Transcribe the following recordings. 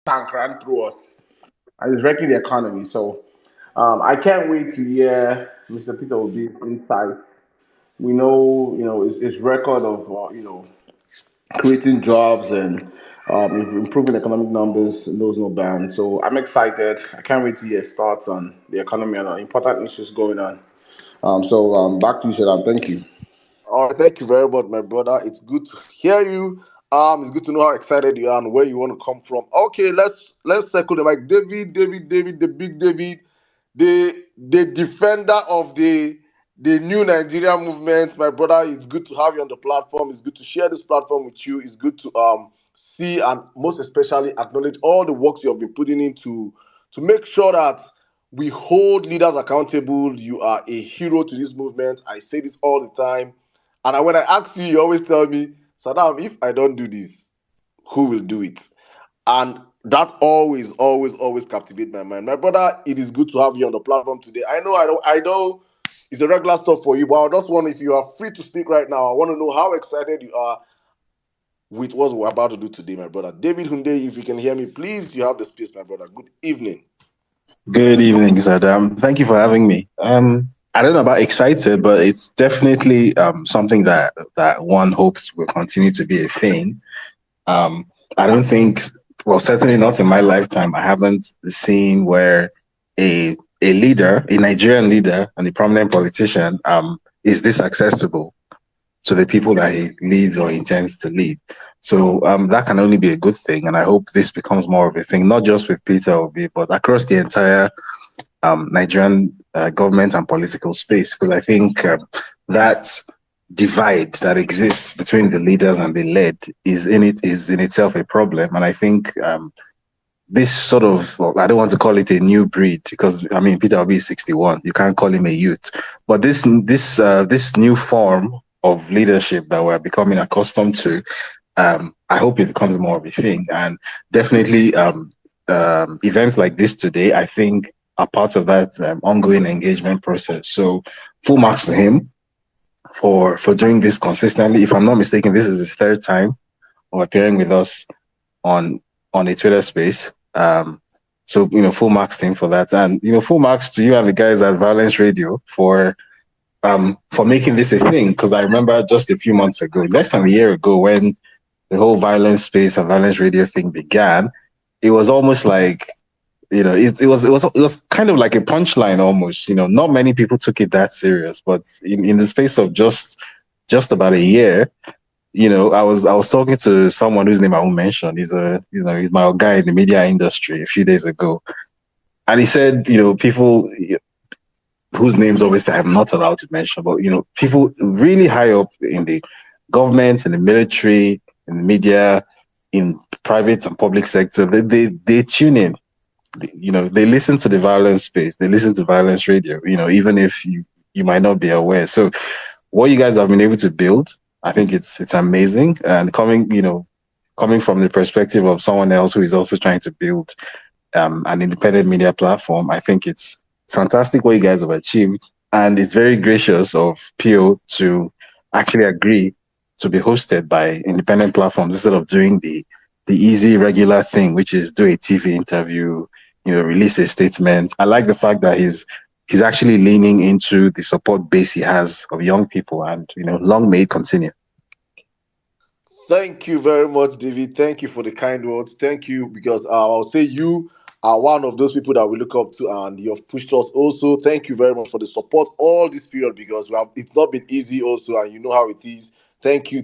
tank ran through us, and it's wrecking the economy. So I can't wait to hear Mr. Peter Obi's insight. We know, his record of, creating jobs and improving economic numbers knows no bounds. So I'm excited. I can't wait to hear his thoughts on the economy and important issues going on. Back to you, Shadam. Thank you. All right, thank you very much, my brother. It's good to hear you. It's good to know how excited you are and where you want to come from. Okay, let's circle the mic. David, the big David, the defender of the new Nigeria movement. My brother, it's good to have you on the platform. It's good to share this platform with you. It's good to see and most especially acknowledge all the works you have been putting into to make sure that we hold leaders accountable. You are a hero to this movement. I say this all the time. And when I ask you, you always tell me, Saddam, if I don't do this, who will do it? And that always captivates my mind. My brother, it is good to have you on the platform today. I know it's a regular stuff for you, but I just want, if you are free to speak right now, I want to know how excited you are with what we're about to do today, my brother. David Hunde, if you can hear me, please, you have the space, my brother. Good evening. Good evening, Sadam. Thank you for having me. I don't know about excited, but it's definitely something that one hopes will continue to be a thing. I don't think, well, certainly not in my lifetime, I haven't seen where a leader, a Nigerian leader, and a prominent politician is this accessible to the people that he leads or intends to lead. So that can only be a good thing. And I hope this becomes more of a thing, not just with Peter Obi, but across the entire Nigerian government and political space. Because I think that divide that exists between the leaders and the led is in itself a problem. And I think this sort of, well, I don't want to call it a new breed because I mean Peter Obi is 61. You can't call him a youth. But this new form of leadership that we're becoming accustomed to, I hope it becomes more of a thing. And definitely events like this today, I think, are part of that ongoing engagement process. So full marks to him for doing this consistently. If I'm not mistaken, this is his third time of appearing with us on a Twitter space. So, full marks to him for that. And, full marks to you and the guys at Violence Radio for making this a thing. Because I remember just a few months ago, less than a year ago, when the whole violence space and Violence Radio thing began, it was almost like, it was kind of like a punchline almost. Not many people took it that serious, but in the space of just about a year, I was talking to someone whose name I won't mention. He's my guy in the media industry a few days ago, and he said, people whose names obviously I'm not allowed to mention, but people really high up in the government, in the military, in the media, in private and public sector, they tune in. They listen to the violence space. They listen to Violence Radio. Even if you might not be aware. So, what you guys have been able to build, I think it's amazing. And coming from the perspective of someone else who is also trying to build an independent media platform, I think it's fantastic what you guys have achieved. And it's very gracious of PO to actually agree to be hosted by independent platforms instead of doing the easy regular thing, which is do a TV interview, release a statement. I like the fact that he's actually leaning into the support base he has of young people, and long may it continue. Thank you very much, David. Thank you for the kind words. Thank you, because I'll say you are one of those people that we look up to, and you have pushed us also. Thank you very much for the support all this period, because it's not been easy also, and you know how it is. Thank you,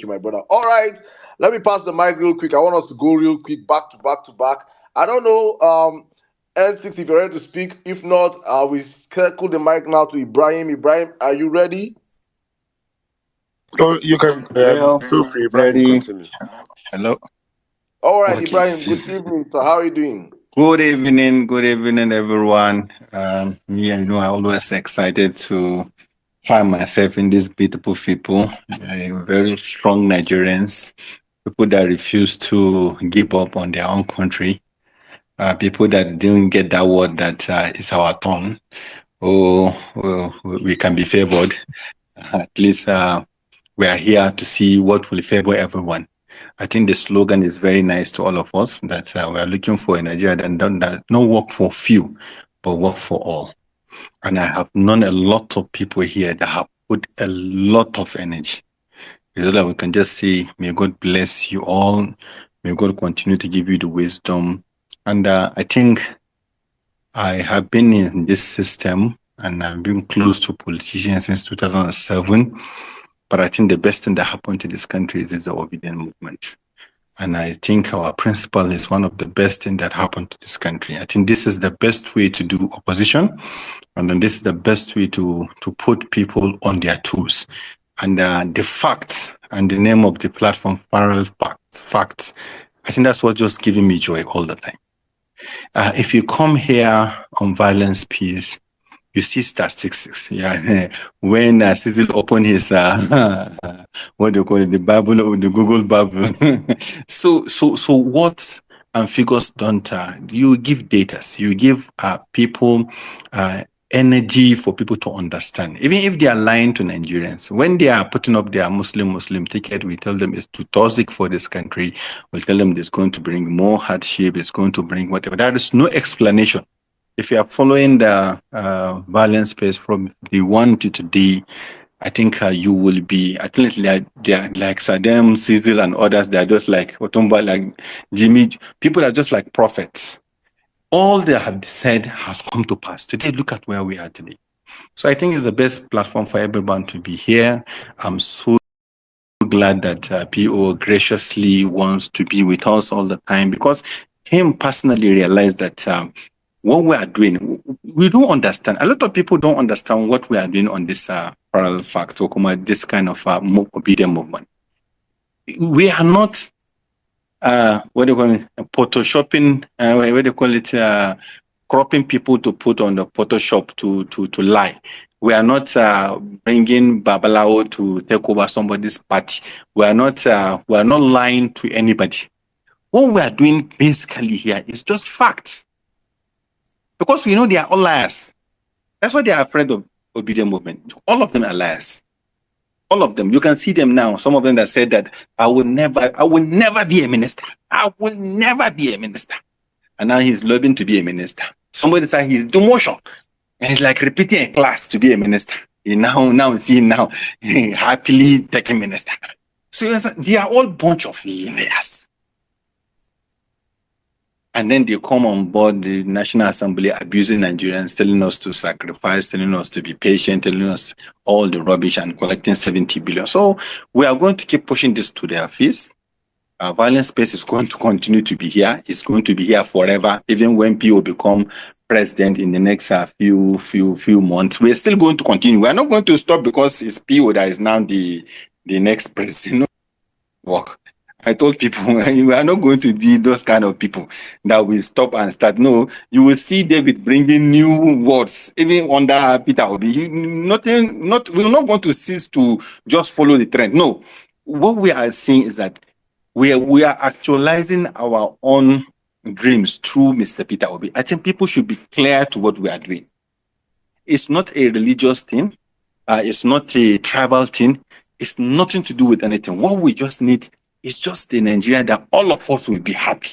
my brother. All right, let me pass the mic real quick. I want us to go real quick, back to back to back. I don't know, N6, if you're ready to speak. If not, we circle the mic now to Ibrahim. Ibrahim, are you ready? Oh, you can feel free, Ibrahim. Ready. Continue. Hello. All right, okay. Ibrahim, good evening. So how are you doing? Good evening, everyone. I always excited to find myself in these beautiful people, very strong Nigerians, people that refuse to give up on their own country, people that didn't get that word that it's our turn. We can be favored. At least we are here to see what will favor everyone. I think the slogan is very nice to all of us that we are looking for a Nigeria that not work for few, but work for all. And I have known a lot of people here that have put a lot of energy. So that we can just say, may God bless you all. May God continue to give you the wisdom. And I think I have been in this system and I've been close to politicians since 2007. But I think the best thing that happened to this country is the obedient movement. And I think our principle is one of the best things that happened to this country. I think this is the best way to do opposition. And then this is the best way to put people on their toes. And the fact and the name of the platform, Parallel Facts, I think that's what's just giving me joy all the time. If you come here on Violence Peace, you see statistics. Yeah, when Cecil opened his what do you call it, the Bible or the Google Bible. so what figures don't you give data? You give people energy for people to understand. Even if they are lying to Nigerians, when they are putting up their Muslim ticket, we tell them it's too toxic for this country. We tell them it's going to bring more hardship. It's going to bring whatever. There is no explanation. If you are following the Violence Space from the 1 to today, I think you will be, at least like Saddam, Cecil, and others, they're just like Otumba, like Jimmy. People are just like prophets. All they have said has come to pass. Today, look at where we are today. So I think it's the best platform for everyone to be here. I'm so glad that PO graciously wants to be with us all the time, because him personally realized that what we are doing, we don't understand. A lot of people don't understand what we are doing on this Parallel Facts, or this kind of obedient movement. We are not what do you call it? Photoshopping, what do you call it? Cropping people to put on the Photoshop to lie. We are not bringing Babalao to take over somebody's party. We are not lying to anybody. What we are doing basically here is just facts, because we know they are all liars. That's why they are afraid of obedient movement. All of them are liars. All of them. You can see them now. Some of them that said that I will never be a minister. I will never be a minister. And now he's lobbying to be a minister. Somebody said he's demotion. And he's like repeating a class to be a minister. He now see now happily taking minister. So they are all bunch of liars. And then they come on board the National Assembly abusing Nigerians, telling us to sacrifice, telling us to be patient, telling us all the rubbish and collecting 70 billion. So we are going to keep pushing this to their face. Violence Space is going to continue to be here. It's going to be here forever, even when PO become president in the next few months. We're still going to continue. We're not going to stop because it's PO that is now the next president. Work. I told people, we are not going to be those kind of people that will stop and start. No, you will see David bringing new words, even under Peter Obi. We're not going to cease to just follow the trend. No, what we are seeing is that we are actualizing our own dreams through Mr. Peter Obi. I think people should be clear to what we are doing. It's not a religious thing. It's not a tribal thing. It's nothing to do with anything. What we just need is just a Nigeria that all of us will be happy.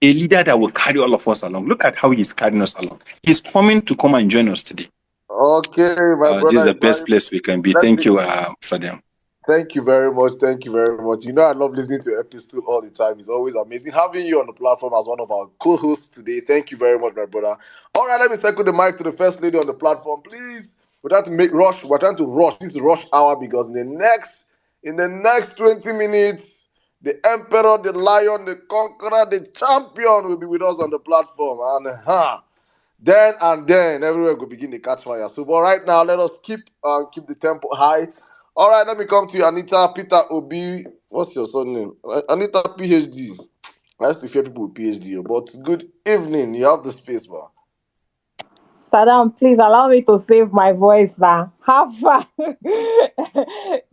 A leader that will carry all of us along. Look at how he's carrying us along. He's coming to come and join us today. Okay, my brother. This is the best place we can be. Thank you, Saddam. Thank you very much. Thank you very much. You know, I love listening to Epistle all the time. It's always amazing having you on the platform as one of our co-hosts today. Thank you very much, my brother. All right, let me circle the mic to the first lady on the platform, please. We're trying to rush this rush hour, because in the next 20 minutes, the emperor, the lion, the conqueror, the champion will be with us on the platform. And then everywhere will begin to catch fire. So, but right now, let us keep the tempo high. All right, let me come to you, Anita Peter Obi. What's your surname? Anita PhD. I used to fear people with PhD, but good evening. You have the space, man. Saddam, please allow me to save my voice now. Have fun.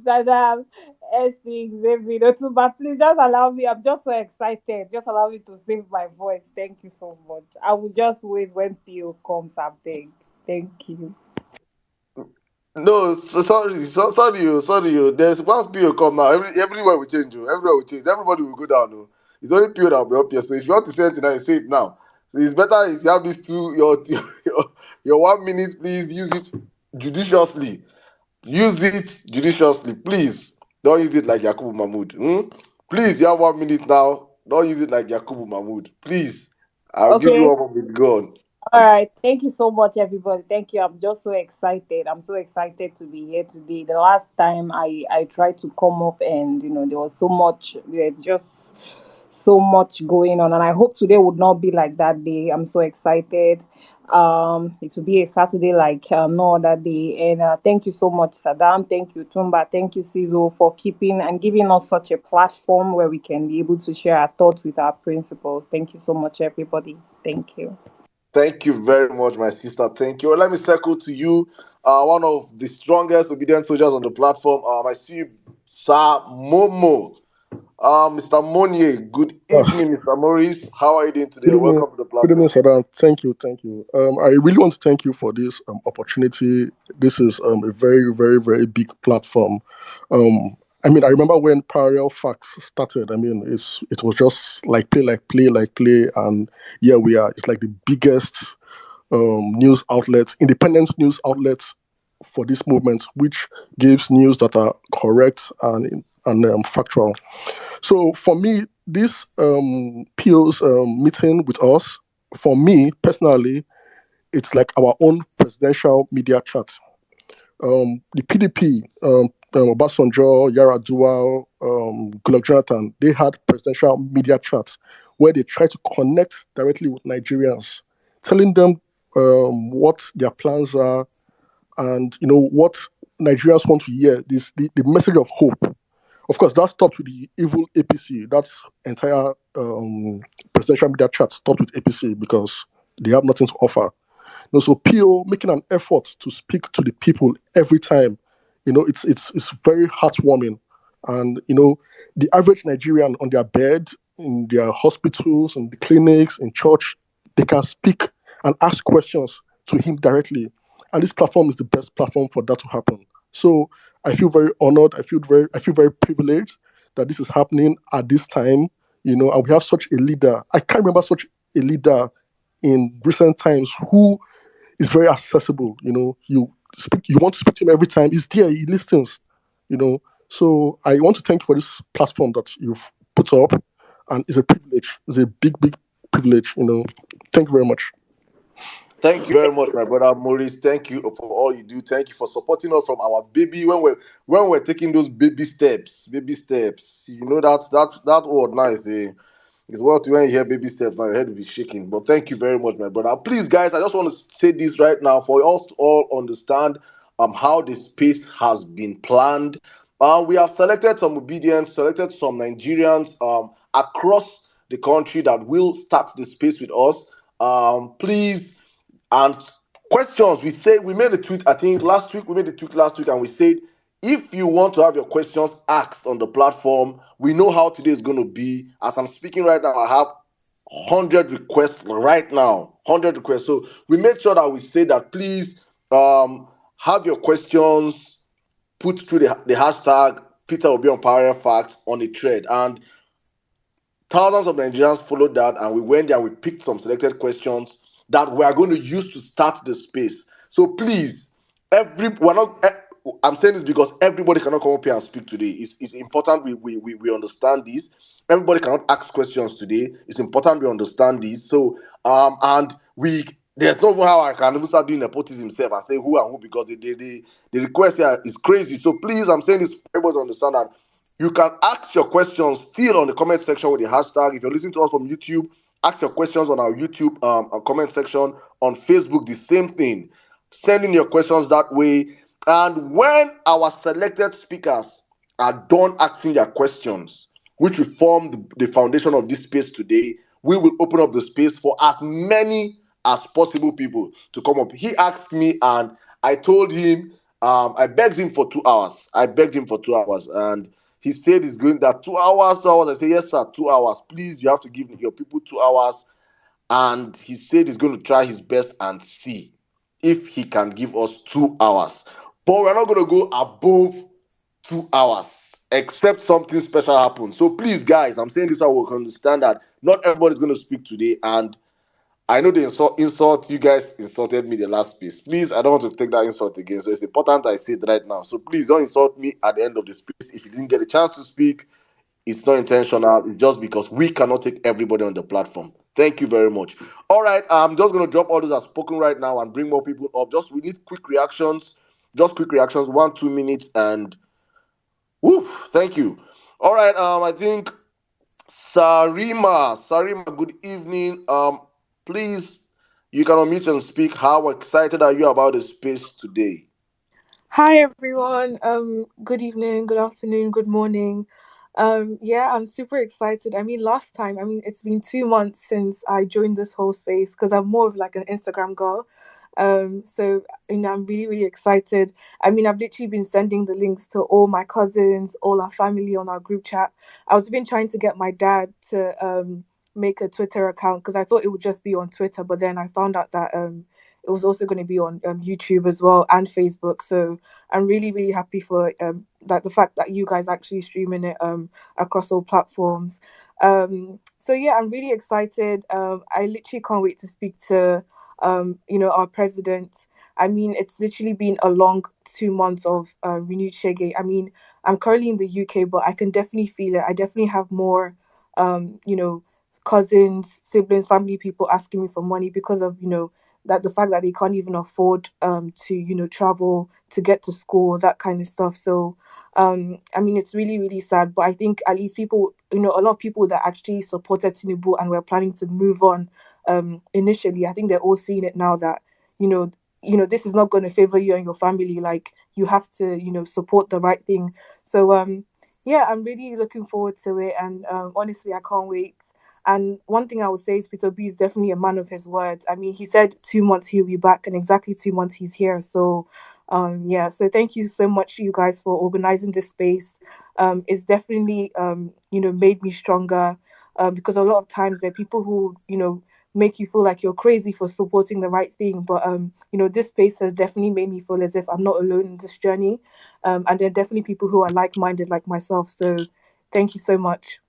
Saddam, S6, David, Otumba, please just allow me. I'm just so excited. Just allow me to save my voice. Thank you so much. I will just wait when PO comes, I beg. Thank you. No, sorry. There's once PO come now. Everywhere we change, everywhere we change. Everybody will go down. No. It's only PO that will be up here. So if you want to say anything, now, say it now. So it's better if you have these two. Your 1 minute, please use it judiciously. Use it judiciously, please. Don't use it like Yakubu Mahmood. Please, you have 1 minute now. Don't use it like Yakubu Mahmood. Please. I'll give you Okay. 1 minute. Go on. All right. Thank you so much, everybody. Thank you. I'm just so excited. I'm so excited to be here today. The last time I tried to come up, and there was so much, just so much going on, and I hope today would not be like that day. I'm so excited. It will be a Saturday like no other day. And thank you so much, Saddam. Thank you, Tumba. Thank you, Sizo, for keeping and giving us such a platform where we can be able to share our thoughts with our principals. Thank you so much, everybody. Thank you. Thank you very much, my sister. Thank you. Let me circle to you. One of the strongest obedient soldiers on the platform. I see you, Sir Momo. Mr. Monier, good Ah, evening, Mr. Maurice. How are you doing today? good evening. Welcome to the Good evening, platform. Saddam. Thank you. I really want to thank you for this opportunity. This is a very, very, very big platform. Um, I remember when Parallel Facts started. It was just like play, and here we are. It's like the biggest news outlets, independent news outlets for this movement, which gives news that are correct and factual. So for me, this PO's meeting with us, for me personally, it's like our own presidential media chat. The PDP, Obasanjo, Yaradua, Goodluck Jonathan, they had presidential media chats where they try to connect directly with Nigerians, telling them what their plans are and what Nigerians want to hear. The message of hope. Of course, that stopped with the evil APC. That's entire presidential media chat stopped with APC because they have nothing to offer. So PO making an effort to speak to the people every time, it's very heartwarming. And the average Nigerian on their bed, in their hospitals, in the clinics, in church, they can speak and ask questions to him directly. And this platform is the best platform for that to happen. So I feel very honored. I feel very privileged that this is happening at this time. And we have such a leader. I can't remember such a leader in recent times who is very accessible. You want to speak to him every time. He's there. He listens. So I want to thank you for this platform that you've put up, and it's a privilege. It's a big, big privilege. Thank you very much. Thank you very much, my brother Maurice. Thank you for all you do. Thank you for supporting us from our baby when we're taking those baby steps. Baby steps. That word now is what when you hear baby steps now your head will be shaking. But thank you very much, my brother. Please, guys, I just want to say this right now for us to all understand how the space has been planned. We have selected some obedience, selected some Nigerians across the country that will start the space with us. Please, and questions, we made a tweet, I think last week, and we said, if you want to have your questions asked on the platform, we know how today is going to be. As I'm speaking right now, I have 100 requests right now, 100 requests. So we made sure that we say that please have your questions put through the hashtag Peter will be on Power Facts on the thread. And thousands of Nigerians followed that, and we went there and we picked some selected questions that we are going to use to start the space. So please, I'm saying this because everybody cannot come up here and speak today. It's important we understand this. Everybody cannot ask questions today. It's important we understand this. So and we there's no how I can even start doing nepotism himself and say who and who, because the request here is crazy. So please, I'm saying this for everybody to understand that you can ask your questions still on the comment section with the hashtag. If you're listening to us from YouTube, ask your questions on our YouTube comment section. On Facebook, the same thing. Send in your questions that way. And when our selected speakers are done asking their questions, which will form the foundation of this space today, we will open up the space for as many as possible people to come up. He asked me, and I told him, I begged him for 2 hours. And he said he's going that 2 hours, 2 hours. I said, yes, sir, 2 hours. Please, you have to give your people 2 hours. And he said he's going to try his best and see if he can give us 2 hours. but we're not going to go above 2 hours except something special happens. So please, guys, I'm saying this so we can understand that not everybody's going to speak today. And I know the insult you guys insulted me the last piece. Please, I don't want to take that insult again. So it's important I say it right now. So please don't insult me at the end of the space. If you didn't get a chance to speak, it's not intentional. It's just because we cannot take everybody on the platform. Thank you very much. All right, I'm just going to drop all those as spoken right now and bring more people up. We need quick reactions. Just quick reactions, 1-2 minutes, and woo, thank you. All right, I think Sarima, good evening. Please, you can unmute and speak. How excited are you about the space today? Hi everyone. Good evening, good afternoon, good morning. Yeah, I'm super excited. It's been 2 months since I joined this whole space because I'm more of like an Instagram girl. So I'm really, really excited. I've literally been sending the links to all my cousins, all our family on our group chat. I was even trying to get my dad to make a Twitter account because I thought it would just be on Twitter, but then I found out that it was also going to be on YouTube as well and Facebook. So I'm really, really happy for the fact that you guys actually streaming it across all platforms. So yeah, I'm really excited. I literally can't wait to speak to our president. It's literally been a long 2 months of renewed Shege. I'm currently in the UK, but I can definitely feel it. I definitely have more, cousins, siblings, family people asking me for money because of, that the fact that they can't even afford to travel to get to school, that kind of stuff. So it's really, really sad, but I think at least people, a lot of people that actually supported Tinubu and were planning to move on initially, I think they're all seeing it now that this is not going to favor you and your family. Like, you have to support the right thing. So yeah, I'm really looking forward to it, and honestly, I can't wait. And one thing I would say is Peter B is definitely a man of his words. He said 2 months he'll be back, and exactly 2 months he's here. So, yeah. So thank you so much, you guys, for organizing this space. It's definitely, made me stronger. Because a lot of times there are people who, make you feel like you're crazy for supporting the right thing. But, this space has definitely made me feel as if I'm not alone in this journey. And there are definitely people who are like-minded like myself. So thank you so much.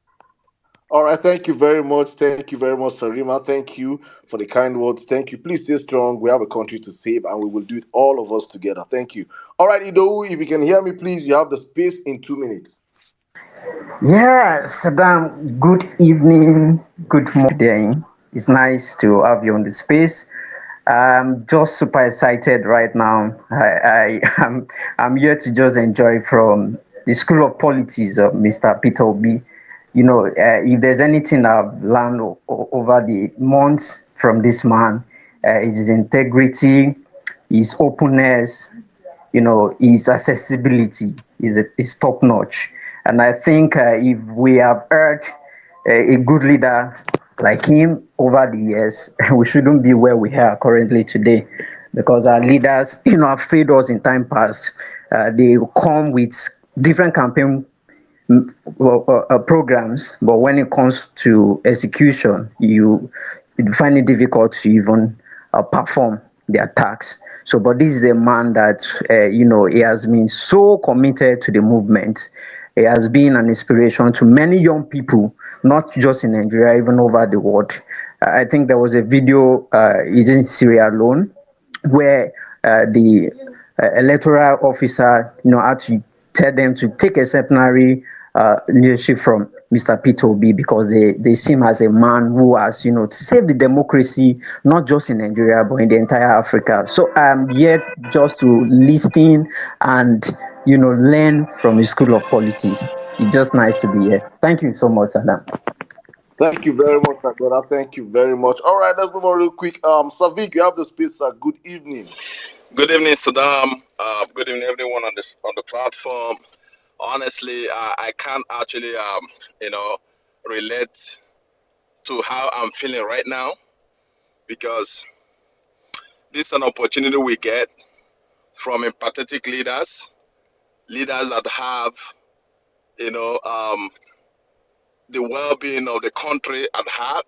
All right, thank you very much. Thank you very much, Sarima. Thank you for the kind words. Thank you. Please stay strong. We have a country to save, and we will do it all of us together. Thank you. All right, Ido, if you can hear me, please, you have the space in 2 minutes. Yeah, Saddam, good evening, good morning. It's nice to have you on the space. I'm just super excited right now. I'm here to just enjoy from the School of Politics of Mr. Peter Obi. If there's anything I've learned over the months from this man, is his integrity, his openness, his accessibility is top notch. And I think if we have heard a good leader like him over the years, we shouldn't be where we are currently today, because our leaders, have failed us in time past. They come with different campaign programs, but when it comes to execution, you find it difficult to even perform their tasks. So, but this is a man that he has been so committed to the movement. He has been an inspiration to many young people, not just in Nigeria, even over the world. I think there was a video, is in Syria alone, where the electoral officer, had to tell them to take exemplary leadership from Mr. Peter Obi, because they see him as a man who has, saved the democracy, not just in Nigeria, but in the entire Africa. So I'm here just to listen and, learn from the School of Politics. It's just nice to be here. Thank you so much, Adam. Thank you very much, my brother. Thank you very much. All right, let's move on real quick. Savik, you have the space, sir. Good evening. Good evening, Saddam. Good evening, everyone on the platform. Honestly, I can't actually, relate to how I'm feeling right now, because this is an opportunity we get from empathetic leaders that have, the well-being of the country at heart.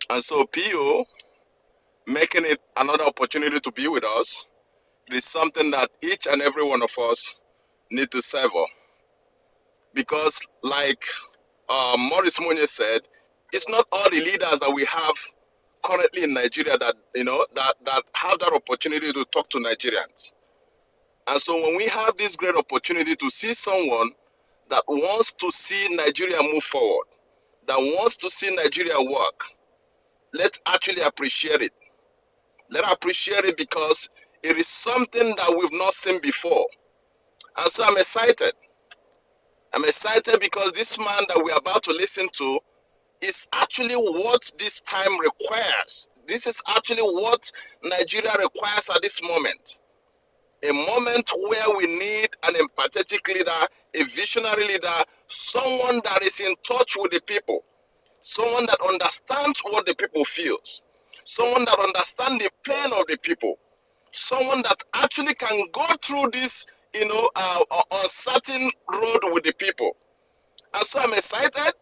And so PO making it another opportunity to be with us it is something that each and every one of us need to savor. Because, like Maurice Munye said, it's not all the leaders that we have currently in Nigeria that that have that opportunity to talk to Nigerians. And so when we have this great opportunity to see someone that wants to see Nigeria move forward, that wants to see Nigeria work, let's actually appreciate it. Let's appreciate it because it is something that we've not seen before. And so I'm excited. I'm excited because this man that we're about to listen to is actually what this time requires. This is actually what Nigeria requires at this moment. A moment where we need an empathetic leader, a visionary leader, someone that is in touch with the people, someone that understands what the people feels, someone that understands the pain of the people, someone that actually can go through this, uncertain road with the people. And so I'm excited.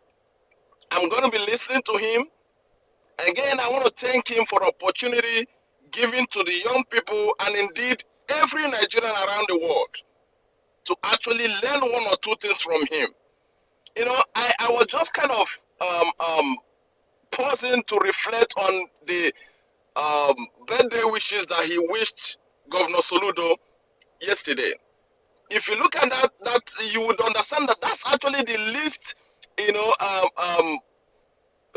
I'm going to be listening to him. Again, I want to thank him for the opportunity given to the young people and indeed every Nigerian around the world to actually learn one or two things from him. I was just kind of pausing to reflect on the birthday wishes that he wished Governor Soludo yesterday. If you look at that you would understand that that's actually the least,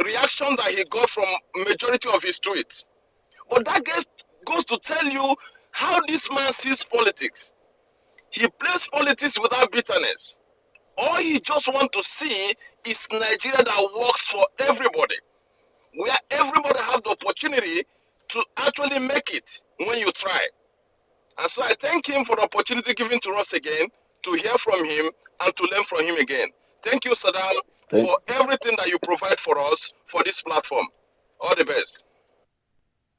reaction that he got from majority of his tweets. But that goes to tell you how this man sees politics. He plays politics without bitterness. All he just wants to see is Nigeria that works for everybody, where everybody has the opportunity to actually make it when you try. And so I thank him for the opportunity given to us again, to hear from him and to learn from him again. Thank you, Saddam, for everything that you provide for us for this platform. All the best.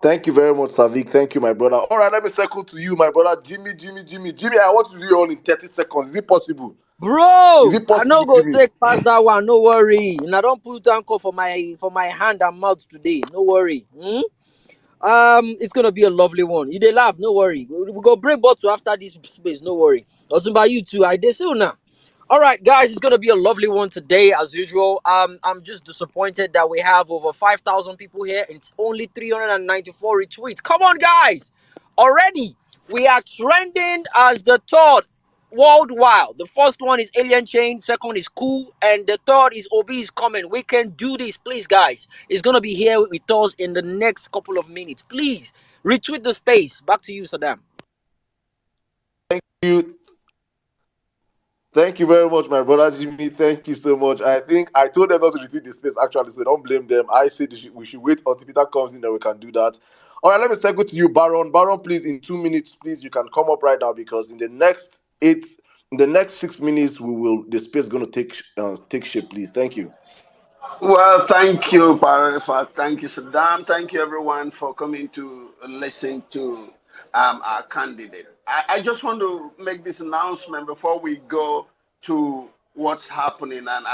Thank you very much, Savik. Thank you, my brother. All right, let me circle to you, my brother. Jimmy, I want to do it all in 30 seconds. Is it possible? Bro, Is it I possible, no go Jimmy? take past that one. No worry. And I don't put anchor for my hand and mouth today. No worry. It's gonna be a lovely one. You dey laugh, no worry. We go break bottle after this space, no worry. Also by you too. I dey say now. All right, guys, it's gonna be a lovely one today, as usual. I'm just disappointed that we have over 5,000 people here and it's only 394 retweets. Come on, guys! Already, we are trending as the third worldwide. The first one is Alien Chain, second is Cool, and the third is Obi is coming. We can do this, please, guys. It's gonna be here with us in the next couple of minutes. Please retweet the space. Back to you, Saddam. Thank you very much, my brother Jimmy. Thank you so much. I think I told them not to retweet the space actually, so don't blame them. I said we should wait until Peter comes in, then we can do that. All right, let me circle to you, Baron. Baron, please, in 2 minutes, please, you can come up right now because in the next 6 minutes, the space is going to take shape, please. Thank you. Well, thank you, Parafa. Thank you, Saddam. Thank you, everyone, for coming to listen to our candidate. I just want to make this announcement before we go to what's happening. And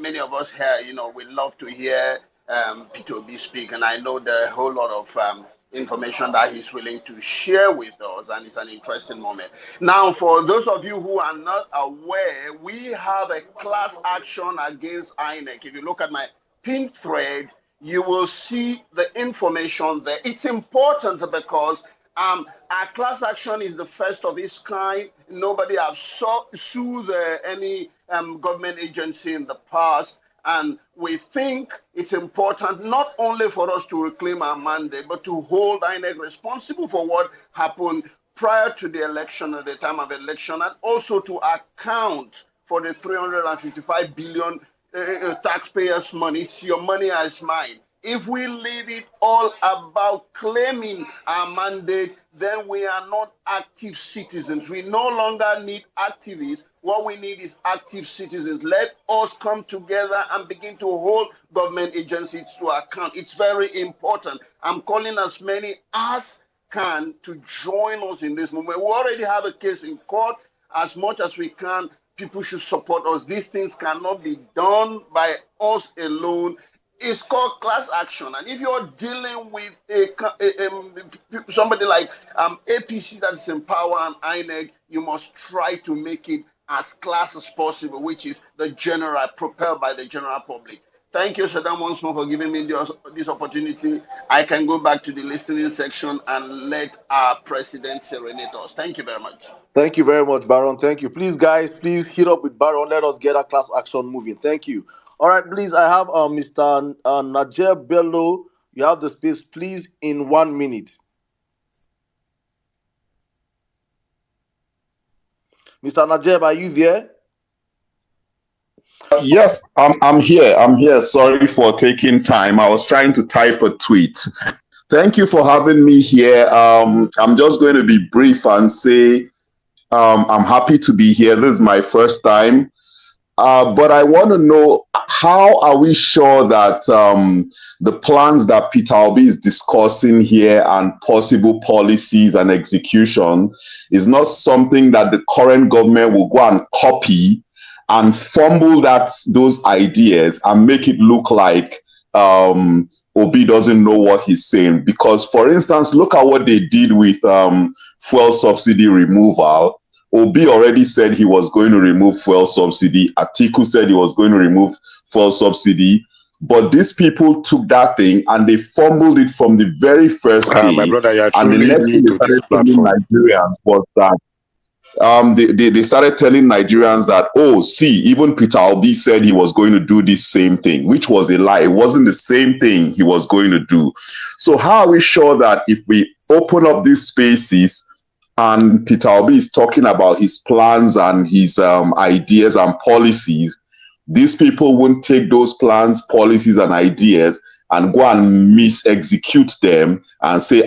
many of us here, we love to hear P2B speak. And I know there are a whole lot of information that he's willing to share with us, and it's an interesting moment. Now, for those of you who are not aware, we have a class action against INEC. If you look at my pinned thread, you will see the information there. It's important because our class action is the first of its kind. Nobody has sued any government agency in the past. And we think it's important not only for us to reclaim our mandate, but to hold INEC responsible for what happened prior to the election, at the time of election, and also to account for the 355 billion taxpayers' money. It's your money as mine. If we leave it all about claiming our mandate, then we are not active citizens. We no longer need activists. What we need is active citizens. Let us come together and begin to hold government agencies to account. It's very important. I'm calling as many as can to join us in this movement. We already have a case in court. As much as we can, people should support us. These things cannot be done by us alone. It's called class action. And if you're dealing with somebody like APC that is in power and INEC, you must try to make it as class as possible, which is the general, propelled by the general public. Thank you, Saddam, once more for giving me this opportunity. I can go back to the listening section and let our president serenade us. Thank you very much. Thank you very much, Baron. Thank you. Please, guys, please hit up with Baron. Let us get our class action moving. Thank you. All right, please. I have Mr. Najib Bello. You have the space, please, in 1 minute. Mr. Najib, are you there? Yes, I'm here. I'm here. Sorry for taking time. I was trying to type a tweet. Thank you for having me here. I'm just going to be brief and say I'm happy to be here. This is my first time. But I want to know, how are we sure that the plans that Peter Obi is discussing here and possible policies and execution is not something that the current government will go and copy and fumble those ideas and make it look like Obi doesn't know what he's saying? Because, for instance, look at what they did with fuel subsidy removal. Obi already said he was going to remove fuel subsidy. Atiku said he was going to remove fuel subsidy. But these people took that thing and they fumbled it from the very first day. My brother, you're And the truly next thing new they to this started telling platform. Nigerians was that they started telling Nigerians that, oh, see, even Peter Obi said he was going to do this same thing, which was a lie. It wasn't the same thing he was going to do. So how are we sure that if we open up these spaces and Peter Obi is talking about his plans and his ideas and policies, these people won't take those plans, policies, and ideas and go and mis-execute them and say,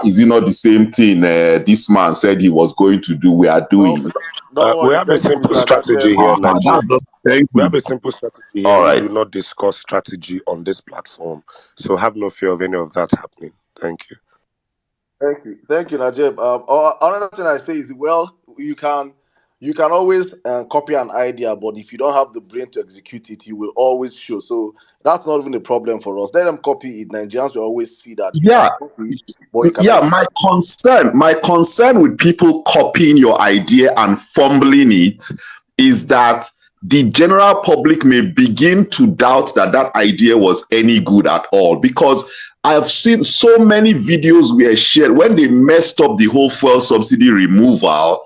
is it not the same thing this man said he was going to do, we are doing? Don't We worry. have a Thank you, simple Mr. strategy Najib. here, Nigeria. Thank We you. have a simple strategy here. All We right. do not discuss strategy on this platform. So have no fear of any of that happening. Thank you. Thank you, Najib. Another thing I say is, well, you can always copy an idea, but if you don't have the brain to execute it, you will always show. So that's not even a problem for us. Let them copy it. Nigerians will always see that. Yeah, Yeah. my concern with people copying your idea and fumbling it is that the general public may begin to doubt that idea was any good at all, because I've seen so many videos were shared when they messed up the whole fuel subsidy removal.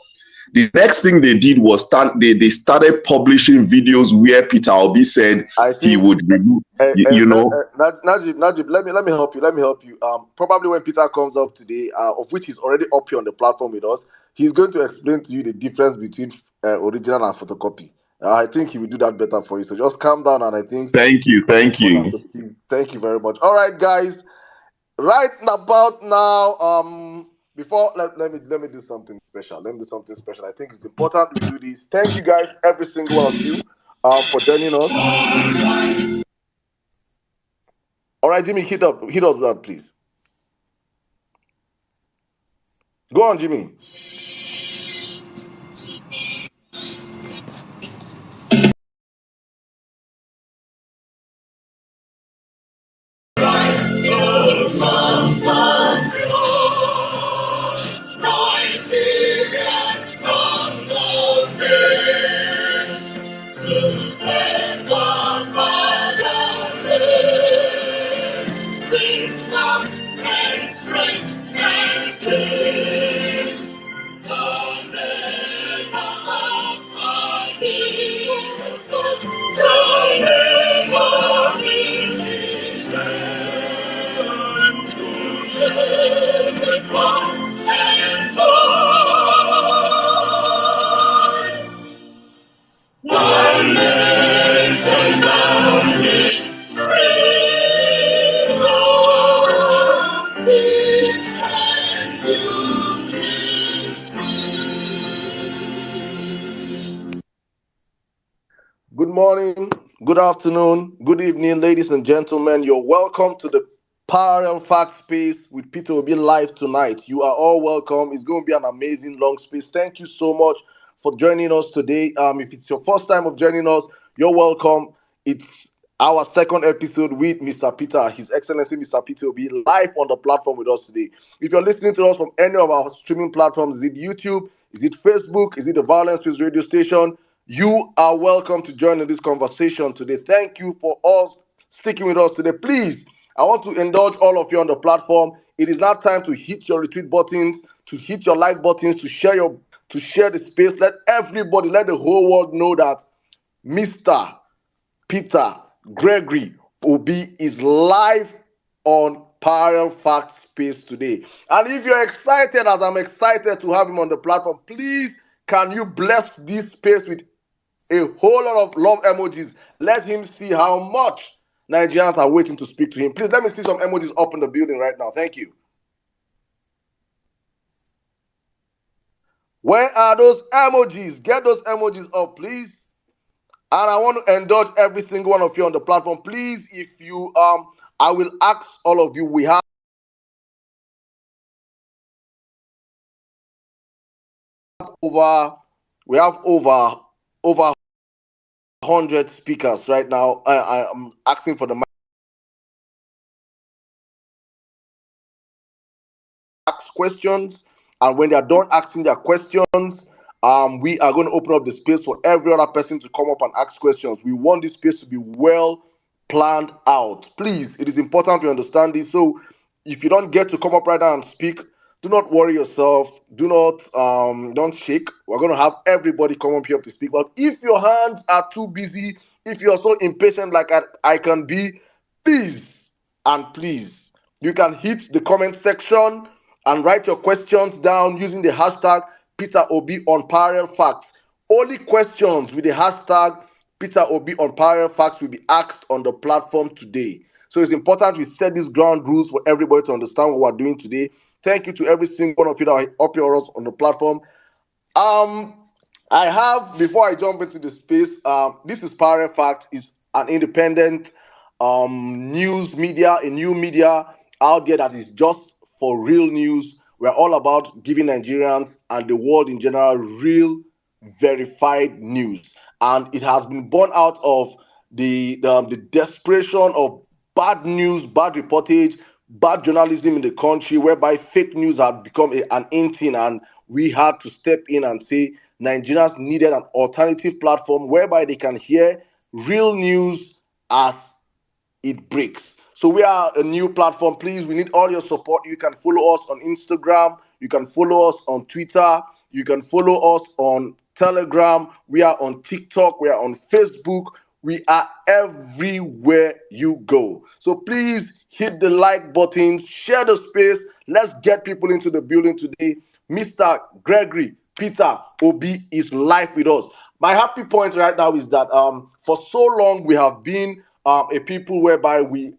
The next thing they did was they started publishing videos where Peter Obi said he would remove, Najib, let me help you. Probably when Peter comes up today, of which he's already up here on the platform with us, he's going to explain to you the difference between original and photocopy. I think he will do that better for you. So just calm down, and I think. Thank you. Thank you very much. All right, guys. Right about now, before let me do something special. I think it's important we do this. Thank you guys, every single one of you, for joining us. All right, Jimmy, hit us with that, please. Go on, Jimmy. Good morning, good afternoon, good evening, ladies and gentlemen. You're welcome to the Parallel Fact Space with Peter Obi live tonight. You are all welcome. It's going to be an amazing long space. Thank you so much for joining us today. If it's your first time of joining us, you're welcome. It's our second episode with Mr. Peter, His Excellency Mr. Peter will be live on the platform with us today. If you're listening to us from any of our streaming platforms, is it YouTube, is it Facebook, is it the Violence Peace radio station, you are welcome to join in this conversation today. Thank you for us sticking with us today. Please, I want to indulge all of you on the platform. It is now time to hit your retweet buttons, to hit your like buttons, to share the space. Let everybody, let the whole world know that Mr. Peter Gregory Obi is live on Parallel Fact Space today. And if you're excited, as I'm excited to have him on the platform, please can you bless this space with a whole lot of love emojis? Let him see how much Nigerians are waiting to speak to him. Please let me see some emojis up in the building right now. Thank you. Where are those emojis? Get those emojis up, please. And I want to indulge every single one of you on the platform. Please, if you I will ask all of you. We have over 100 speakers right now. I'm asking for the mic. Ask questions, and when they are done asking their questions, we are going to open up the space for every other person to come up and ask questions. We want this space to be well planned out. Please, it is important to understand this. So if you don't get to come up right now and speak, do not worry yourself. Do not don't shake. We're going to have everybody come up here to speak. But if your hands are too busy, if you're so impatient like I can be, please and please, you can hit the comment section and write your questions down using the hashtag Peter Obi on Parallel Facts. Only questions with the hashtag Peter Obi on Parallel Facts will be asked on the platform today. So it's important we set these ground rules for everybody to understand what we're doing today. Thank you to every single one of you that are up here on the platform. I have, before I jump into the space, this is Parallel Facts. It's an independent news media, a new media out there that is just for real news. We're all about giving Nigerians and the world in general real, verified news. And it has been born out of the desperation of bad news, bad reportage, bad journalism in the country, whereby fake news had become an in thing, and we had to step in and say Nigerians needed an alternative platform whereby they can hear real news as it breaks. So we are a new platform. Please, we need all your support. You can follow us on Instagram. You can follow us on Twitter. You can follow us on Telegram. We are on TikTok. We are on Facebook. We are everywhere you go. So please hit the like button, share the space. Let's get people into the building today. Mr. Gregory Peter Obi is live with us. My happy point right now is that for so long we have been a people whereby we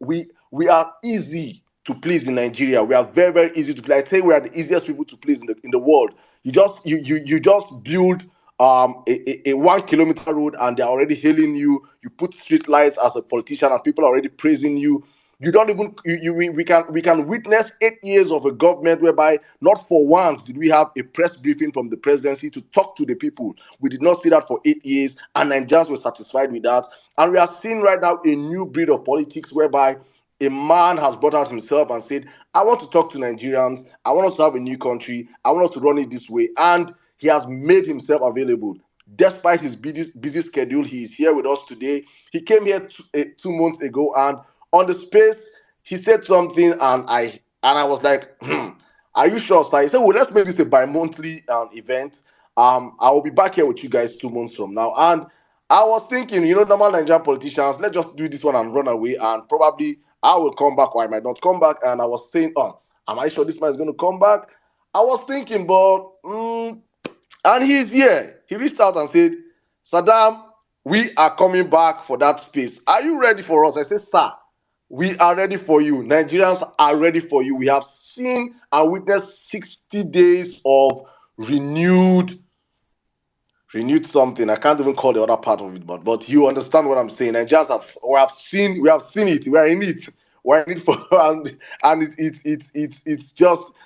are easy to please in Nigeria. We are very, very easy to please. I say we are the easiest people to please in the world. You just build a 1 kilometer road and they're already hailing you. You put street lights as a politician and people are already praising you. You don't even we can witness 8 years of a government whereby not for once did we have a press briefing from the presidency to talk to the people. We did not see that for 8 years, and Nigerians were satisfied with that. And we are seeing right now a new breed of politics whereby a man has brought out himself and said, I want to talk to Nigerians. I want us to have a new country. I want us to run it this way. And he has made himself available. Despite his busy schedule, he is here with us today. He came here 2 months ago, and on the space, he said something, and I was like, are you sure, sir? He said, well, let's make this a bi-monthly event. I will be back here with you guys 2 months from now. And I was thinking, normal Nigerian politicians, let's just do this one and run away, and probably I will come back or I might not come back. And I was saying, am I sure this man is going to come back? I was thinking, but, and he's here. He reached out and said, Saddam, we are coming back for that space. Are you ready for us? I said, sir, we are ready for you. Nigerians are ready for you. We have seen and witnessed 60 days of renewed something. I can't even call the other part of it, but you understand what I'm saying. Nigerians we have seen it. We are in it. We're in it for and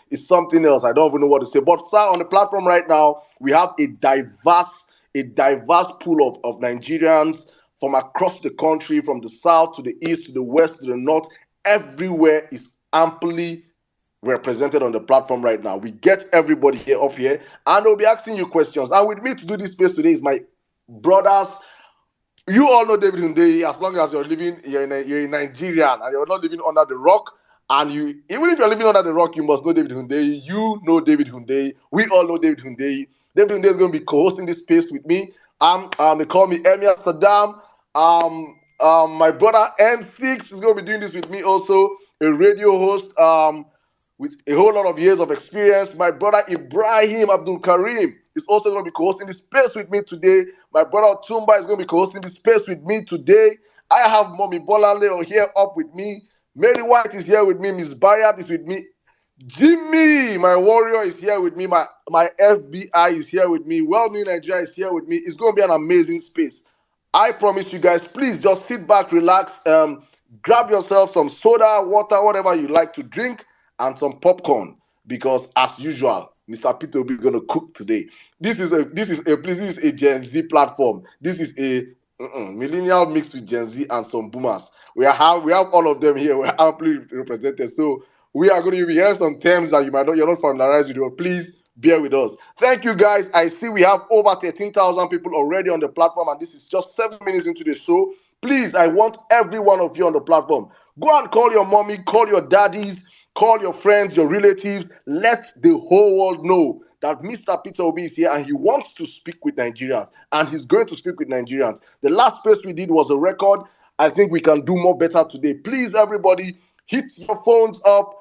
it's something else. I don't even know what to say. But sir, on the platform right now, we have a diverse pool of Nigerians from across the country, from the south to the east to the west to the north. Everywhere is amply represented on the platform right now. We get everybody here up here, and they'll be asking you questions. And with me to do this space today is my brothers. You all know David Hundeyi. As long as you're in Nigeria and you're not living under the rock, and even if you're living under the rock, you must know David Hundeyi. You know David Hundeyi. We all know David Hundeyi. David Hundeyi is going to be co-hosting this space with me. They call me Emir Saddam. My brother N6 is going to be doing this with me also, a radio host with a whole lot of years of experience. My brother Ibrahim Abdul Karim is also going to be co-hosting this space with me today. My brother Tumba is going to be co-hosting this space with me today. I have Mommy Bolanle here up with me. Mary White is here with me. Miss Barriat is with me. Jimmy, my warrior, is here with me. My FBI is here with me. Well-Me Nigeria is here with me. It's going to be an amazing space. I promise you guys, please just sit back, relax, grab yourself some soda, water, whatever you like to drink, and some popcorn, because as usual, Mr. Peter Obi is going to cook today. This is a Gen Z platform. This is a millennial mixed with Gen Z and some boomers. We have all of them here. We're amply represented. So we are going to be hearing some terms that you're not familiarized with. But please bear with us. Thank you, guys. I see we have over 13,000 people already on the platform, and this is just 7 minutes into the show. Please, I want every one of you on the platform. Go and call your mommy, call your daddies, call your friends, your relatives. Let the whole world know that Mr. Peter Obi is here and he wants to speak with Nigerians, and he's going to speak with Nigerians. The last space we did was a record. I think we can do more better today. Please, everybody, hit your phones up,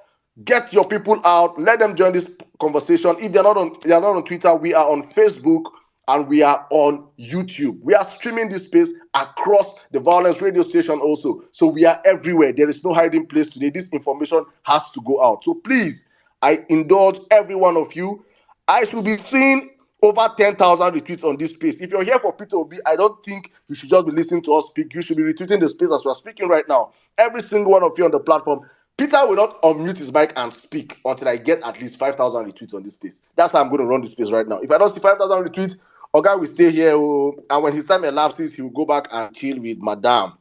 get your people out, let them join this conversation. If they're not on Twitter, we are on Facebook and we are on YouTube. We are streaming this space across the Violence Radio station also. So we are everywhere. There is no hiding place today. This information has to go out. So please, I indulge every one of you. I should be seeing over 10,000 retweets on this space. If you're here for Peter Obi, I don't think you should just be listening to us speak. You should be retweeting the space as we're speaking right now. Every single one of you on the platform. Peter will not unmute his mic and speak until I get at least 5,000 retweets on this space. That's how I'm going to run this space right now. If I don't see 5,000 retweets, Oga will stay here, and when his time elapses, he will go back and chill with Madame.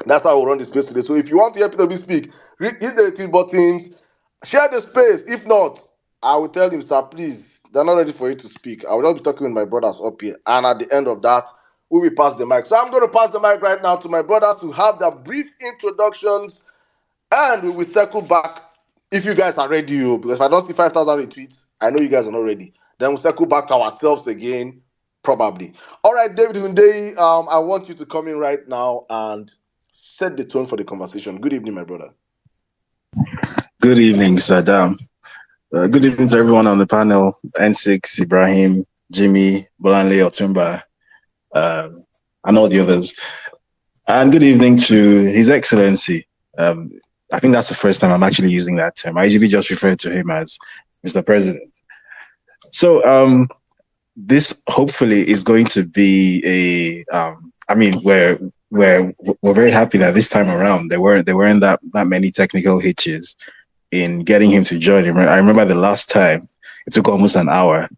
That's how we'll run this space today. So if you want to hear Peter Obi speak, hit the retweet buttons, share the space. If not, I will tell him, sir, please, they're not ready for you to speak. I will just be talking with my brothers up here. And at the end of that, we will pass the mic. So I'm going to pass the mic right now to my brothers to have their brief introductions, and we will circle back if you guys are ready. Because if I don't see 5,000 retweets, I know you guys are not ready. Then we'll circle back to ourselves again, probably. All right, David Hundeyi, I want you to come in right now and set the tone for the conversation. Good evening, my brother. Good evening, Saddam. Good evening to everyone on the panel. N6, Ibrahim, Jimmy, Bolanle, Otumba, and all the others. And good evening to His Excellency. I think that's the first time I'm actually using that term. I usually just refer to him as Mr. President. So this hopefully is going to be we're very happy that this time around there weren't that many technical hitches in getting him to join. I remember the last time it took almost an hour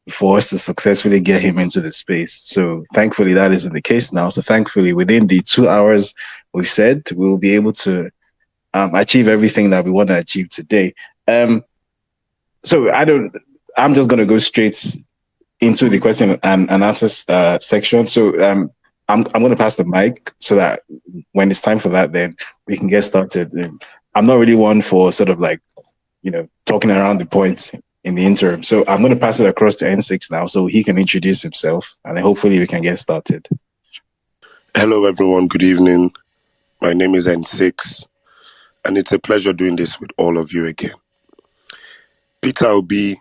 for us to successfully get him into the space. So thankfully that isn't the case now. So thankfully within the 2 hours we've said, we'll be able to achieve everything that we want to achieve today. So I'm just going to go straight into the question and answer section. So I'm going to pass the mic so that when it's time for that, then we can get started. I'm not really one for sort of like, talking around the points in the interim. So I'm going to pass it across to N6 now so he can introduce himself, and then hopefully we can get started. Hello, everyone. Good evening. My name is N6, and it's a pleasure doing this with all of you again. Peter Obi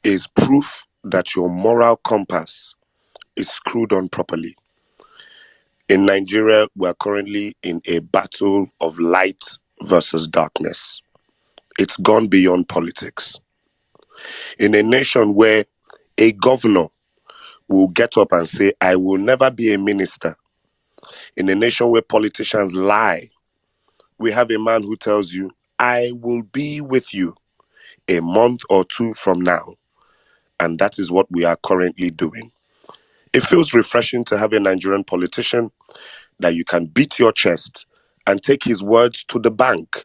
is proof that your moral compass is screwed on properly. In Nigeria, we are currently in a battle of light versus darkness. It's gone beyond politics. In a nation where a governor will get up and say, I will never be a minister. In a nation where politicians lie, we have a man who tells you, I will be with you a month or two from now. And that is what we are currently doing. It feels refreshing to have a Nigerian politician that you can beat your chest and take his words to the bank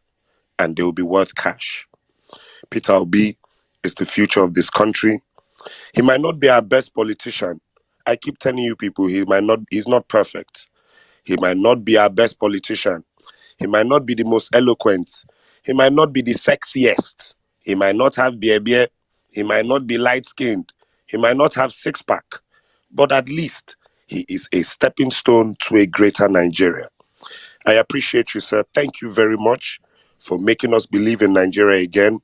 and they will be worth cash. Peter Obi is the future of this country. He might not be our best politician. I keep telling you people, he's not perfect. He might not be our best politician. He might not be the most eloquent. He might not be the sexiest. He might not have beer. He might not be light-skinned. He might not have six-pack. But at least he is a stepping stone to a greater Nigeria. I appreciate you, sir. Thank you very much for making us believe in Nigeria again.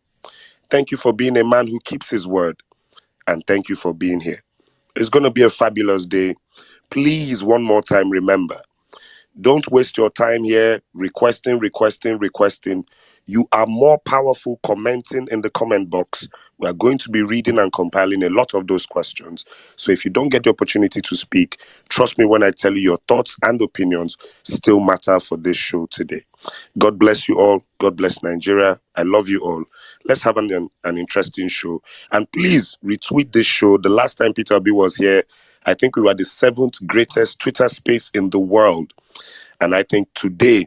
Thank you for being a man who keeps his word. And thank you for being here. It's going to be a fabulous day. Please, one more time, remember, don't waste your time here requesting. You are more powerful commenting in the comment box. We are going to be reading and compiling a lot of those questions. So if you don't get the opportunity to speak, trust me when I tell you your thoughts and opinions still matter for this show today. God bless you all. God bless Nigeria. I love you all. Let's have an interesting show. And please retweet this show. The last time Peter Obi was here, I think we were the 7th greatest Twitter space in the world. And I think today,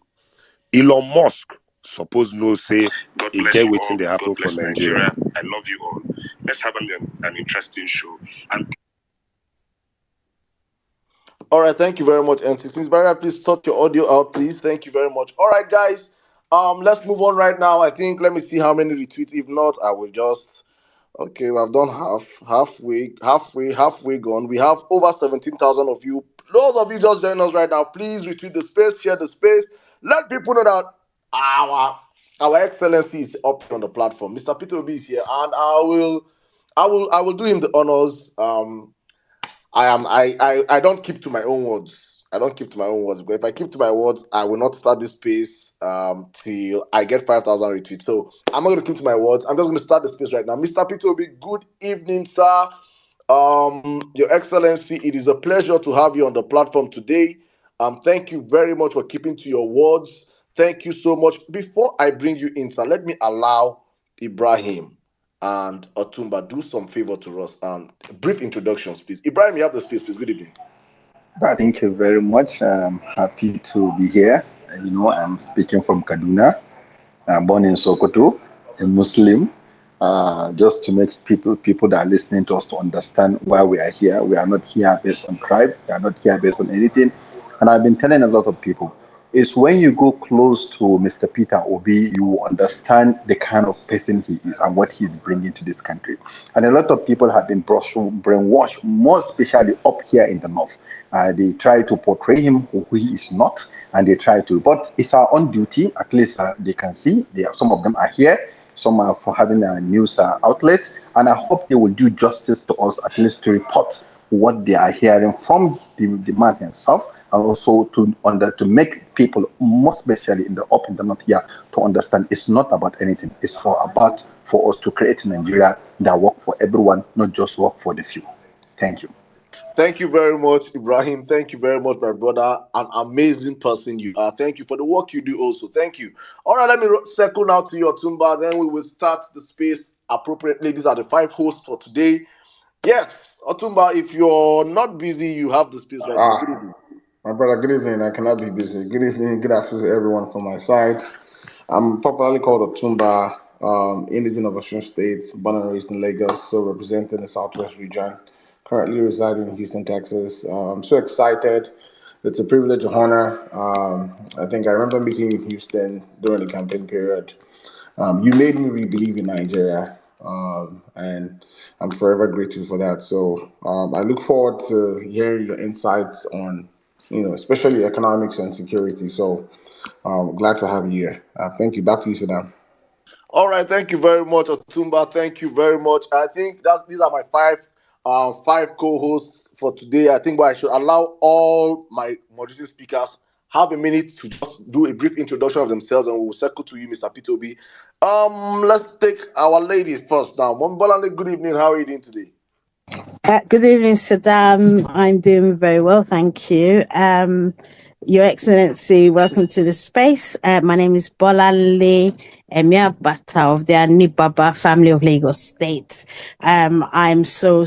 Elon Musk suppose no say he get waiting they happen for Nigeria. I love you all. Let's have an interesting show. All right, thank you very much, N6. Please, Barry, please sort your audio out, please. Thank you very much. All right, guys. Let's move on right now. I think, let me see how many retweets. If not, I will just... Okay, we've done halfway gone. We have over 17,000 of you. Those of you just joining us right now, please retweet the space, share the space. Let people know that our excellency is up on the platform. Mr. Peter Obi is here, and I will do him the honors. I don't keep to my own words. But if I keep to my words, I will not start this space till I get 5,000 retweets. So I'm not going to keep to my words. I'm just going to start the space right now. Mr. Peter Obi, good evening, sir. Your Excellency, it is a pleasure to have you on the platform today. Thank you very much for keeping to your words. Thank you so much. Before I bring you in, sir, let me allow Ibrahim and Otumba do some favor to us and brief introductions, please. Ibrahim, you have the space, please. Good evening. Thank you very much. I'm happy to be here. I'm speaking from Kaduna. I'm born in Sokoto, a Muslim. Just to make people that are listening to us to understand why we are here. We are not here based on tribe. We are not here based on anything. And I've been telling a lot of people, is when you go close to Mr. Peter Obi, you understand the kind of person he is and what he's bringing to this country. And a lot of people have been brainwashed, more especially up here in the north. They try to portray him who he is not, and they try to. But it's our own duty, at least they can see. Some of them are here, some are for having a news outlet, and I hope they will do justice to us, at least to report what they are hearing from the man himself, and also to make people, more especially in the north here, to understand it's not about anything. It's for us to create Nigeria that work for everyone, not just work for the few. Thank you. Thank you very much, Ibrahim. Thank you very much, my brother. An amazing person you are. Thank you for the work you do also. Thank you. All right, let me circle now to your Otumba. Then we will start the space appropriately. These are the 5 hosts for today. Yes, Otumba, if you're not busy, you have the space right now. Good evening. My brother, good evening. I cannot be busy. Good evening, good afternoon to everyone from my side. I'm popularly called Otumba, indigenous of Osun State, born and raised in Lagos, so representing the Southwest region. Currently residing in Houston, Texas. I'm so excited. It's a privilege and honor. I think I remember meeting you in Houston during the campaign period. You made me really believe in Nigeria, and I'm forever grateful for that. So I look forward to hearing your insights on, especially economics and security. So glad to have you here. Thank you. Back to you, Saddam. All right, thank you very much, Otumba. Thank you very much. I think these are my 5 co-hosts for today. I think, but I should allow all my moderating speakers have a minute to just do a brief introduction of themselves, and we will circle to you, Mr. Peter Obi. Let's take our ladies first now. Mombolale, good evening. How are you doing today? Good evening, Saddam. I'm doing very well, thank you. Your Excellency, welcome to the space. My name is Bolanle Emia Bata of the Anibaba family of Lagos State. I'm so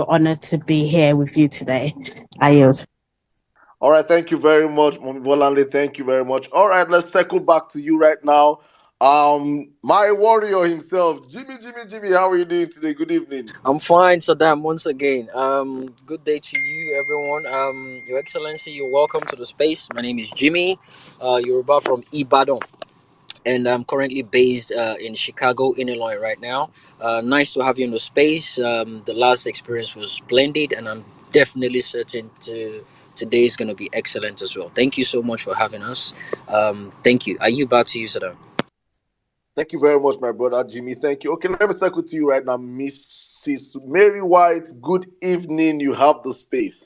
honored to be here with you today. I yield. All right, thank you very much, Mami Bolanle. Thank you very much. All right, let's circle back to you right now. My warrior himself, Jimmy, how are you doing today? Good evening. I'm fine, Saddam. Once again, good day to you, everyone. Your Excellency, you're welcome to the space. My name is Jimmy, Yoruba from Ibadan, and I'm currently based in Chicago, Illinois, right now. Nice to have you in the space. The last experience was splendid, and I'm definitely certain today is going to be excellent as well. Thank you so much for having us. Thank you. Are you back to you, Saddam? Thank you very much, my brother Jimmy. Thank you. Okay, let me circle to you right now, Mrs. Mary White. Good evening. You have the space.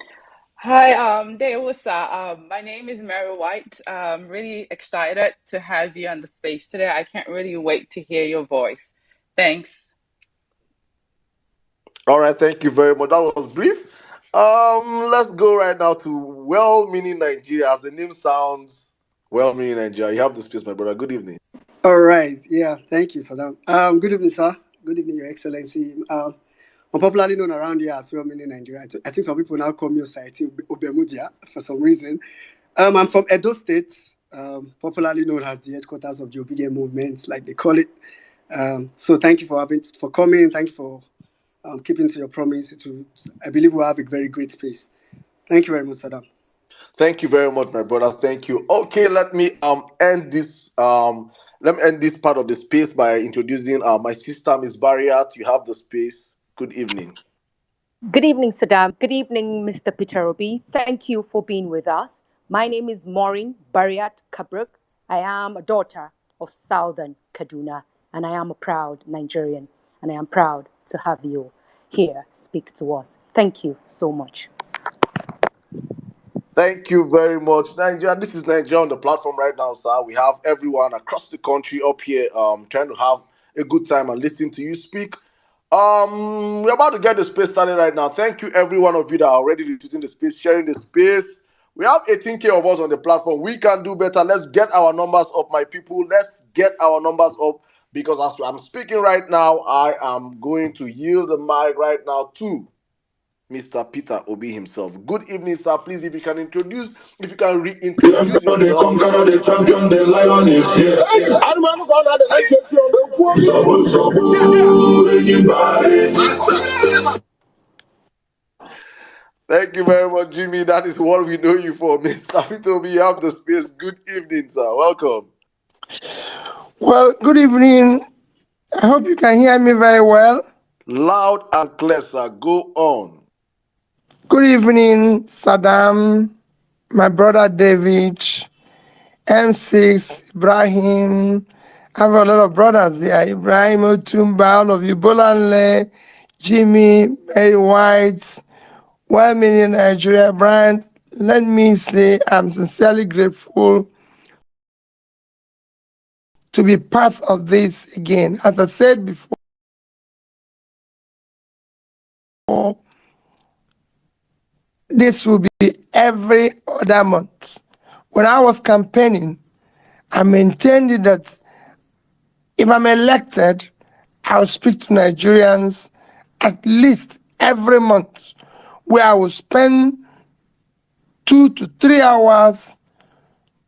Hi, Dewusa. My name is Mary White. I'm really excited to have you on the space today. I can't really wait to hear your voice. Thanks. All right, thank you very much. That was brief. Let's go right now to well-meaning Nigeria. As the name sounds, well-meaning Nigeria. You have the space, my brother. Good evening. All right. Yeah. Thank you, Saddam. Good evening, sir. Good evening, Your Excellency. I'm popularly known around here as well, meaning Nigeria. I think some people now call me Osaiti Obemudia for some reason. I'm from Edo State, popularly known as the headquarters of the Obedient Movement, like they call it. So thank you for coming. Thank you for keeping to your promise. I believe we'll have a very great space. Thank you very much, Saddam. Thank you very much, my brother. Thank you. Okay, let me end this part of the space by introducing my sister, Miss Barriat. You have the space. Good evening. Good evening, Saddam. Good evening, Mr. Peter Obi. Thank you for being with us. My name is Maureen Barriat Kabruk. I am a daughter of Southern Kaduna, and I am a proud Nigerian, and I am proud to have you here speak to us. Thank you so much. Thank you very much, Nigeria. This is Nigeria on the platform right now, sir. We have everyone across the country up here trying to have a good time and listening to you speak. We're about to get the space started right now. Thank you, every one of you that are already using the space, sharing the space. We have 18K of us on the platform. We can do better. Let's get our numbers up, my people. Let's get our numbers up, because as I'm speaking right now, I am going to yield the mic right now to Mr. Peter Obi himself. Good evening, sir. Please, if you can reintroduce yourself. The conqueror, the champion, the lion is here. Thank you very much, Jimmy. That is what we know you for. Mr. Peter Obi, you have the space. Good evening, sir. Welcome. Well, good evening. I hope you can hear me very well. Loud and clear, sir. Go on. Good evening, Saddam, my brother David, M6, Ibrahim. I have a lot of brothers there. Ibrahim Otumba, all of you, Bolanle, Jimmy, Mary White, well-meaning Nigeria brand. Let me say I'm sincerely grateful to be part of this again. As I said before, this will be every other month. When I was campaigning, I maintained that if I'm elected, I'll speak to Nigerians at least every month, where I will spend 2 to 3 hours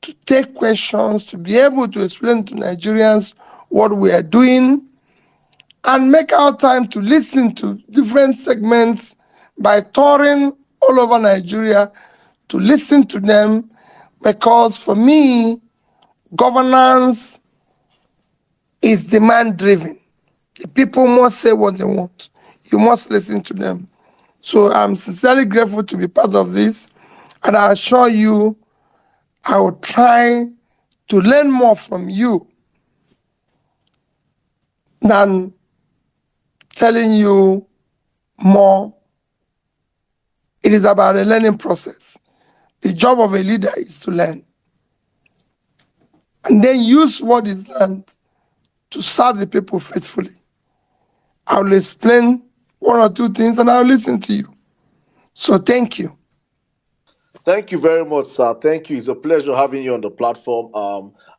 to take questions, to be able to explain to Nigerians what we are doing, and make our time to listen to different segments by touring all over Nigeria to listen to them, because for me, governance is demand-driven. The people must say what they want. You must listen to them. So I'm sincerely grateful to be part of this, and I assure you, I will try to learn more from you than telling you more. It is about a learning process. The job of a leader is to learn, and then use what is learned to serve the people faithfully. I will explain 1 or 2 things, and I will listen to you. So thank you. Thank you very much, sir. Thank you. It's a pleasure having you on the platform.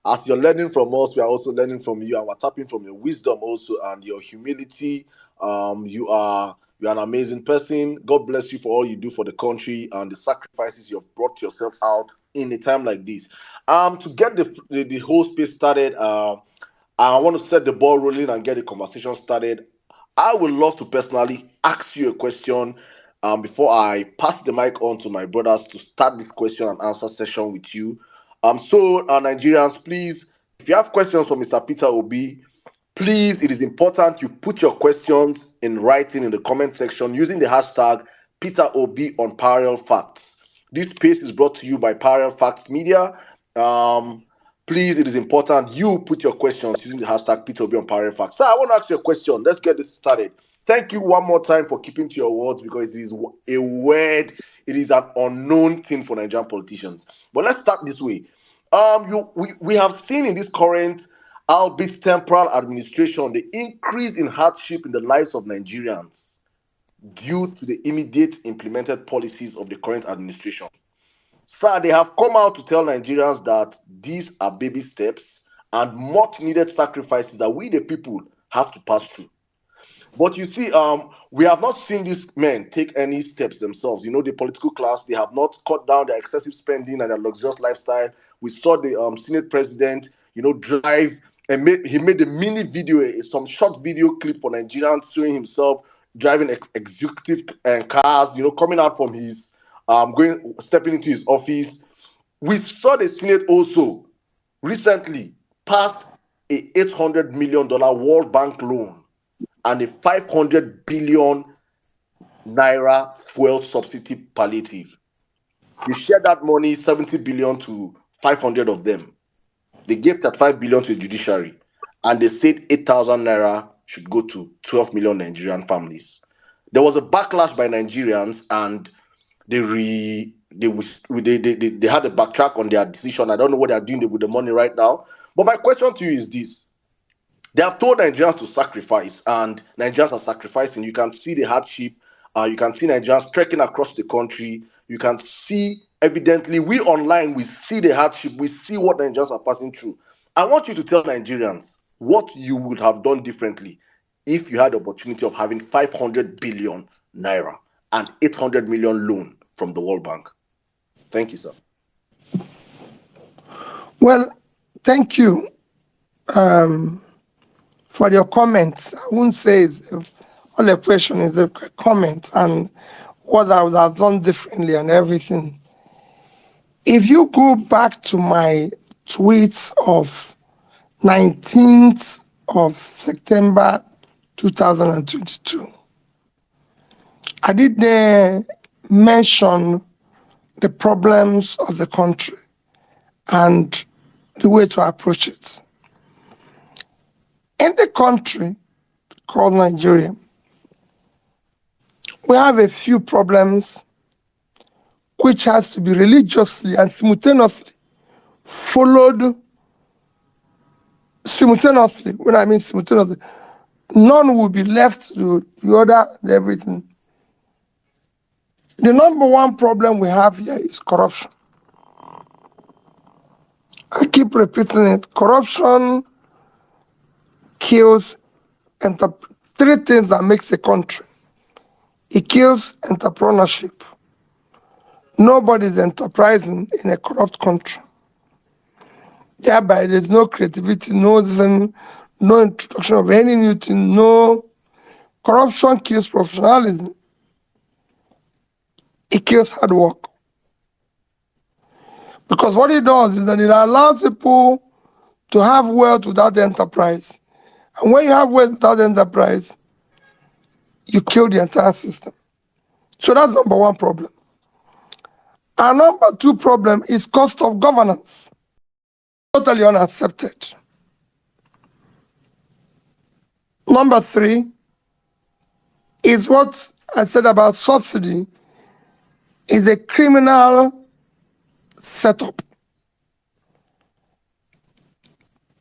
As you're learning from us, we are also learning from you, and we're tapping from your wisdom also and your humility. You're an amazing person. God bless you for all you do for the country and the sacrifices you've brought yourself out in a time like this. To get the whole space started, I want to set the ball rolling and get the conversation started. I would love to personally ask you a question before I pass the mic on to my brothers to start this question and answer session with you. So Nigerians, please, if you have questions for Mr. Peter Obi, please, it is important you put your questions in writing in the comment section using the hashtag Peter Obi on Parallel Facts. This space is brought to you by Parallel Facts Media. Please, it is important you put your questions using the hashtag Peter Obi on Parallel Facts. So I want to ask you a question. Let's get this started. Thank you one more time for keeping to your words, because it is a word, it is an unknown thing for Nigerian politicians. But let's start this way. We have seen in this current, albeit temporal administration, the increase in hardship in the lives of Nigerians due to the immediate implemented policies of the current administration. Sir, they have come out to tell Nigerians that these are baby steps and much needed sacrifices that we the people have to pass through. But you see, we have not seen these men take any steps themselves. You know, the political class, they have not cut down their excessive spending and their luxurious lifestyle. We saw the Senate president, drive, and he made a mini video, some short video clip for Nigerians showing himself driving executive cars, coming out from his, stepping into his office. We saw the Senate also recently passed a $800 million World Bank loan and a 500 billion naira fuel subsidy palliative. They shared that money, 70 billion to 500 of them. They gave 35 billion to the judiciary, and they said 8,000 naira should go to 12 million Nigerian families. There was a backlash by Nigerians, and they had a backtrack on their decision. I don't know what they're doing with the money right now. But my question to you is this. They have told Nigerians to sacrifice, and Nigerians are sacrificing. You can see the hardship. You can see Nigerians trekking across the country. You can see, evidently, we online, we see the hardship. We see what Nigerians are passing through. I want you to tell Nigerians what you would have done differently if you had the opportunity of having 500 billion naira and 800 million loan from the World Bank. Thank you, sir. Well, thank you. For your comments. I wouldn't say all the question is a comment and what I would have done differently and everything. If you go back to my tweets of 19th of September 2022, I did mention the problems of the country and the way to approach it. In the country called Nigeria, we have a few problems which has to be religiously and simultaneously followed simultaneously. When I mean simultaneously, none will be left to the other and everything. The number one problem we have here is corruption. I keep repeating it. Corruption kills three things that makes a country. It kills entrepreneurship. Nobody's enterprising in a corrupt country. Thereby, there's no creativity, no introduction of any new thing, no. Corruption kills professionalism. It kills hard work. Because what it does is that it allows people to have wealth without enterprise. And when you have wealth without enterprise, you kill the entire system. So that's number one problem. Our number two problem is cost of governance. Totally unaccepted. Number three is what I said about subsidy is a criminal setup.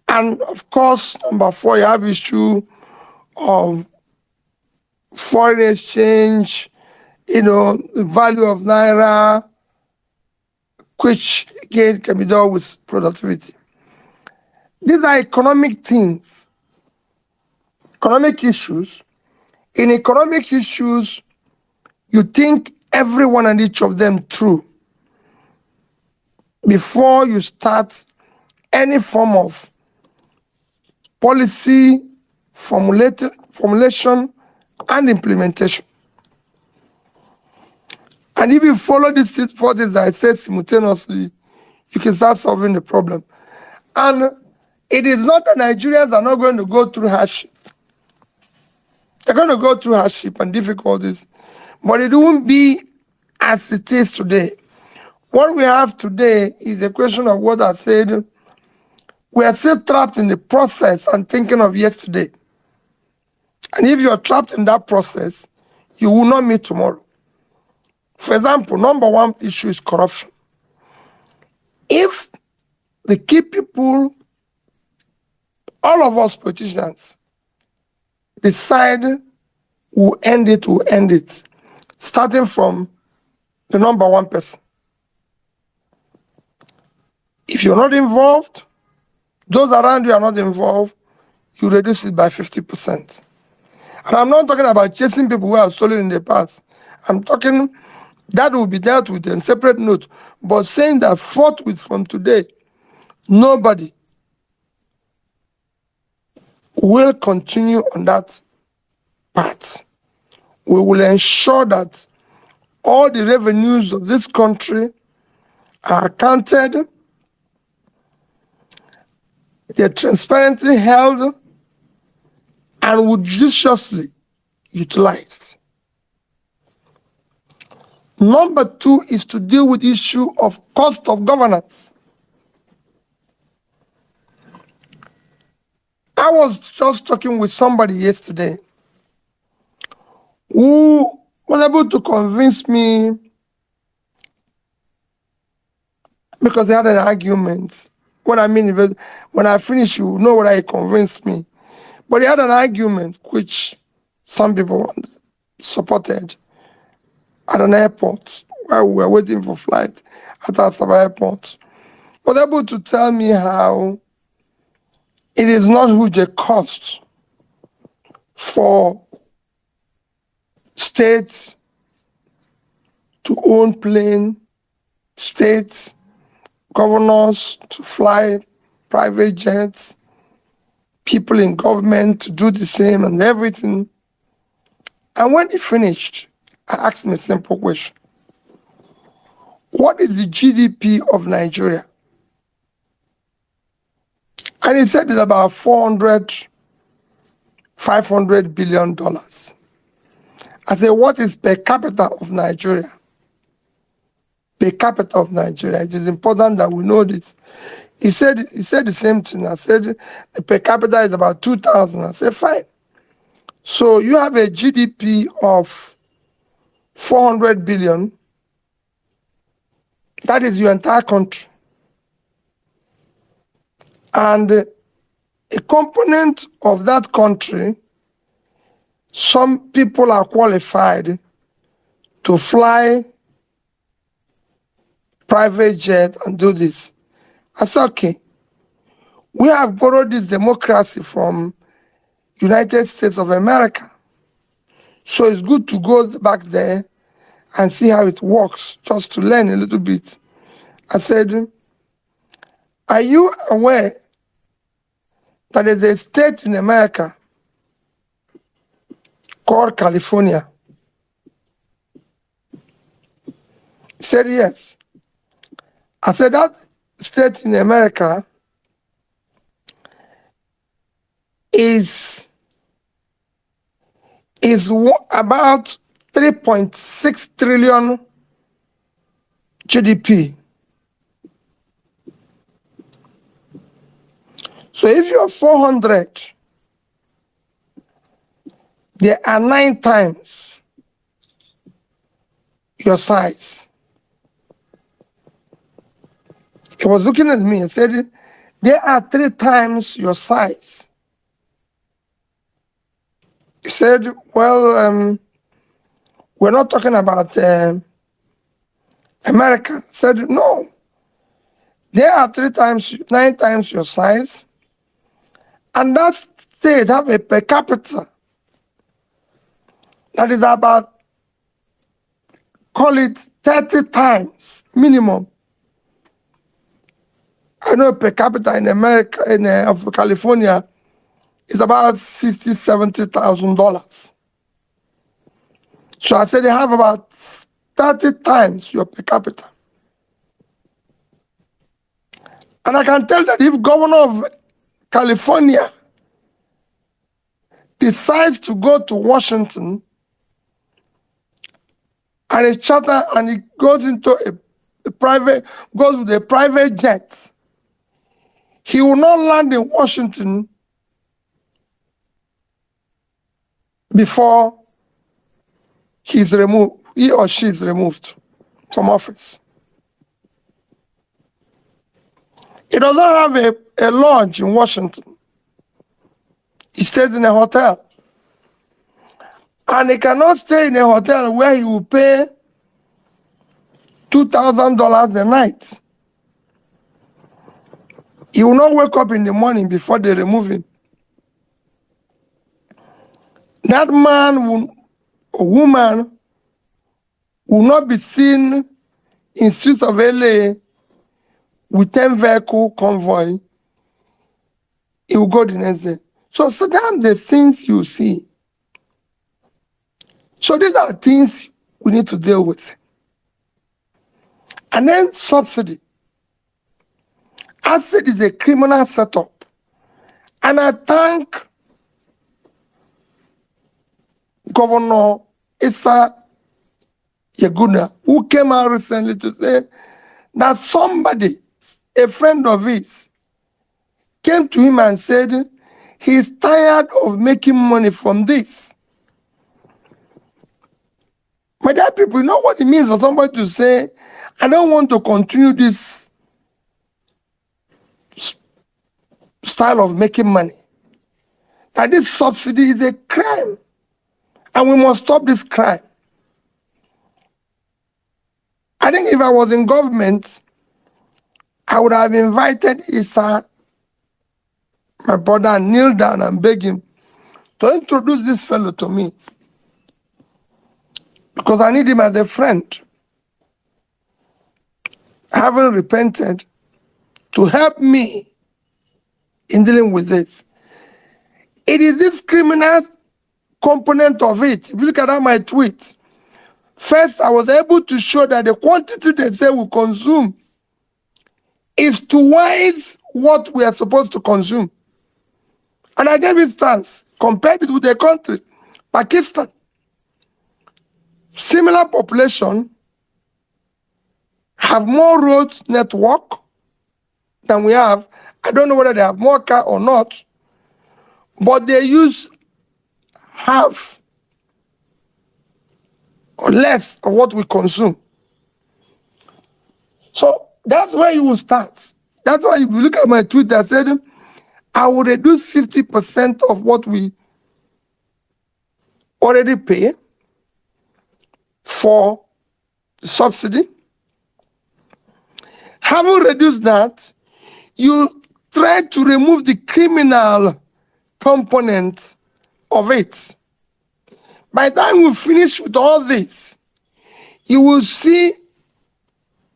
And of course, number four, you have issue of foreign exchange, the value of naira, which again can be done with productivity. These are economic things, economic issues. In economic issues, you think every one and each of them through before you start any form of policy formulation and implementation. And if you follow these 4 things that I said simultaneously, you can start solving the problem. And it is not that Nigerians are not going to go through hardship. They're going to go through hardship and difficulties, but it won't be as it is today. What we have today is a question of what I said. We are still trapped in the process and thinking of yesterday. And if you're trapped in that process, you will not meet tomorrow. For example, number one issue is corruption. If the key people, all of us politicians, decide we'll end it, starting from the number one person. If you're not involved, those around you are not involved, you reduce it by 50%. And I'm not talking about chasing people who have stolen in the past. I'm talking that will be dealt with in separate note, but saying that forthwith from today, nobody will continue on that path. We will ensure that all the revenues of this country are accounted, they're transparently held, and would judiciously utilized. Number two is to deal with the issue of cost of governance. I was just talking with somebody yesterday who was able to convince me, because they had an argument. What I mean, when I finish, you know what he convinced me. But he had an argument which some people supported at an airport while we were waiting for flight at Asaba Airport. Was able to tell me how it is not huge a cost for states to own plane, states, governors to fly private jets, people in government to do the same and everything. And when he finished, I asked him a simple question. What is the GDP of Nigeria? And he said it's about $400, $500 billion. I said, what is per capita of Nigeria? Per capita of Nigeria. It is important that we know this. He said the same thing. I said the per capita is about 2,000. I said, fine. So you have a GDP of 400 billion. That is your entire country. And a component of that country, some people are qualified to fly private jet and do this. I said, okay, we have borrowed this democracy from United States of America. So it's good to go back there and see how it works, just to learn a little bit. I said, are you aware that there's a state in America called California? He said, yes. I said, that state in America is about 3.6 trillion GDP. So if you're 400, there are 9 times your size. He was looking at me and said, there are 3 times your size. He said, well, we're not talking about America. I said, no. There are 9 times your size. And that state have a per capita that is about, call it 30 times minimum. I know per capita in America, of California, is about $60,000, $70,000. So I said they have about 30 times your per capita. And I can tell that if governor of California decides to go to Washington and he charter and he goes into goes with a private jet, he will not land in Washington before he or she is removed from office. He does not have a lodge in Washington. He stays in a hotel. And he cannot stay in a hotel where he will pay $2,000 a night. He will not wake up in the morning before they remove him. That man or woman will not be seen in streets of LA with 10 vehicle convoy. He will go the next day. So that's the things you see. So these are things we need to deal with. And then subsidy. Asset is a criminal setup. And I thank Governor Issa Yaguna, who came out recently to say that somebody, a friend of his, came to him and said he's tired of making money from this. My dear people, you know what it means for somebody to say, I don't want to continue this style of making money. That this subsidy is a crime. And we must stop this crime. I think if I was in government, I would have invited Issa, my brother, and kneel down and beg him to introduce this fellow to me. Because I need him as a friend. I haven't repented to help me in dealing with this. It is this criminal component of it. If you look at my tweet, first I was able to show that the quantity they say we consume is twice what we are supposed to consume. And I gave instance, compared it with a country, Pakistan. Similar population have more road network than we have. I don't know whether they have more car or not, but they use half or less of what we consume. So that's where you will start. That's why if you look at my tweet that said, I will reduce 50% of what we already pay for the subsidy. Having reduced that, you try to remove the criminal component of it. By the time we finish with all this, you will see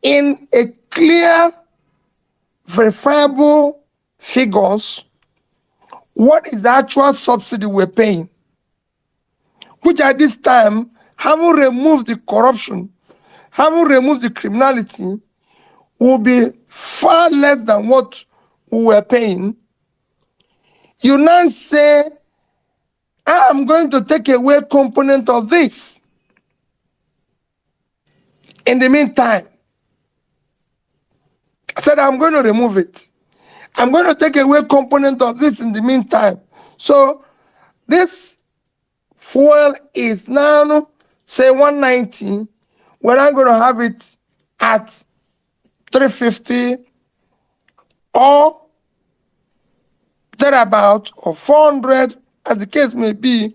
in a clear, verifiable figures what is the actual subsidy we're paying, which at this time, having removed the corruption, having removed the criminality, will be far less than what we were paying. You now say, I'm going to take away component of this. In the meantime, I said, I'm going to remove it. I'm going to take away component of this in the meantime. So this fuel is now, say, 190. We're not going to have it at 350 or thereabout, or 400, as the case may be.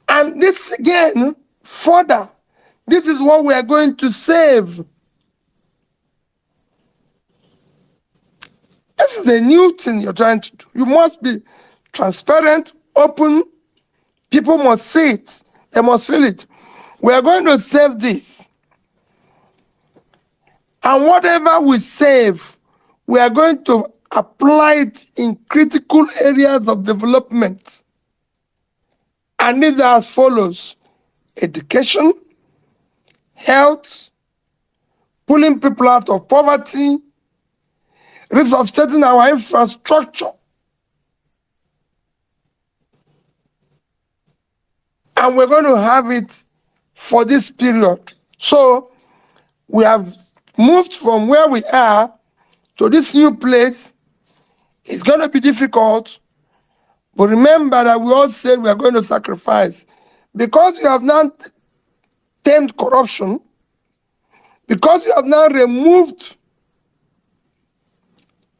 And this again, further, this is what we are going to save. This is a new thing you're trying to do. You must be transparent, open. People must see it. They must feel it. We are going to save this. And whatever we save, we are going to apply it in critical areas of development. And these are as follows: education, health, pulling people out of poverty, resuscitating our infrastructure. And we're going to have it for this period. So we have moved from where we are to this new place. It's going to be difficult, but remember that we all said we are going to sacrifice. Because we have now tamed corruption, because we have now removed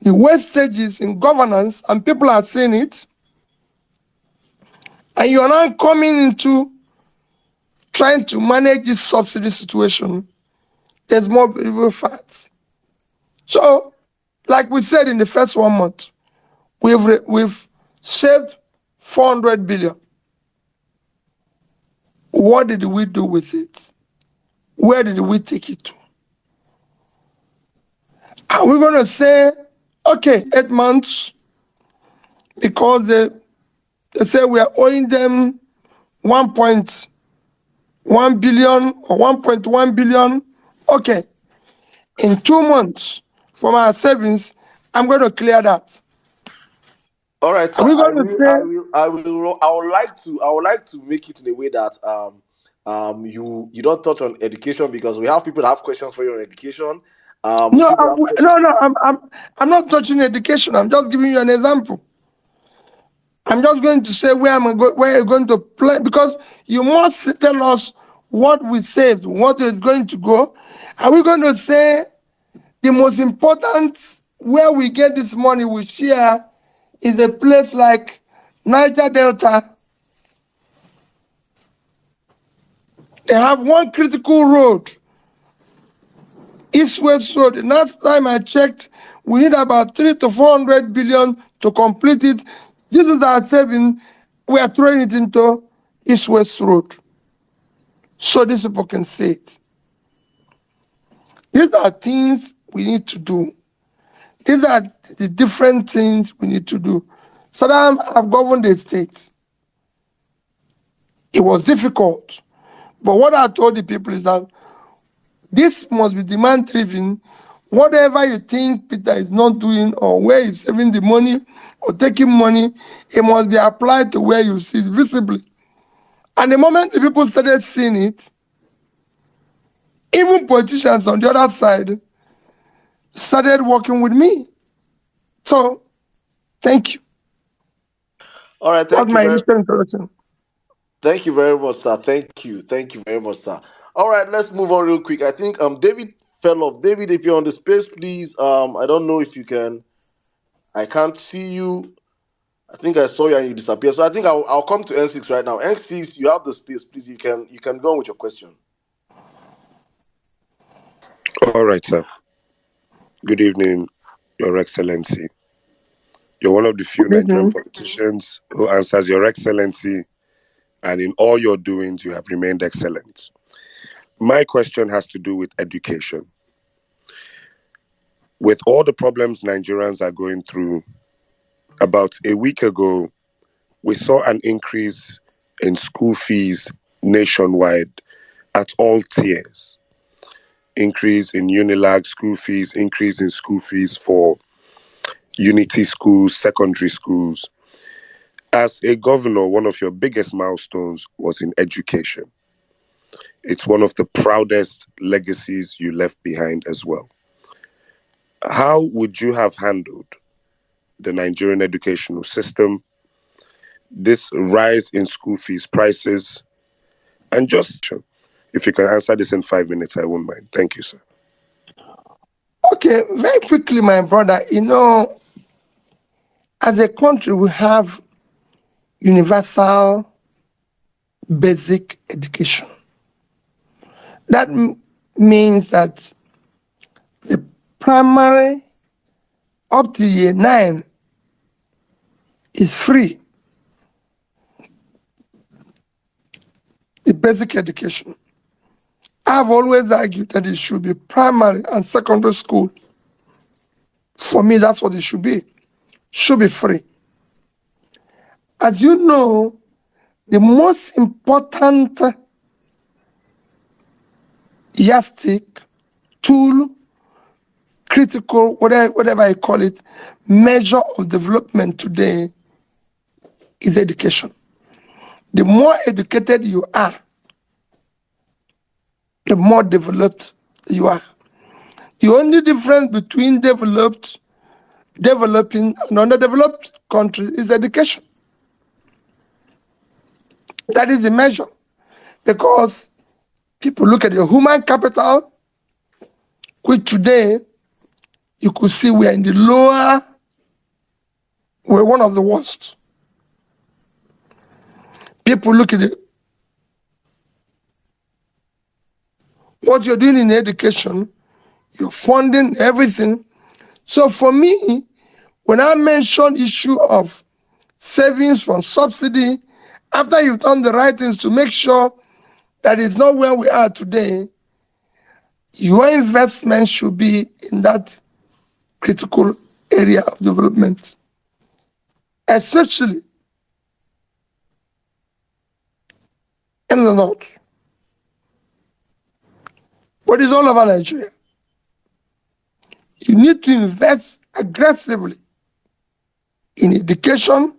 the wastages in governance and people are seeing it, and you are now coming into trying to manage this subsidy situation, there's more beautiful facts. So, like we said in the first 1 month, we've saved 400 billion. What did we do with it? Where did we take it to? Are we going to say, okay, 8 months, because they say we are owing them 1.1 billion or 1.1 billion? Okay, in 2 months from our savings, I'm going to clear that. All right, so Are we going to say? I would like to make it in a way that you don't touch on education, because we have people that have questions for you on education. No, I'm not touching education. I'm just giving you an example. I'm just going to say where you're going to play, because you must tell us what we saved, what is going to go. Are we going to say the most important where we get this money we share is a place like Niger Delta? They have one critical road, East-West Road. The last time I checked, we need about 300 to 400 billion to complete it. This is our saving. We are throwing it into East-West Road, so these people can see it. These are things we need to do. These are the different things we need to do. Saddam have governed the state. It was difficult. But what I told the people is that this must be demand-driven. Whatever you think Peter is not doing, or where he's saving the money or taking money, it must be applied to where you see it visibly. And the moment the people started seeing it, even politicians on the other side started working with me. So, thank you. All right, That's my initial introduction. Thank you very much, sir. Thank you very much, sir. All right, let's move on real quick. I think David fell off. David, if you're on the space, please. I don't know if you can. I can't see you. I think I saw you and you disappeared. So I think I'll come to N6 right now. N6, you have the space, please. You can go on with your question. All right, sir. Good evening, Your Excellency. You're one of the few Nigerian politicians who answers Your Excellency, and in all your doings, you have remained excellent. My question has to do with education. With all the problems Nigerians are going through, about a week ago, we saw an increase in school fees nationwide at all tiers. Increase in Unilag school fees, increase in school fees for Unity schools, secondary schools. As a governor, one of your biggest milestones was in education. It's one of the proudest legacies you left behind as well. How would you have handled the Nigerian educational system, this rise in school fees prices, and just, if you can answer this in 5 minutes, I won't mind. Thank you, sir. Okay, very quickly, my brother. As a country, we have universal basic education. That means that the primary up to year 9 is free. The basic education. I've always argued that it should be primary and secondary school. For me, that's what it should be. Should be free. As you know, the most important yardstick, tool, critical, whatever I call it, measure of development today is education. The more educated you are, the more developed you are. The only difference between developing, and underdeveloped countries is education. That is the measure. Because people look at your human capital, which today you could see we are in the lower, we're one of the worst. People look at what you're doing in education, you're funding everything. So for me, when I mention issue of savings from subsidy, after you've done the right things to make sure that it's not where we are today, your investment should be in that critical area of development, especially in the north. But it's all over Nigeria. You need to invest aggressively in education,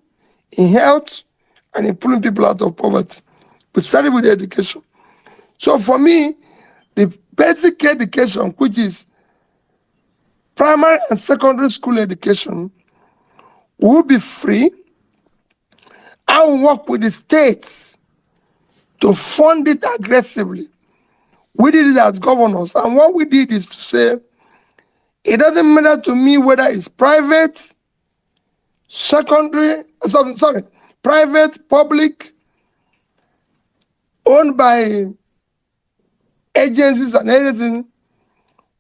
in health, and in pulling people out of poverty. We started with education. So for me, the basic education, which is primary and secondary school education, will be free. I will work with the states to fund it aggressively. We did it as governors, and what we did is to say, it doesn't matter to me whether it's private, private, public, owned by agencies and everything,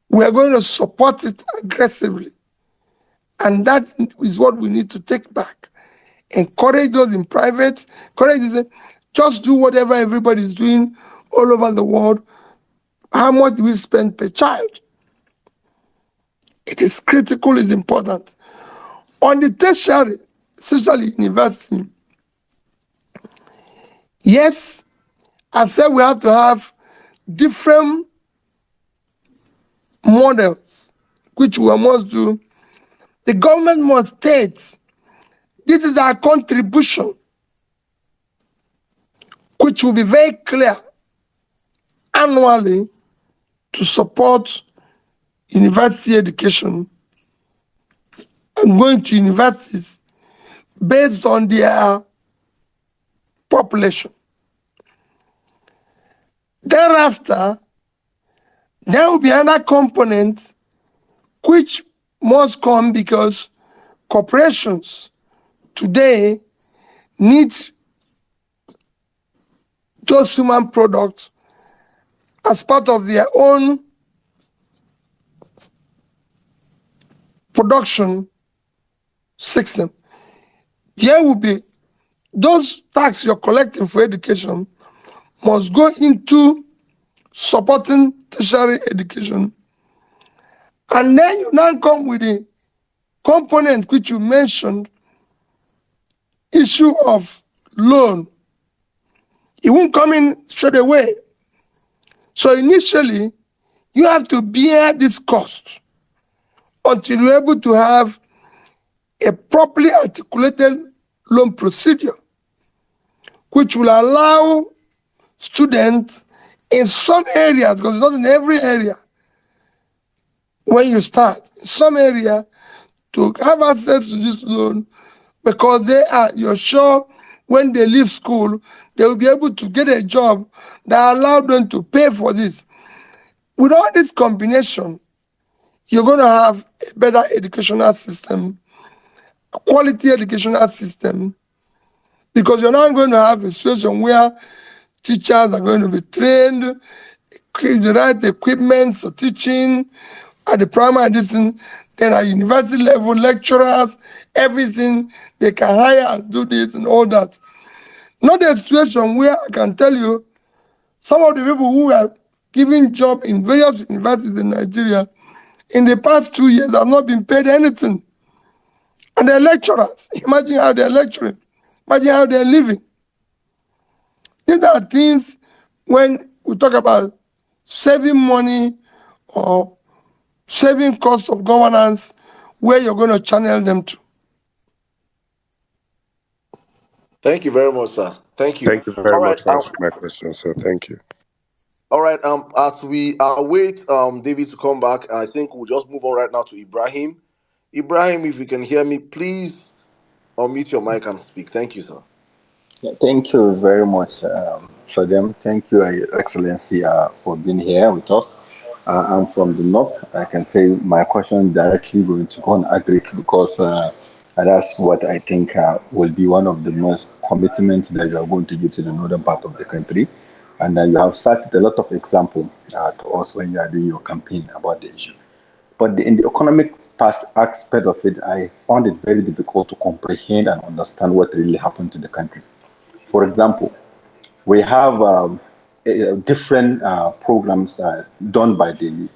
we are going to support it aggressively. And that is what we need to take back. Encourage those in private, encourage them, just do whatever everybody is doing all over the world. How much do we spend per child? It is critical, it's important. On the tertiary, especially university, yes, I said we have to have different models, which we must do. The government must state, this is our contribution, which will be very clear annually to support university education and going to universities based on their population. Thereafter, there will be another component which must come because corporations today need those human products as part of their own production system. There will be those taxes you're collecting for education must go into supporting tertiary education. And then you now come with the component which you mentioned, issue of loan. It won't come in straight away. So initially, you have to bear this cost until you're able to have a properly articulated loan procedure, which will allow students in some areas, because it's not in every area, when you start, in some area, to have access to this loan, because you're sure when they leave school, they will be able to get a job that allows them to pay for this. With all this combination, you're going to have a better educational system, a quality educational system, because you're not going to have a situation where teachers are going to be trained, the right equipment for teaching at the primary distance. Then at university level, lecturers, everything, they can hire and do this and all that. Not a situation where I can tell you some of the people who are giving job in various universities in Nigeria in the past 2 years have not been paid anything. And they're lecturers. Imagine how they're lecturing. Imagine how they're living. These are things when we talk about saving money or saving costs of governance, where you're going to channel them to. Thank you very much, sir. Thank you. Thank you very All right. much for answering my question, sir. Thank you. All right. As we wait, David to come back, I think we'll just move on right now to Ibrahim. Ibrahim, if you can hear me, please unmute your mic and speak. Thank you, sir. Yeah, thank you very much, Sadam. Thank you, Your Excellency, for being here with us. I'm from the north. I can say my question directly going to go on agric because that's what I think will be one of the most commitments that you are going to give to the northern part of the country. And you have cited a lot of examples to us when you are doing your campaign about the issue. But in the economic aspect of it, I found it very difficult to comprehend and understand what really happened to the country. For example, we have different programs done by the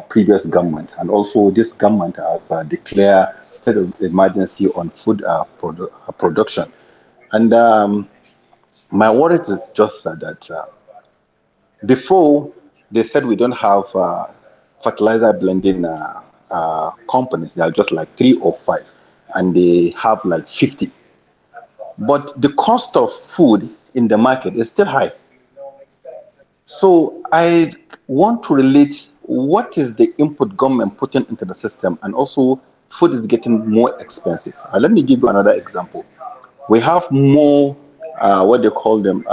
previous government, and also this government has declared state of emergency on food production. And my worry is just that before they said we don't have fertilizer blending companies, they are just like 3 or 5, and they have like 50. But the cost of food in the market is still high. So I want to relate what is the input government putting into the system, and also food is getting more expensive. Let me give you another example. We have more, what they call them,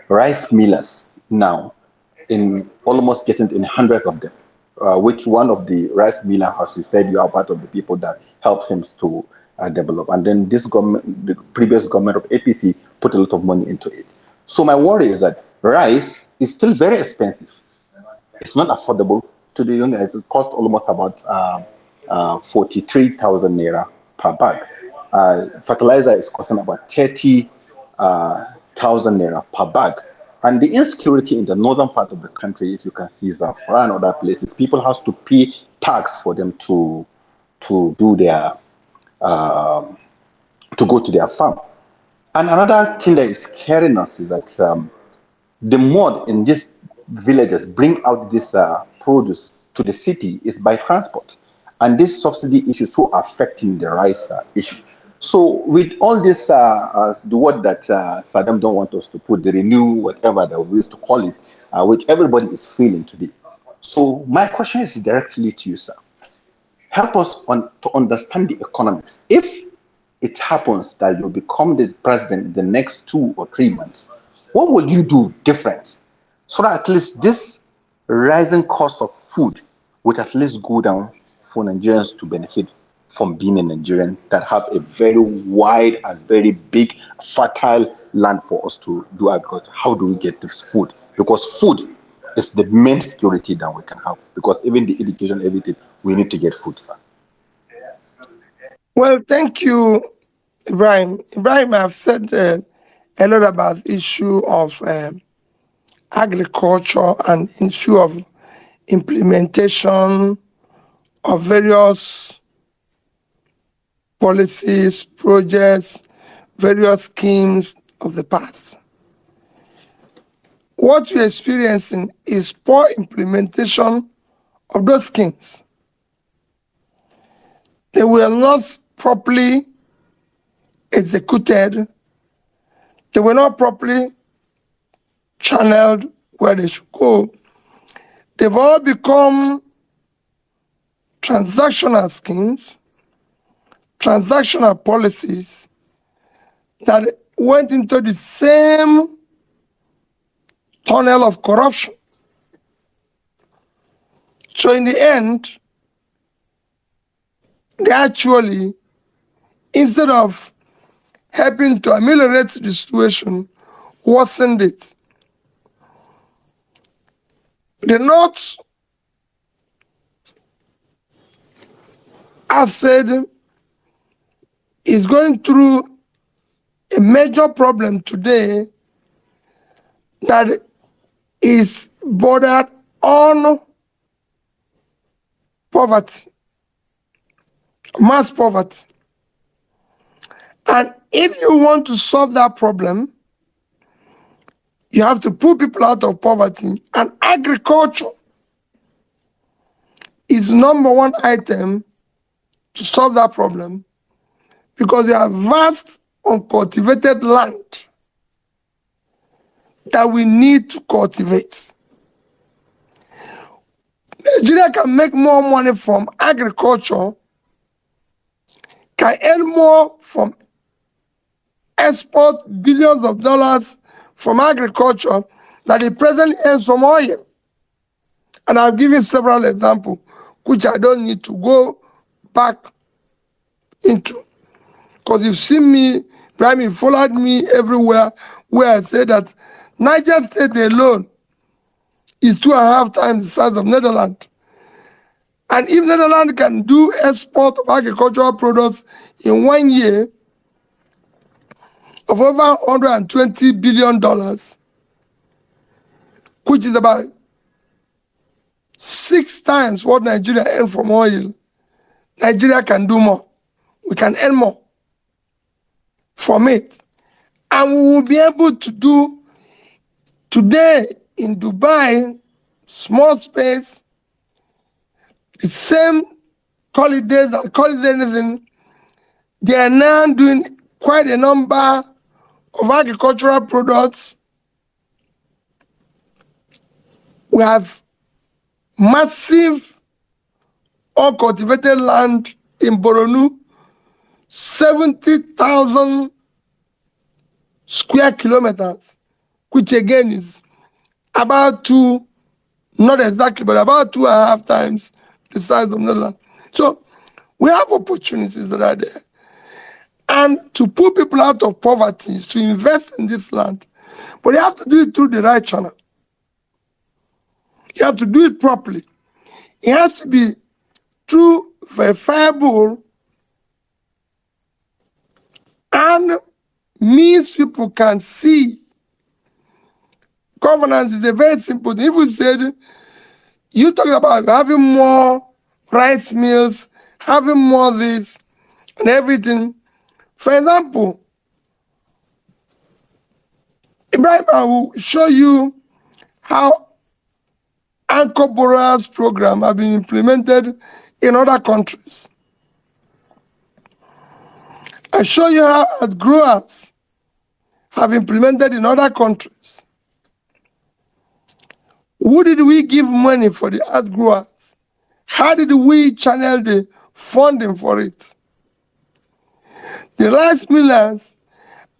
rice millers now, in almost getting in hundreds of them. Which one of the rice miller, as you said, you are part of the people that helped him to develop. And then this government, the previous government of APC, put a lot of money into it. So my worry is that rice is still very expensive. It's not affordable to the young guys. It costs almost about 43,000 naira per bag. Fertilizer is costing about 30,000 naira per bag. And the insecurity in the northern part of the country, if you can see Zafra and other places, people have to pay tax for them to do their to go to their farm. And another thing that is scaring us is that the more in these villages bring out this produce to the city is by transport. And this subsidy issue is so affecting the rice issue. So with all this, the word that Saddam don't want us to put, the renew, whatever that we used to call it, which everybody is feeling today. So my question is directly to you, sir. Help us to understand the economics. If it happens that you become the president in the next 2 or 3 months, what will you do different so that at least this rising cost of food would at least go down for Nigerians to benefit from being a Nigerian that have a very wide and very big fertile land for us to do agriculture? How do we get this food? Because food is the main security that we can have, because even the education, everything, we need to get food. Well, thank you, Ibrahim. Ibrahim, I've said a lot about the issue of agriculture and issue of implementation of various policies, projects, various schemes of the past. What you're experiencing is poor implementation of those schemes. They were not properly executed. They were not properly channeled where they should go. They've all become transactional schemes, transactional policies that went into the same tunnel of corruption. So in the end, they actually, instead of helping to ameliorate the situation, worsened it. The North I've said is going through a major problem today that is bordered on poverty, mass poverty. And if you want to solve that problem, you have to pull people out of poverty, and agriculture is #1 item to solve that problem, because there are vast uncultivated land that we need to cultivate. Nigeria can make more money from agriculture, can earn more from export billions of dollars from agriculture that it presently earns from oil. And I've given several examples, which I don't need to go back into. Because you've seen me, Brian, you followed me everywhere where I say that Niger State alone is 2.5 times the size of Netherlands. And if Netherlands can do export of agricultural products in 1 year of over $120 billion, which is about 6 times what Nigeria earns from oil, Nigeria can do more. We can earn more from it. And we will be able to do today in Dubai, small space, the same holidays that call it anything, they are now doing quite a number of agricultural products. We have massive uncultivated land in Boronu, 70,000 square kilometers, which again is about not exactly, but about 2.5 times the size of Netherlands. So we have opportunities that are there. And to pull people out of poverty is to invest in this land. But you have to do it through the right channel. You have to do it properly. It has to be through verifiable and means people can see. Governance is a very simple thing. If we said, you talk about having more rice mills, having more this and everything. For example, Ibrahim, I will show you how Anchor Borrowers program have been implemented in other countries. I show you how growers have implemented in other countries. Who did we give money for the art growers? How did we channel the funding for it? The rice millers,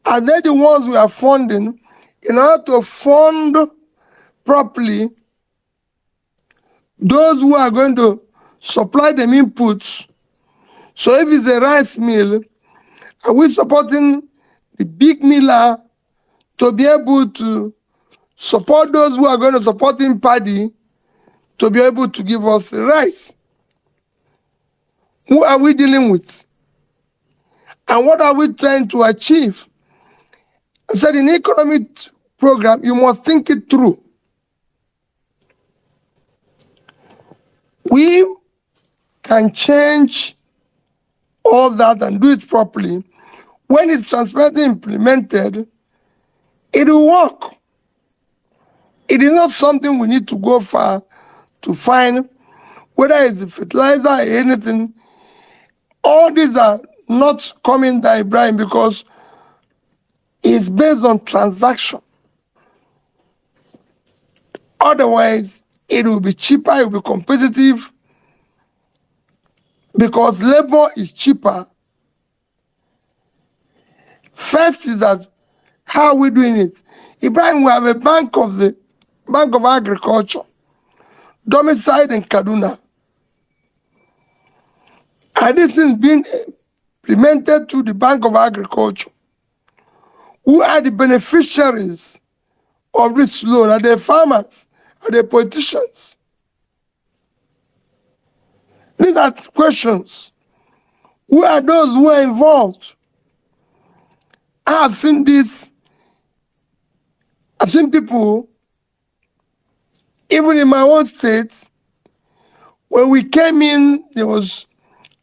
are they the ones we are funding in order to fund properly those who are going to supply them inputs? So if it's a rice mill, are we supporting the big miller to be able to support those who are going to support in paddy to be able to give us the rice? Who are we dealing with? And what are we trying to achieve? I said in economic program, you must think it through. We can change all that and do it properly. When it's transparently implemented, it will work. It is not something we need to go far to find, whether it's the fertilizer or anything. All these are not coming down, Ibrahim, because it's based on transaction. Otherwise, it will be cheaper, it will be competitive, because labor is cheaper. First is that, how are we doing it? Ibrahim, we have a Bank of Agriculture, domiciled in Kaduna. And this is being implemented to the Bank of Agriculture. Who are the beneficiaries of this loan? Are they farmers? Are they politicians? These are questions Who are those who are involved? I have seen this. I've seen people, even in my own state, when we came in, there was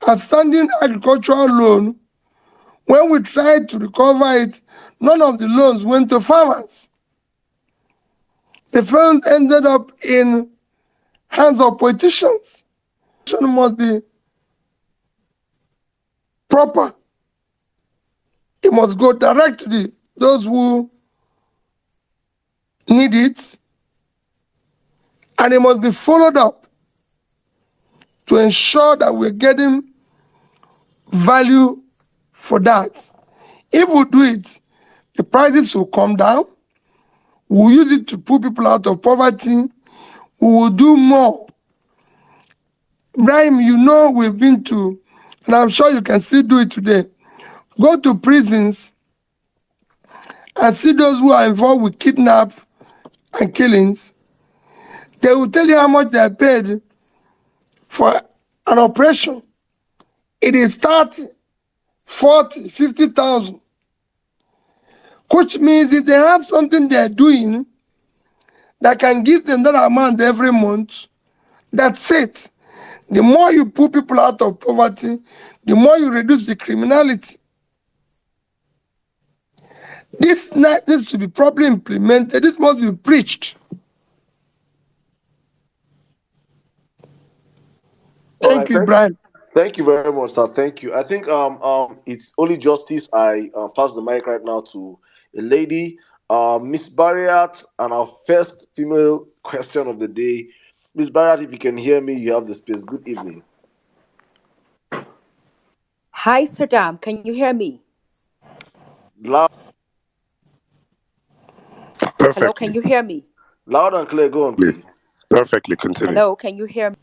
a standing agricultural loan. When we tried to recover it, none of the loans went to farmers. The funds ended up in hands of politicians. It must be proper. It must go directly those who need it, and it must be followed up to ensure that we're getting value for that. If we do it, the prices will come down. We'll use it to pull people out of poverty. We will do more. Ibrahim, you know we've been to, and I'm sure you can still do it today. Go to prisons and see those who are involved with kidnap and killings. They will tell you how much they are paid for an operation. It is 30, 40, 50,000. Which means if they have something they're doing that can give them that amount every month, that's it. The more you pull people out of poverty, the more you reduce the criminality. This needs to be properly implemented. This must be preached. Thank you, Brian. Thank you very much, sir. Thank you. I think it's only justice I pass the mic right now to a lady, Miss Barriat, and our first female question of the day. Miss Barriat, if you can hear me, you have the space. Good evening. Hi, Saddam. Can you hear me? Loud. Perfectly. Hello, can you hear me? Loud and clear. Go on, please. Perfectly. Continue. Hello, can you hear me?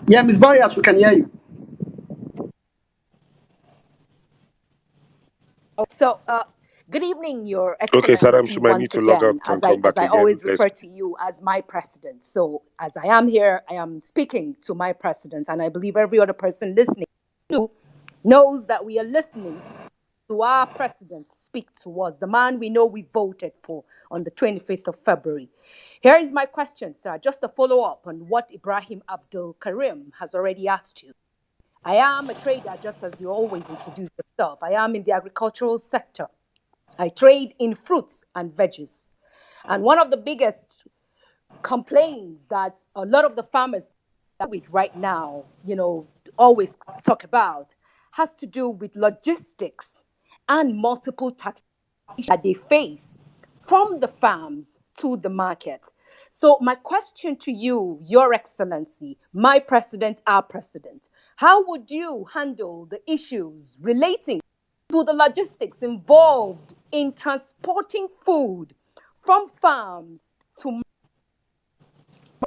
Yeah, Ms. Barrias, we can hear you. So, good evening, Your Excellency. Okay, Saddam, she might need to log out and come back as I again. always refer to you as my president. So, as I am here, I am speaking to my president, and I believe every other person listening to knows that we are listening to our president speak to us, the man we know we voted for on the 25th of February. Here is my question, sir, just to follow up on what Ibrahim Abdul Karim has already asked you. I am a trader, just as you always introduce yourself. I am in the agricultural sector. I trade in fruits and veggies. And one of the biggest complaints that a lot of the farmers with right now, always talk about has to do with logistics and multiple taxes that they face from the farms to the market. So my question to you, Your Excellency, my president, our president, how would you handle the issues relating to the logistics involved in transporting food from farms to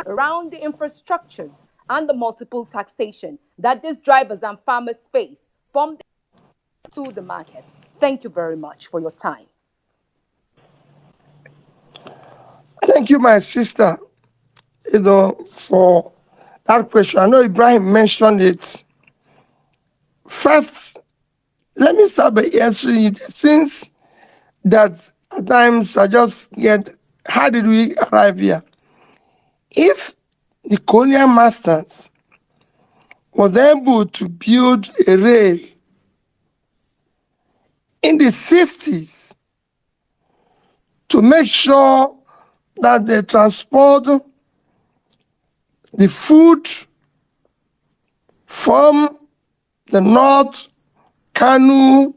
around the infrastructures and the multiple taxation that these drivers and farmers face from to the market? Thank you very much for your time. Thank you, my sister, for that question. I know Ibrahim mentioned it. First, let me start by answering it. Since that at times I just get, how did we arrive here? If the colonial masters was able to build a rail in the 60s to make sure that they transport the food from the north, Kanu,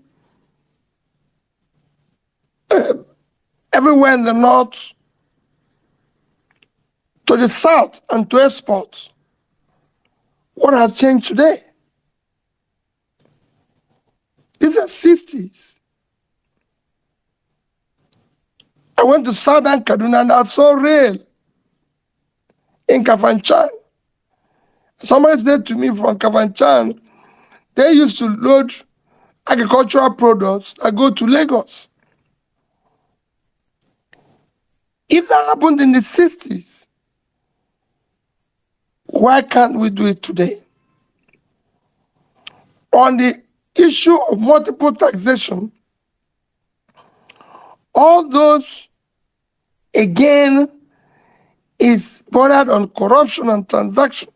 everywhere in the north, to the south and to export. What has changed today? These are 60s. I went to southern Kaduna and I saw rail in Kafanchan. Somebody said to me from Kafanchan, they used to load agricultural products that go to Lagos. If that happened in the 60s, why can't we do it today? On the issue of multiple taxation, all those, again, is bordered on corruption and transaction,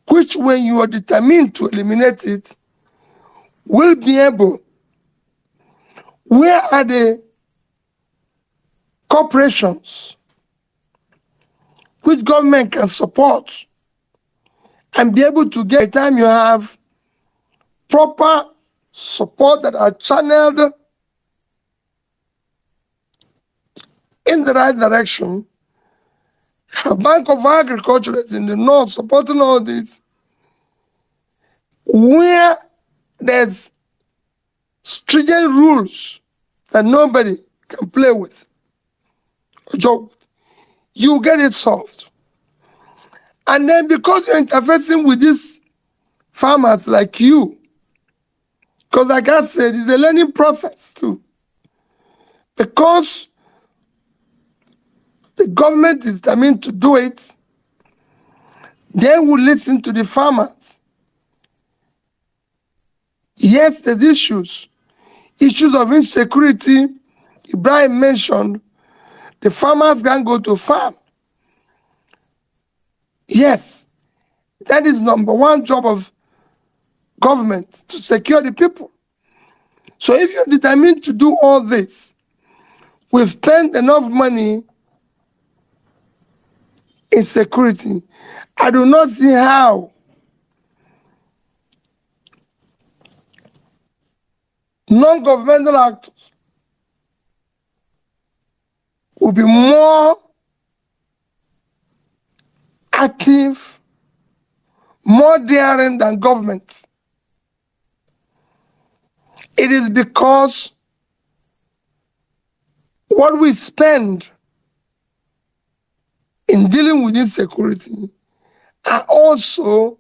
which when you are determined to eliminate it, will be able. Where are the corporations which government can support and be able to get, by the time you have proper support that are channeled in the right direction? A Bank of Agriculture is in the north supporting all this, where there's stringent rules that nobody can play with. So you get it solved. And then because you're interfacing with these farmers like you, because like I said, it's a learning process too. Because the government is determined to do it, they will listen to the farmers. Yes, there's issues of insecurity. Ibrahim mentioned the farmers can go to farm. Yes, that is number one job of government, to secure the people. So if you're determined to do all this, we've spent enough money in security. I do not see how non-governmental actors will be more active, more daring than governments. It is because what we spend in dealing with insecurity are also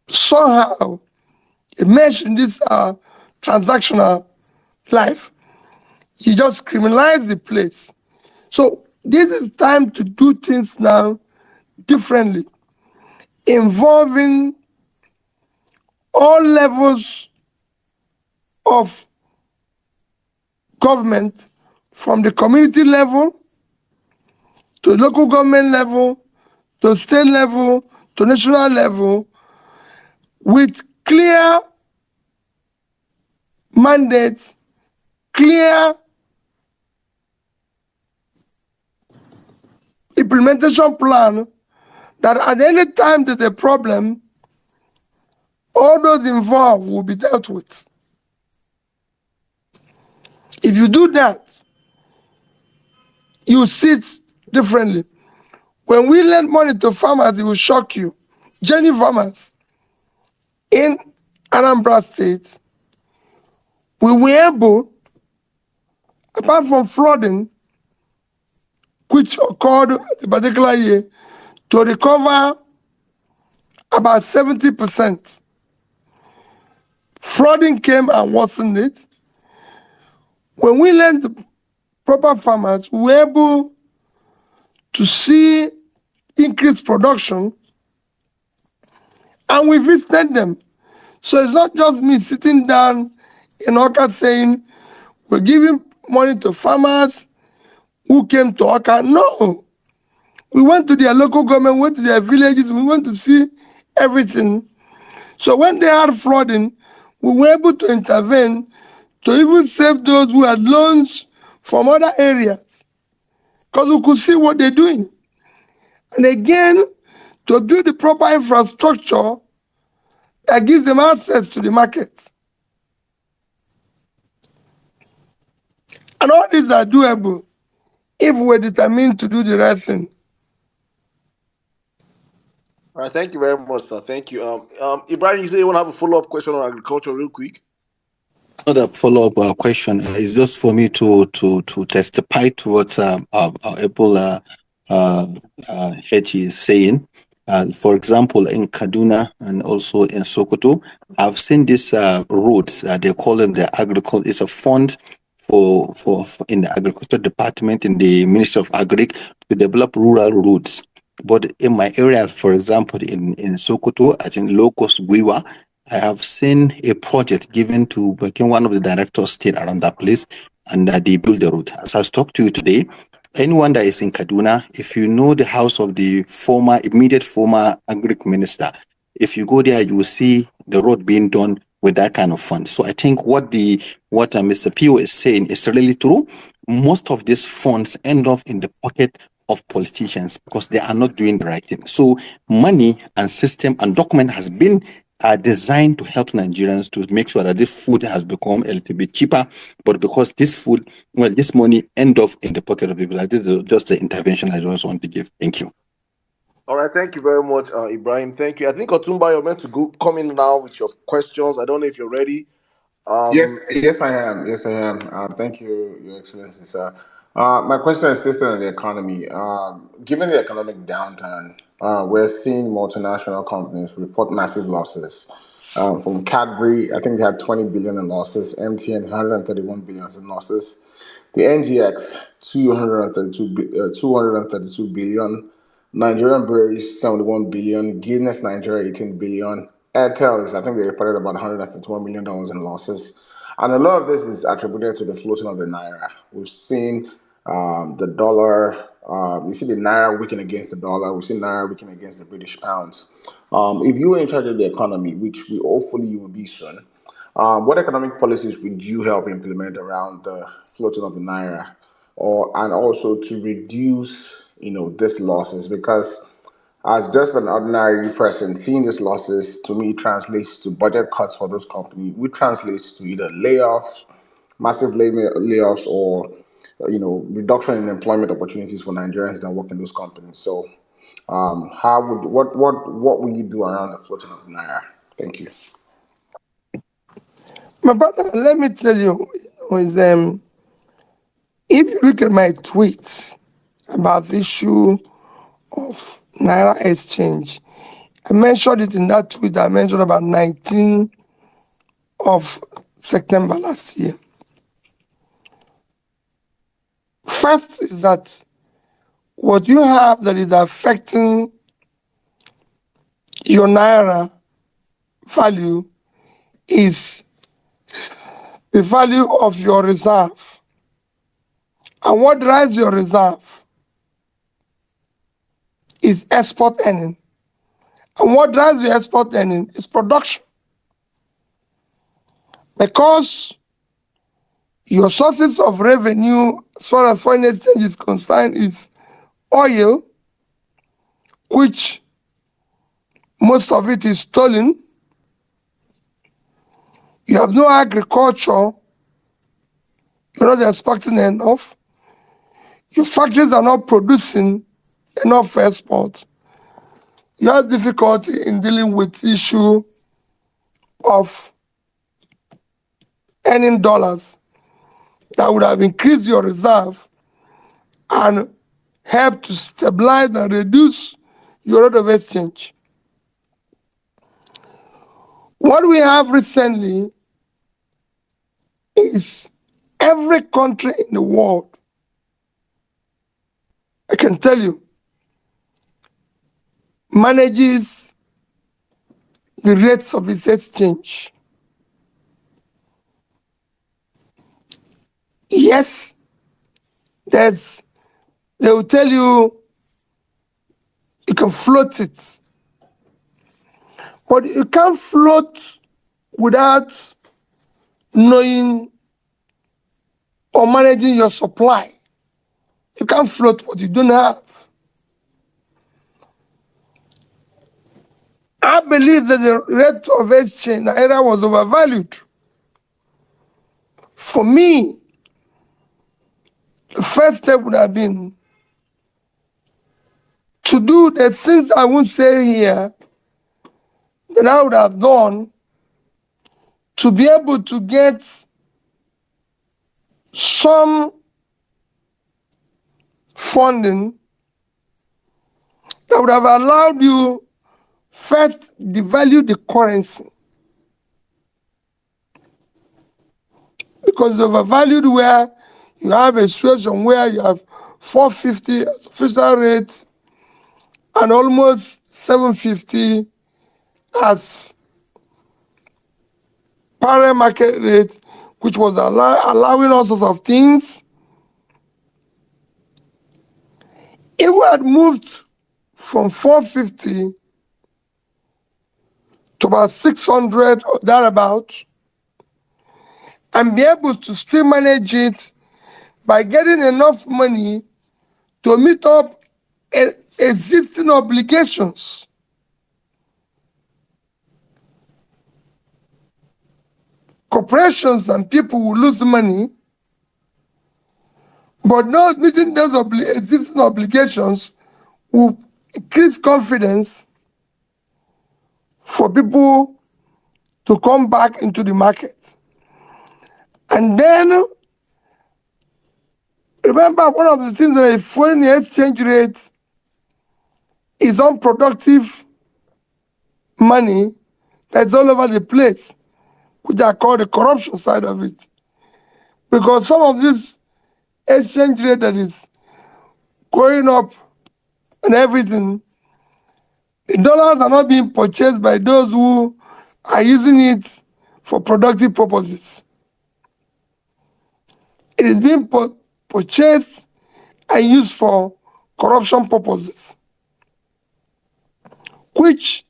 somehow immersed in this transactional life. You just criminalize the place. So this is time to do things now differently, involving all levels of government, from the community level to local government level to state level to national level, with clear mandates, clear implementation plan, that at any time there's a problem, all those involved will be dealt with. If you do that, you see it differently. When we lend money to farmers, it will shock you. Jenny farmers in Anambra State, we were able, apart from flooding, which occurred a particular year, to recover about 70%. Flooding came and worsened it. When we lent the proper farmers, we were able to see increased production, and we visited them. So it's not just me sitting down in Oka saying, we're giving money to farmers who came to Oka. No. We went to their local government, went to their villages, we went to see everything. So when they had flooding, we were able to intervene to even save those who had loans from other areas, because we could see what they're doing. And again, to build the proper infrastructure that gives them access to the markets. And all these are doable if we're determined to do the right thing. All right, thank you very much, sir. Thank you. Ibrahim, you say you want to have a follow-up question on agriculture real quick? Not a follow-up question. It's just for me to testify to what our Apple Hetty is saying. For example, in Kaduna and also in Sokoto, I've seen these roads. They call them the agriculture. It's a fund for in the agriculture department in the Ministry of Agric to develop rural roads. But in my area, for example, in Sokoto, I think Locust Guiwa, I have seen a project given to one of the directors stayed around that place, and they built the road. As I talk to you today, anyone that is in Kaduna, if you know the house of the immediate former agri minister, if you go there, you will see the road being done with that kind of fund. So I think what Mr. Pio is saying is really true. Most of these funds end up in the pocket of politicians because they are not doing the right thing. So money and system and document has been designed to help Nigerians to make sure that this food has become a little bit cheaper. But because this money end up in the pocket of people, this is just the intervention I just want to give. Thank you. All right, thank you very much, Ibrahim. Thank you. I think Otumba, you're meant to come in now with your questions. I don't know if you're ready. Yes, I am. Yes, I am. Thank you, Your Excellency, sir. My question is still on the economy. Given the economic downturn, we're seeing multinational companies report massive losses. From Cadbury, I think they had 20 billion in losses. MTN, 131 billion in losses. The NGX, 232 billion. Nigerian Breweries, 71 billion. Guinness Nigeria, 18 billion. Airtel is, I think they reported about $151 million in losses. And a lot of this is attributed to the floating of the Naira. We've seen the dollar, we see the Naira weaken against the dollar. We've seen Naira weaken against the British pounds. If you were in charge of the economy, which hopefully you will be soon, what economic policies would you help implement around the floating of the Naira? And also to reduce, these losses? Because as just an ordinary person, seeing these losses to me translates to budget cuts for those companies, which translates to either layoffs, massive layoffs, or reduction in employment opportunities for Nigerians that work in those companies. So, what will you do around the floating of the Naira? Thank you. My brother, let me tell you, if you look at my tweets about the issue of Naira exchange, I mentioned it in that tweet I mentioned about 19th of September last year. First is that what you have that is affecting your Naira value is the value of your reserve. And what drives your reserve is export earning. And what drives the export earning is production. Because your sources of revenue, as far as foreign exchange is concerned, is oil, which most of it is stolen. You have no agriculture, you're not exporting enough. Your factories are not producing enough for export. You have difficulty in dealing with the issue of earning dollars that would have increased your reserve and helped to stabilize and reduce your rate of exchange. What we have recently is every country in the world, I can tell you, manages the rates of its exchange. Yes, they will tell you you can float it, but you can't float without knowing or managing your supply. You can't float what you don't have. I believe that the rate of exchange, the era was overvalued. For me, the first step would have been to do the things I won't say here that I would have done to be able to get some funding that would have allowed you first devalue the currency, because it's overvalued where you have a situation where you have 450 official rate and almost 750 as parallel market rate, which was allowing all sorts of things. If we had moved from 450 to about 600 or thereabout, and be able to still manage it by getting enough money to meet up existing obligations. Corporations and people will lose money, but not meeting those existing obligations will increase confidence for people to come back into the market. And then, remember, one of the things that a foreign exchange rate is unproductive money that's all over the place, which I call the corruption side of it. Because some of this exchange rate that is going up and everything, the dollars are not being purchased by those who are using it for productive purposes. It is being purchased and used for corruption purposes, which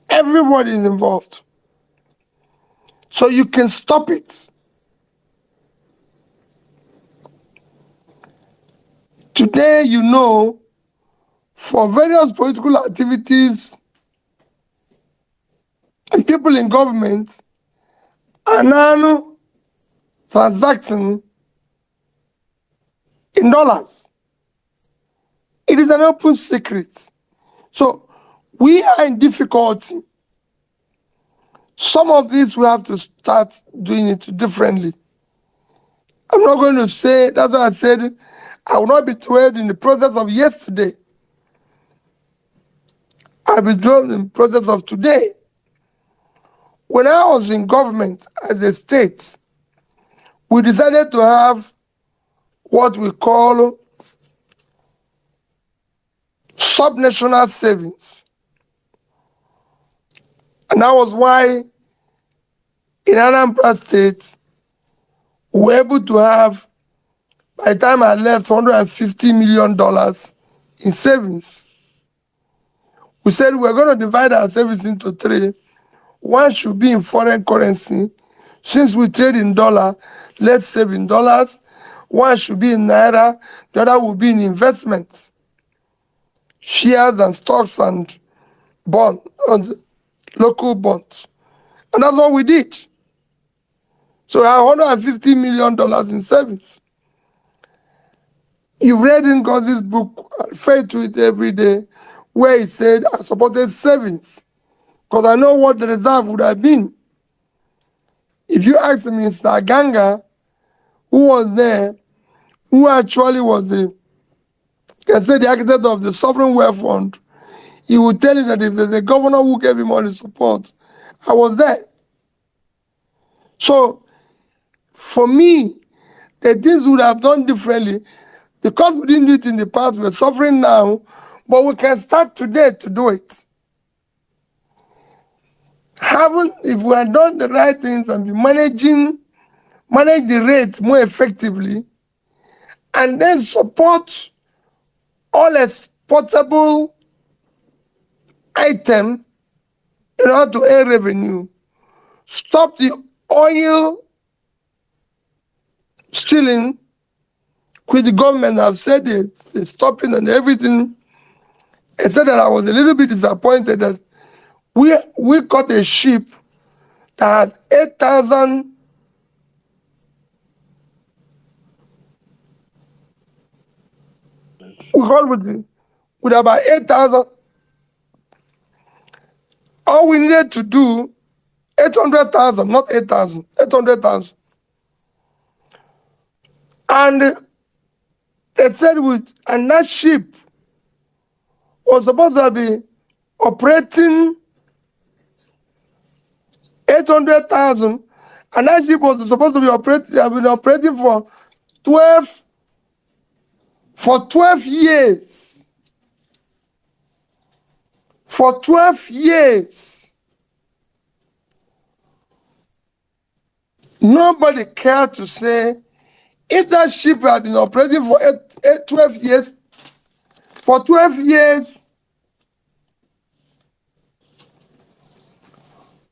everybody is involved. So you can stop it. Today, you know, for various political activities, and people in government are now transacting in dollars. It is an open secret. So we are in difficulty. Some of this we have to start doing it differently. I'm not going to say, that's why I said I will not be dwelled in the process of yesterday. I'll be dwelled in the process of today. When I was in government as a state, we decided to have what we call subnational savings. And that was why in Anambra State, we were able to have, by the time I left, $150 million in savings. We said we're going to divide our savings into three. One should be in foreign currency. Since we trade in dollar, let's save in dollars. One should be in naira. The other will be in investments, shares and stocks and bonds, and local bonds. And that's what we did. So I have $150 million in savings. You've read in Ngozi's book, I refer to it every day, where he said, I supported savings, because I know what the reserve would have been. If you ask Mr. Ganga, who was there, who actually was the architect of the Sovereign Wealth Fund, he would tell you that if there's a governor who gave him all the support, I was there. So, for me, the things we would have done differently, because we didn't do it in the past, we're suffering now, but we can start today to do it. If we had done the right things and be manage the rate more effectively, and then support all exportable items in order to earn revenue, stop the oil stealing, which the government have said they're stopping and everything. I said that I was a little bit disappointed that we caught a ship that had 8,000 with about 8,000. All we needed to do, 800,000, not 8,000, 800,000. And they said and that ship was supposed to be operating 800,000, and that ship was supposed to be operating for 12 years. For 12 years, nobody cared to say if that ship had been operating for 12 years, for 12 years,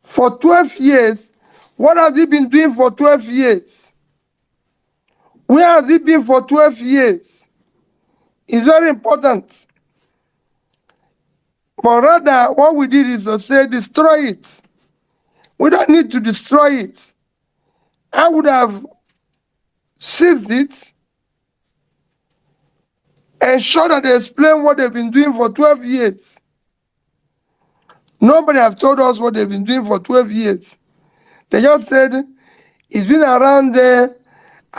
for 12 years, what has he been doing for 12 years? Where has he been for 12 years? It's very important. But rather, what we did is to say, destroy it. We don't need to destroy it. I would have seized it, ensure that they explain what they've been doing for 12 years. Nobody have told us what they've been doing for 12 years. They just said it's been around there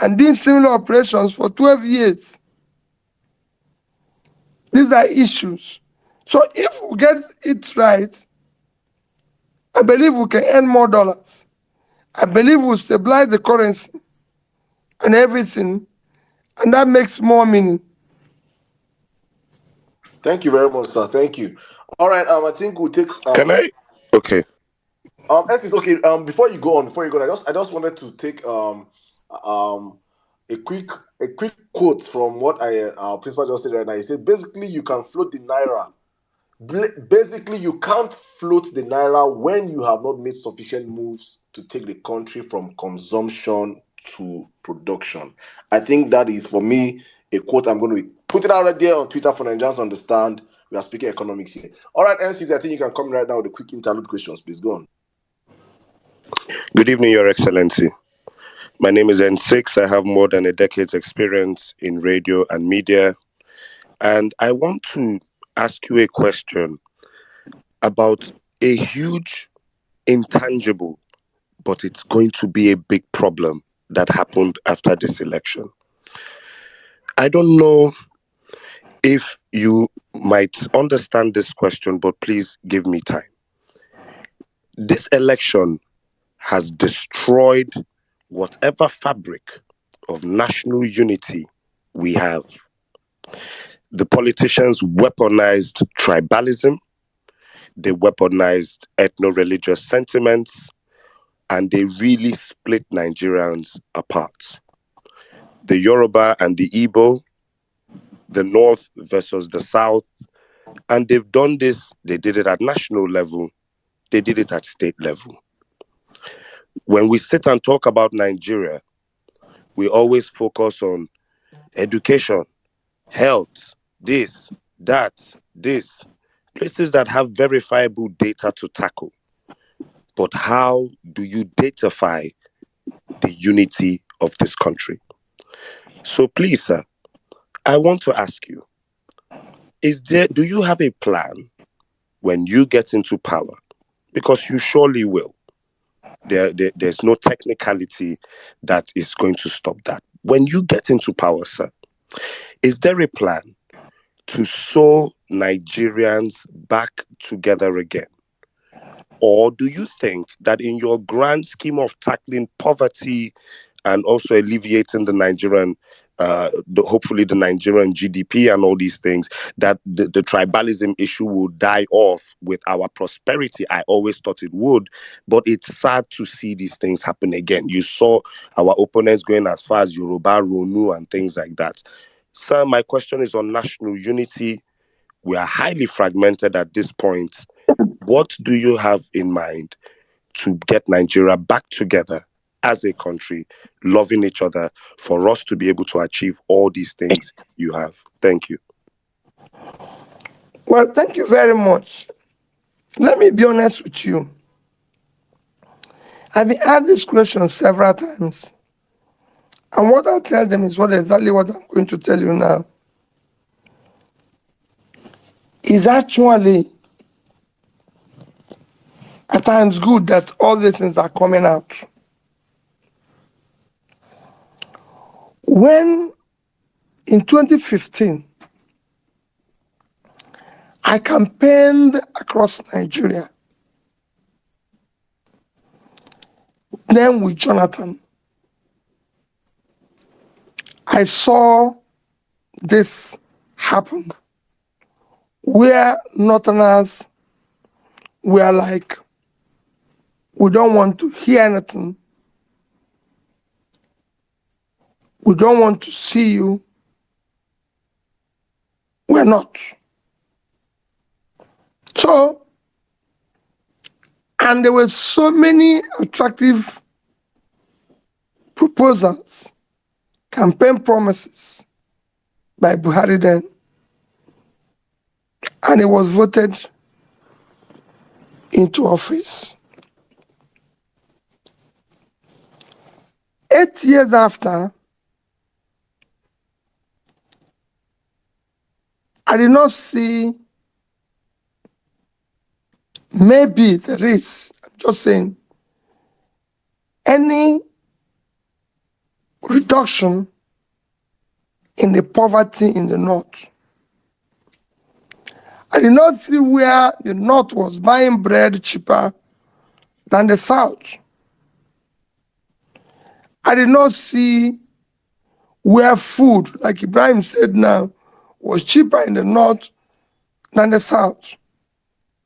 and doing similar operations for 12 years. These are issues. So if we get it right, I believe we can earn more dollars. I believe we'll stabilize the currency and everything, and that makes more meaning. Thank you very much, sir. Thank you. All right. I think we'll take. Can I? Okay. Okay. Before you go on, I just wanted to take a quick quote from what our principal just said right now. He said, basically, you can float the naira. Basically, you can't float the naira when you have not made sufficient moves to take the country from consumption to production. I think that is, for me, a quote. I'm going to put it out right there on Twitter for Nigerians to understand. We are speaking economics here. All right, NCC, I think you can come right now with the quick interlude questions. Please go on. Good evening, Your Excellency. My name is N6. I have more than a decade's experience in radio and media. And I want to ask you a question about a huge, intangible, but it's going to be a big problem that happened after this election. I don't know if you might understand this question, but please give me time. This election has destroyed whatever fabric of national unity we have. The politicians weaponized tribalism, they weaponized ethno-religious sentiments, and they really split Nigerians apart. The Yoruba and the Igbo, the North versus the South, and they've done this, they did it at national level, they did it at state level. When we sit and talk about Nigeria, we always focus on education, health, this, that, this, places that have verifiable data to tackle. But how do you datafy the unity of this country? So please, sir, I want to ask you, do you have a plan when you get into power? Because you surely will. There's no technicality that is going to stop that. When you get into power, sir, is there a plan to sew Nigerians back together again? Or do you think that in your grand scheme of tackling poverty and also alleviating the Nigerian, hopefully the Nigerian GDP and all these things, that the tribalism issue will die off with our prosperity? I always thought it would, but it's sad to see these things happen again. You saw our opponents going as far as Yoruba, Ronu, and things like that. Sir, my question is on national unity. We are highly fragmented at this point. What do you have in mind to get Nigeria back together as a country, loving each other, for us to be able to achieve all these things you have? Thank you. Well, thank you very much. Let me be honest with you. I've been asked this question several times. And what I'll tell them is exactly what I'm going to tell you now. It's actually at times good that all these things are coming out. When in 2015, I campaigned across Nigeria, then with Jonathan, I saw this happen, where Northerners we are like, we don't want to hear anything. We don't want to see you. We're not. So, and there were so many attractive proposals, campaign promises by Buhari then, and he was voted into office. 8 years after, I did not see, maybe there is, I'm just saying, any reduction in the poverty in the North. I did not see where the North was buying bread cheaper than the South. I did not see where food, like Ibrahim said now, was cheaper in the North than the South.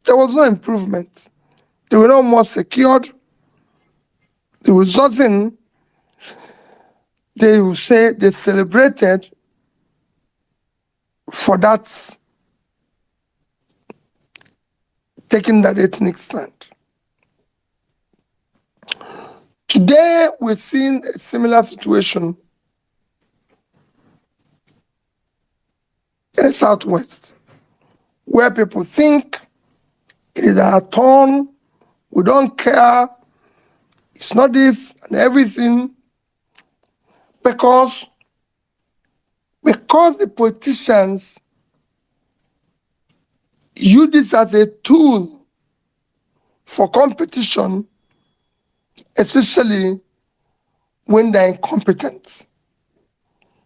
There was no improvement. They were not more secured. There was nothing. They will say they celebrated for that, taking that ethnic stand. Today, we're seeing a similar situation in the Southwest, where people think it is our turn, we don't care, it's not this and everything, because the politicians use this as a tool for competition, especially when they're incompetent.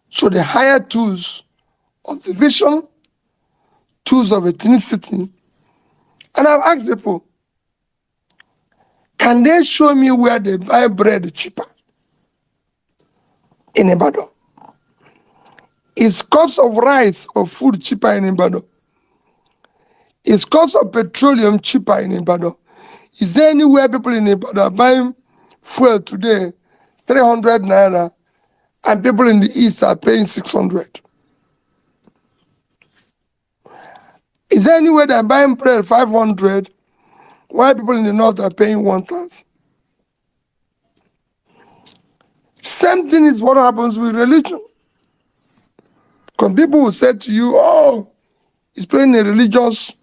So they hire tools of division, tools of ethnicity. And I've asked people, can they show me where they buy bread cheaper in Ibadan? Is cost of rice or food cheaper in Ibadan? Is cost of petroleum cheaper in Ibadan? Is there anywhere people in Ibadan are buying fuel today 300 naira and people in the east are paying 600? Is there anywhere they're buying bread 500 while people in the north are paying 1,000? Same thing is what happens with religion. Because people will say to you, oh, he's playing a religious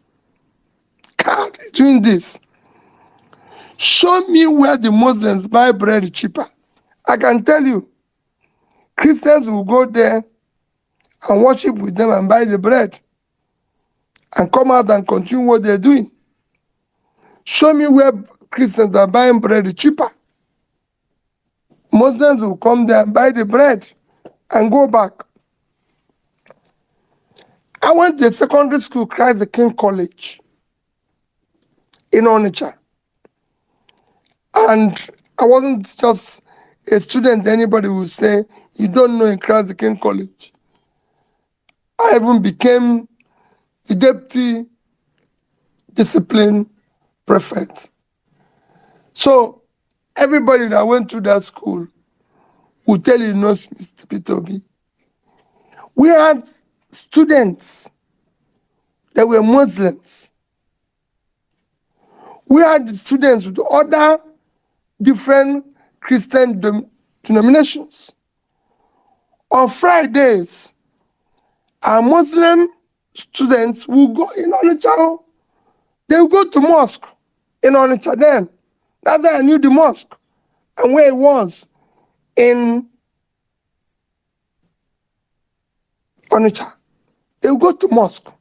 card, he's doing this. Show me where the Muslims buy bread cheaper. I can tell you, Christians will go there and worship with them and buy the bread and come out and continue what they're doing. Show me where Christians are buying bread cheaper. Muslims will come there and buy the bread and go back. I went to a secondary school, Christ the King College in Onitsha. And I wasn't just a student anybody would say, you don't know in Christ the King College. I even became the deputy discipline prefect. So everybody that went to that school will tell you knows Mr. Peter Obi. We had students that were Muslims. We had students with other different Christian denominations. On Fridays, our Muslim students will go in Onitsha. They will go to mosque in Onitsha then. That's how I knew the mosque and where it was in Onitsha. They will go to mosque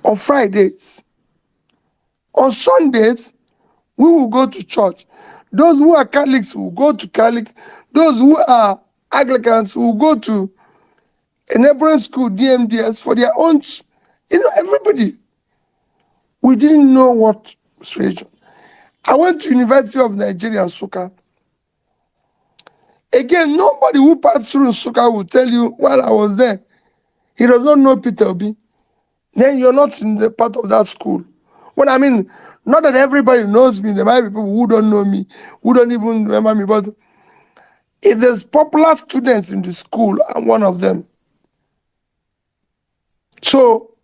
on Fridays. On Sundays, we will go to church. Those who are Catholics will go to Catholic. Those who are Anglicans will go to a neighboring school, DMDS, for their own, everybody. We didn't know what was religion. I went to University of Nigeria, Nsukka. Again, nobody who passed through Nsukka will tell you while I was there, he does not know Peter Obi. Then you're not in the part of that school. When I mean, not that everybody knows me, there might be people who don't know me, who don't even remember me, but if there's popular students in the school, I'm one of them. So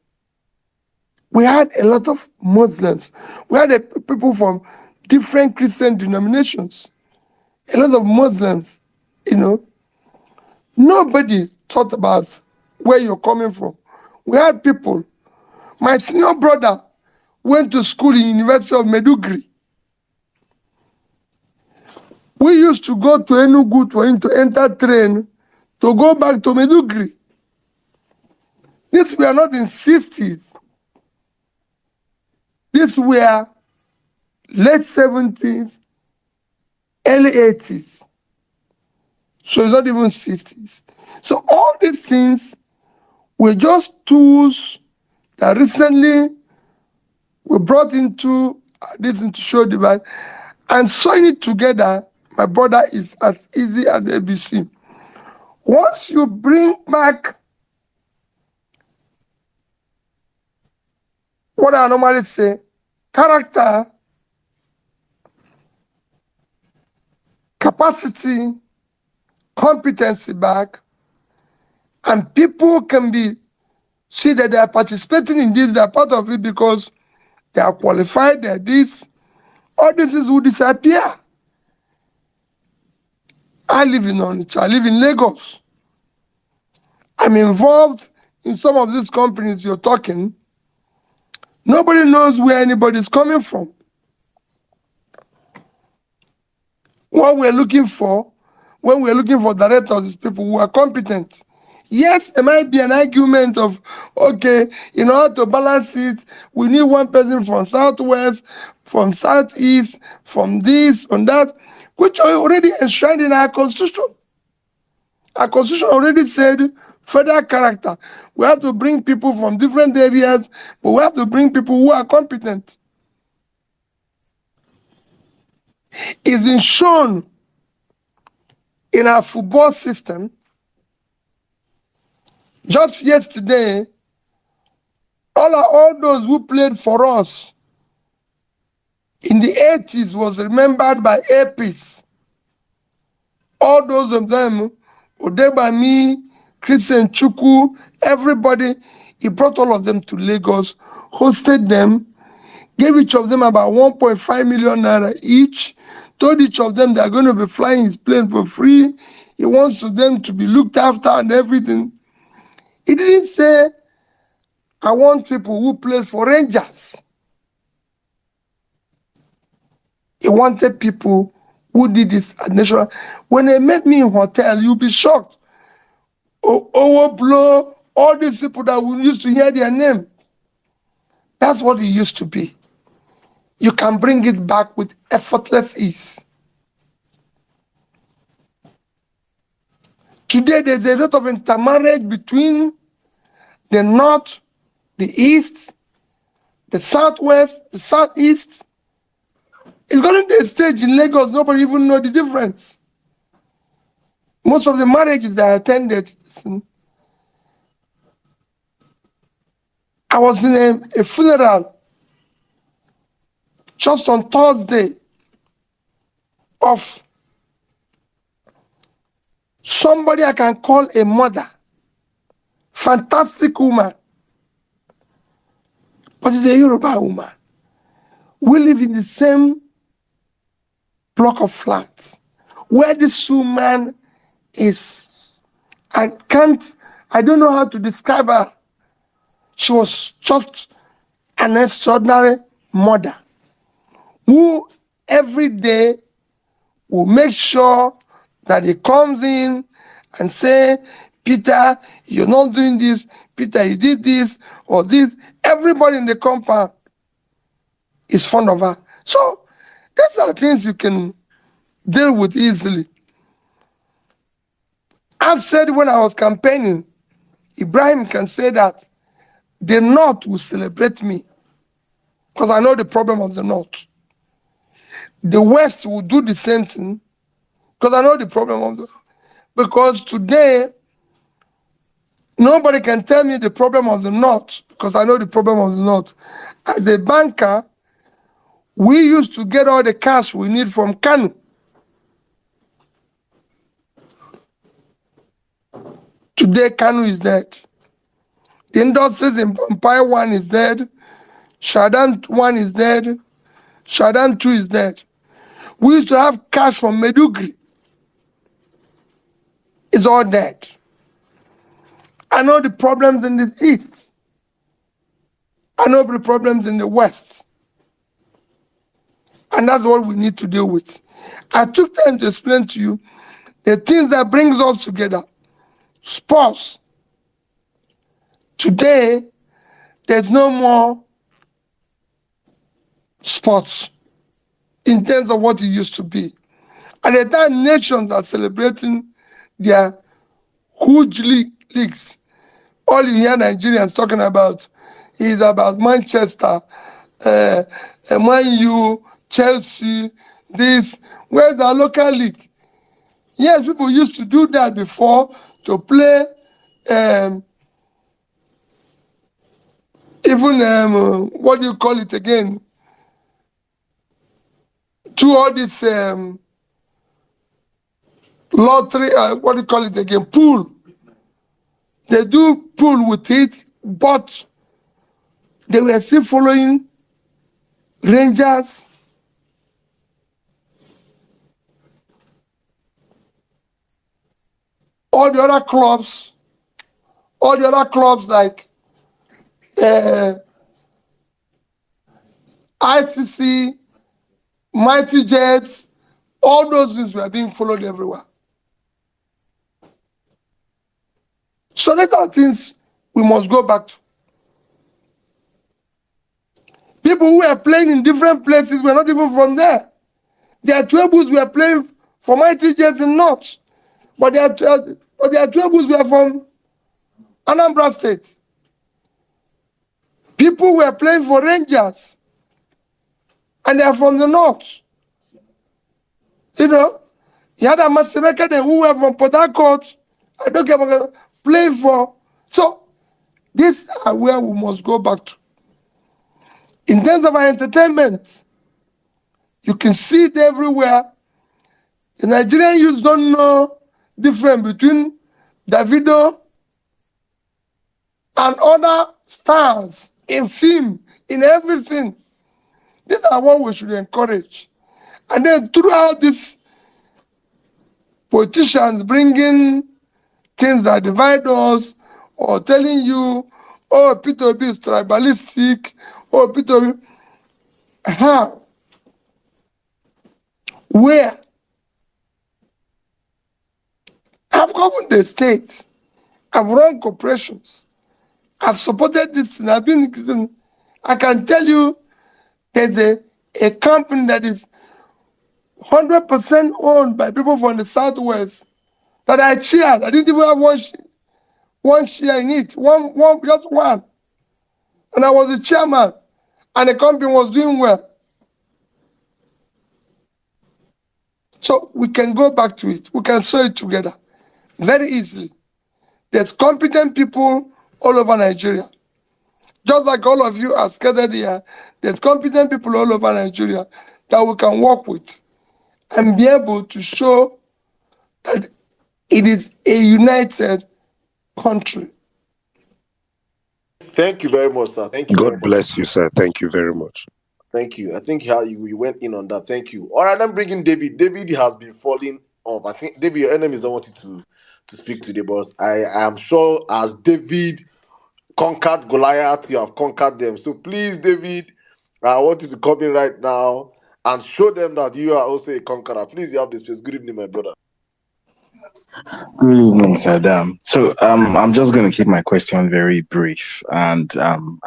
we had a lot of Muslims. We had people from different Christian denominations. A lot of Muslims, you know. Nobody thought about where you're coming from. We had people. My senior brother went to school in University of Maiduguri. We used to go to Enugu for him to enter train to go back to Maiduguri. This were not in 60s. This were late 70s, early 80s. So it's not even 60s. So all these things were just tools that recently were brought into this into show divide, and sewing it together, my brother, is as easy as ABC. Once you bring back what I normally say, character, capacity, competency back, and people can see that they are participating in this, they are part of it because they are qualified, they are this, all this will disappear. I live in Onitsha, I live in Lagos. I'm involved in some of these companies you're talking. Nobody knows where anybody's coming from. What we're looking for, when we're looking for directors, is people who are competent. Yes, there might be an argument of, okay, in order to balance it, we need one person from Southwest, from Southeast, from this, from that, which are already enshrined in our Constitution. Our Constitution already said federal character. We have to bring people from different areas, but we have to bring people who are competent. It's been shown in our football system. Just yesterday, all those who played for us in the 80s was remembered by APIS. All those of them, Odebami, Christian Chukwu, everybody, he brought all of them to Lagos, hosted them, gave each of them about 1.5 million naira each, told each of them they're going to be flying his plane for free. He wants them to be looked after and everything. He didn't say, I want people who play for Rangers. He wanted people who did this at national. When they met me in hotel, you'll be shocked. Owoblo, all these people that we used to hear their name. That's what it used to be. You can bring it back with effortless ease. Today, there's a lot of intermarriage between the North, the East, the Southwest, the Southeast. It's going to the stage in Lagos, nobody even know the difference. Most of the marriages that I attended, I was in a funeral just on Thursday of somebody I can call a mother, fantastic woman, but it's a Yoruba woman. We live in the same block of flats where this woman is, I don't know how to describe her. She was just an extraordinary mother who every day will make sure that he comes in and say, Peter, you're not doing this. Peter, you did this or this. Everybody in the compound is fond of her. So these are things you can deal with easily. I've said when I was campaigning, Ibrahim can say that the North will celebrate me because I know the problem of the North. The West will do the same thing because I know the problem of the... Because today, nobody can tell me the problem of the North because I know the problem of the North. As a banker, we used to get all the cash we need from Kanu. Today, Kanu is dead. The industries in Pompai 1 is dead. Shadan 1 is dead. Shadan 2 is dead. We used to have cash from Medugri. It's all dead. I know the problems in the East. I know the problems in the West. And that's what we need to deal with. I took time to explain to you the things that brings us together. Sports. Today, there's no more sports in terms of what it used to be. At the time, nations are celebrating their huge leagues. All you hear Nigerians talking about is about Manchester, Man U, Chelsea, this. Where's our local league? Yes, people used to do that before to play even what do you call it again? To all this lottery, what do you call it again? Pool. They do pool with it, but they were still following Rangers, all the other clubs like ICC, Mighty Jets, all those things were being followed everywhere. So these are things we must go back to. People who were playing in different places were not even from there. Their Twebus were playing for Mighty Jets in North, but their Twebus were from Anambra State. People were playing for Rangers, and they are from the North. You know, you had a Matsemeka who were from Port Harcourt. I don't care about playing for. So, these are where we must go back to. In terms of our entertainment, you can see it everywhere. The Nigerian youth don't know the difference between Davido and other stars in film, in everything. These are what we should encourage. And then throughout this, politicians bringing things that divide us, or telling you, oh, Peter Obi is tribalistic, oh, Peter Obi. How? Where? I've governed the state. I've run corporations. I've supported this thing. I can tell you there's a company that is 100% owned by people from the Southwest that I chaired. I didn't even have one share in it, just one. And I was the chairman, and the company was doing well. So we can go back to it. We can sew it together very easily. There's competent people all over Nigeria. Just like all of you are scattered here, there's competent people all over Nigeria that we can work with and be able to show that it is a united country. Thank you very much, sir. Thank you. God bless you, sir. Thank you very much. Thank you. I think how you went in on that. Thank you. All right, I'm bringing David. David has been falling off. I think, David, your enemies don't want you to speak today, but I am sure as David conquered Goliath, you have conquered them. So please, David, I want you to come in right now and show them that you are also a conqueror. Please, you have this space. Good evening, my brother. Good evening, Saddam. So I'm just going to keep my question very brief. And I'm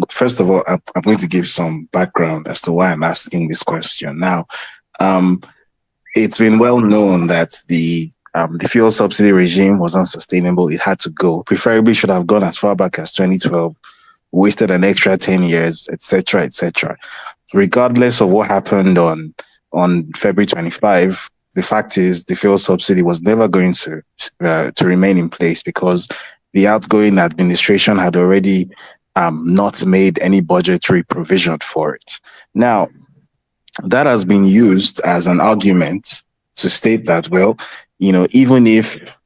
first of all, I'm going to give some background as to why I'm asking this question. Now, it's been well known that the fuel subsidy regime was unsustainable. It had to go. Preferably should have gone as far back as 2012, wasted an extra 10 years, etc., etc. Regardless of what happened on February 25, the fact is the fuel subsidy was never going to remain in place because the outgoing administration had already not made any budgetary provision for it. Now, that has been used as an argument to state that, well, even if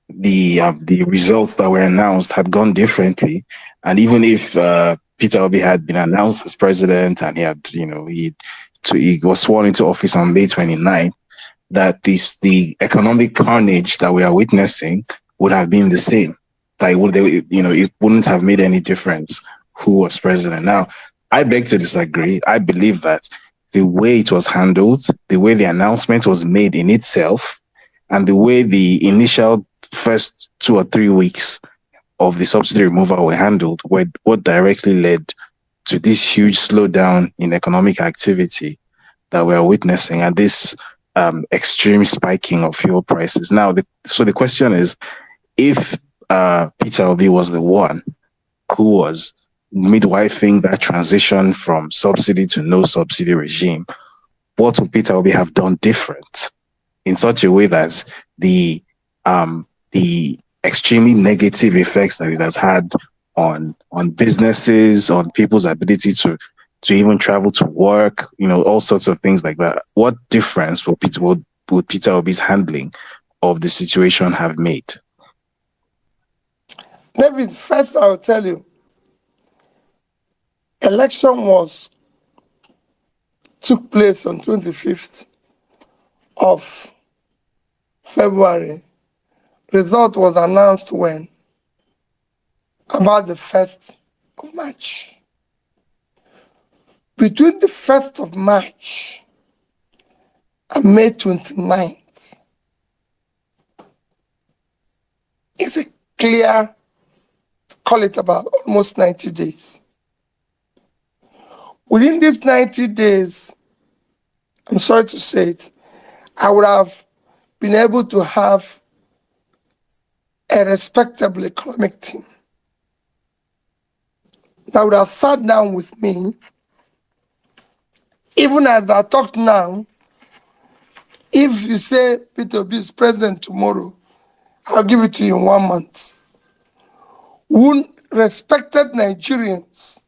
the results that were announced had gone differently, and even if Peter Obi had been announced as president and he had, he was sworn into office on May 29th, that the economic carnage that we are witnessing would have been the same. That it wouldn't have made any difference who was president. Now, I beg to disagree. I believe that the way it was handled, the way the announcement was made in itself, and the way the initial first 2 or 3 weeks of the subsidy removal were handled were what directly led to this huge slowdown in economic activity that we are witnessing, and this extreme spiking of fuel prices. Now, so the question is, if Peter Obi was the one who was midwifing that transition from subsidy to no subsidy regime, what would Peter Obi have done different in such a way that the extremely negative effects that it has had on businesses, on people's ability to even travel to work, all sorts of things like that? What difference would Peter Obi's handling of the situation have made? David, first I'll tell you, election took place on 25th of February. Result was announced when? About the 1st of March. Between the 1st of March and May 29th is a clear, call it about almost 90 days. Within these 90 days, I'm sorry to say it, I would have been able to have a respectable economic team that would have sat down with me. Even as I talk now, if you say Peter Obi is president tomorrow, I'll give it to you in 1 month. Respected Nigerians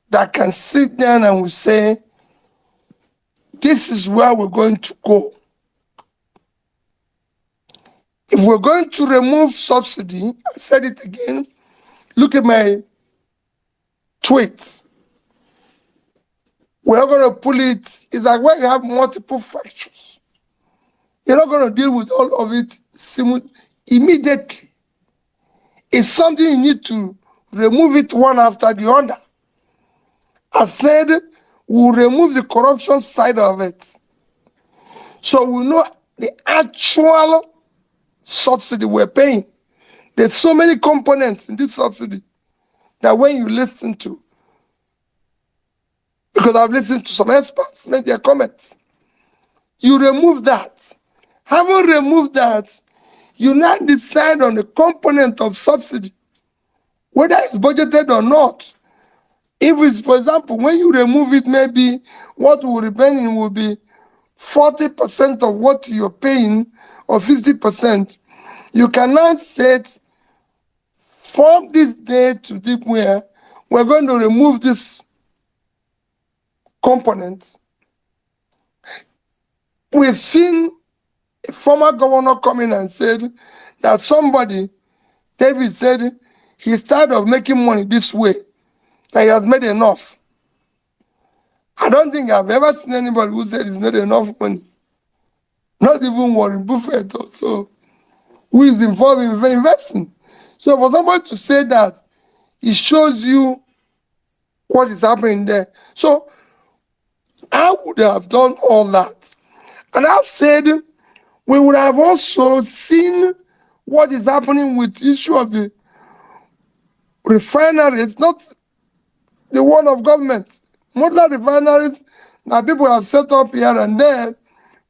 that can sit down and will say, this is where we're going to go. If we're going to remove subsidy, I said it again, look at my tweets. We're not going to pull it. It's like when you have multiple fractures. You're not going to deal with all of it immediately. It's something you need to remove it one after the other. I said we'll remove the corruption side of it. So we know the actual subsidy we're paying. There's so many components in this subsidy that when you listen to, because I've listened to some experts make their comments, you remove that. Having removed that, you now decide on the component of subsidy, whether it's budgeted or not. If it's, for example, when you remove it, maybe what will remain will be 40% of what you're paying or 50%. You can now set from this day to deep where we're going to remove this component. We've seen a former governor come in and said that somebody, David said, he's tired of making money this way, that he has made enough. I don't think I've ever seen anybody who said he's made enough money. Not even Warren Buffett also, who is involved in investing. So for somebody to say that, it shows you what is happening there. So I would have done all that. And I've said we would have also seen what is happening with the issue of the refineries, not the one of government. Modern refineries that people have set up here and there,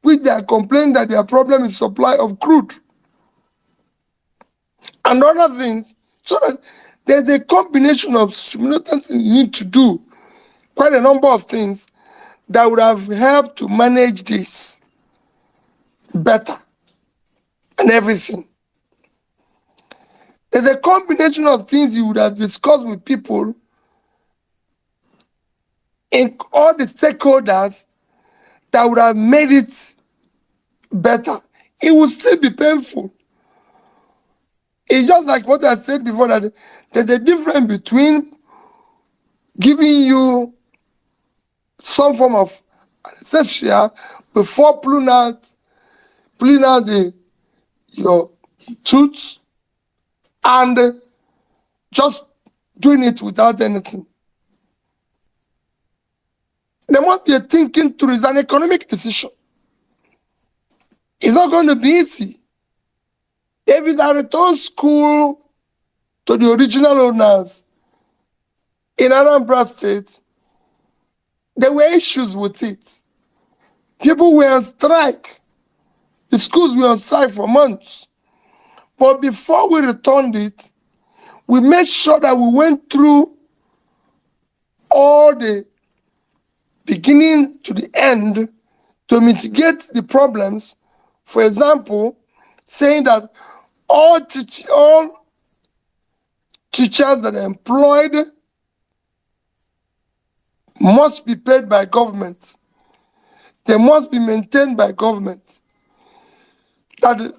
which they are complaining that their problem is supply of crude and other things. So that there's a combination of simultaneous things you need to do, quite a number of things that would have helped to manage this better and everything. There's a combination of things you would have discussed with people and all the stakeholders that would have made it better. It would still be painful. It's just like what I said before, that there's a difference between giving you some form of anesthesia before pulling out your tooth and just doing it without anything. There must be a thinking through. It's an economic decision. It's not going to be easy. If it's a return school to the original owners in Anambra State, there were issues with it. People were on strike. The schools were on strike for months. But before we returned it, we made sure that we went through all the beginning to the end to mitigate the problems. For example, saying that all teachers that are employed must be paid by government. They must be maintained by government. That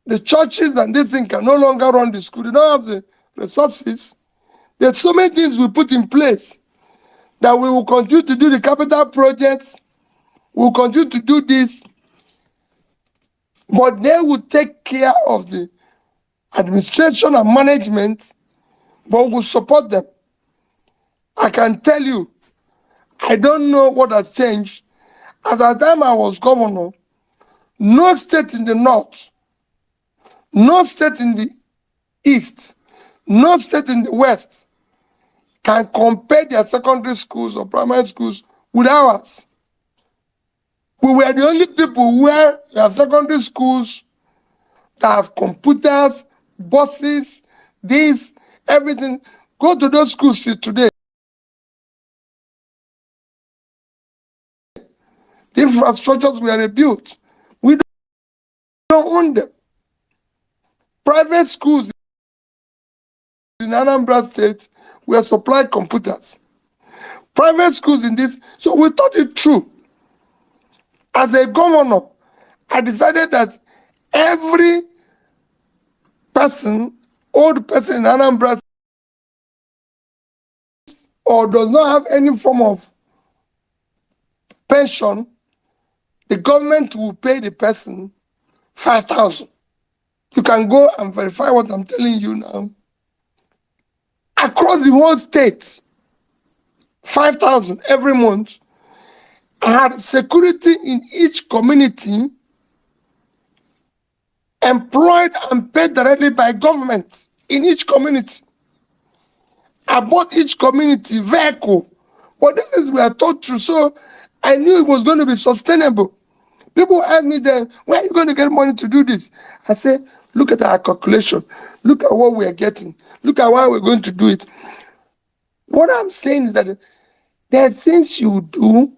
the churches and this thing can no longer run the school. They don't have the resources. There's so many things we put in place that we will continue to do the capital projects. We will continue to do this. But they will take care of the administration and management, but we will support them. I can tell you, I don't know what has changed. At the time I was governor, no state in the north, no state in the east, no state in the west can compare their secondary schools or primary schools with ours. We were the only people where you have secondary schools that have computers, buses, this, everything. Go to those schools today. The infrastructures were rebuilt. We don't own them. Private schools in Anambra State were supplied computers. Private schools in this, so we thought it through. As a governor, I decided that every person, old person in Anambra State, or does not have any form of pension, the government will pay the person 5,000. You can go and verify what I'm telling you now. Across the whole state, 5,000 every month. I had security in each community employed and paid directly by government in each community. I bought each community vehicle, but this is where I thought through, so I knew it was going to be sustainable. People ask me then, where are you going to get money to do this? I say, look at our calculation. Look at what we are getting. Look at why we're going to do it. What I'm saying is that there are things you do,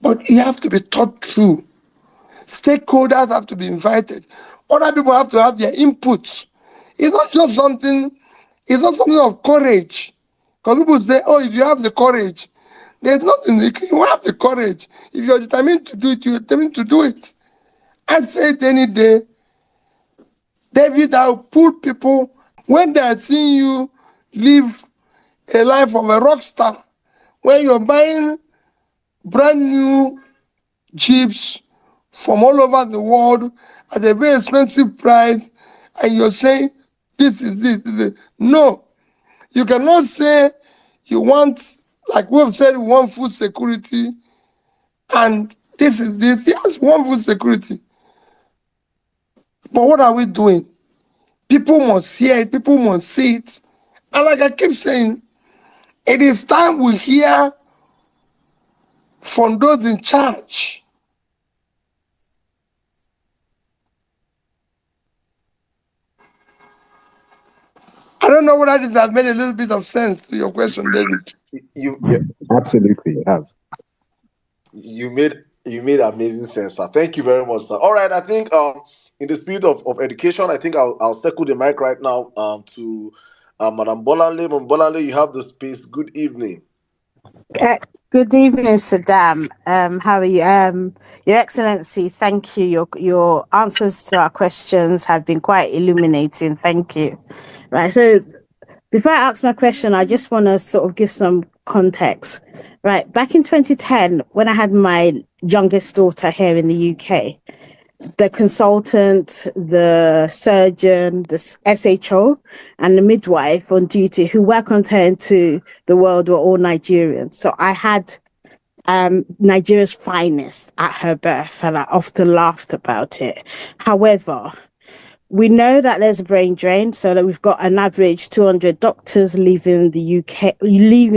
but you have to be thought through. Stakeholders have to be invited. Other people have to have their inputs. It's not just something, it's not something of courage. Because people say, oh, if you have the courage, there's nothing, you have the courage. If you're determined to do it, you're determined to do it. I say it any day. David, I'll pull people when they are seeing you live a life of a rock star, where you're buying brand new Jeeps from all over the world at a very expensive price, and you're saying, this is this. No, you cannot say you want, like we've said, we want food security, and this is this. Yes, we want food security. But what are we doing? People must hear it, people must see it. And like I keep saying, it is time we hear from those in charge. I don't know whether this has made a little bit of sense to your question, David. Absolutely, it has. You made amazing sense, sir. Thank you very much, sir. All right, I think in the spirit of education, I think I'll circle the mic right now to Madam Bolanle. Madam Bolanle, you have the space. Good evening. Good evening, Saddam. How are you? Your Excellency, thank you. Your answers to our questions have been quite illuminating. Thank you. Right. So before I ask my question, I just want to sort of give some context. Right. Back in 2010, when I had my youngest daughter here in the UK, the consultant, the surgeon, the SHO, and the midwife on duty who welcomed her into the world were all Nigerians. So I had Nigeria's finest at her birth, and I often laughed about it. However, we know that there's a brain drain, so that we've got an average 200 doctors leaving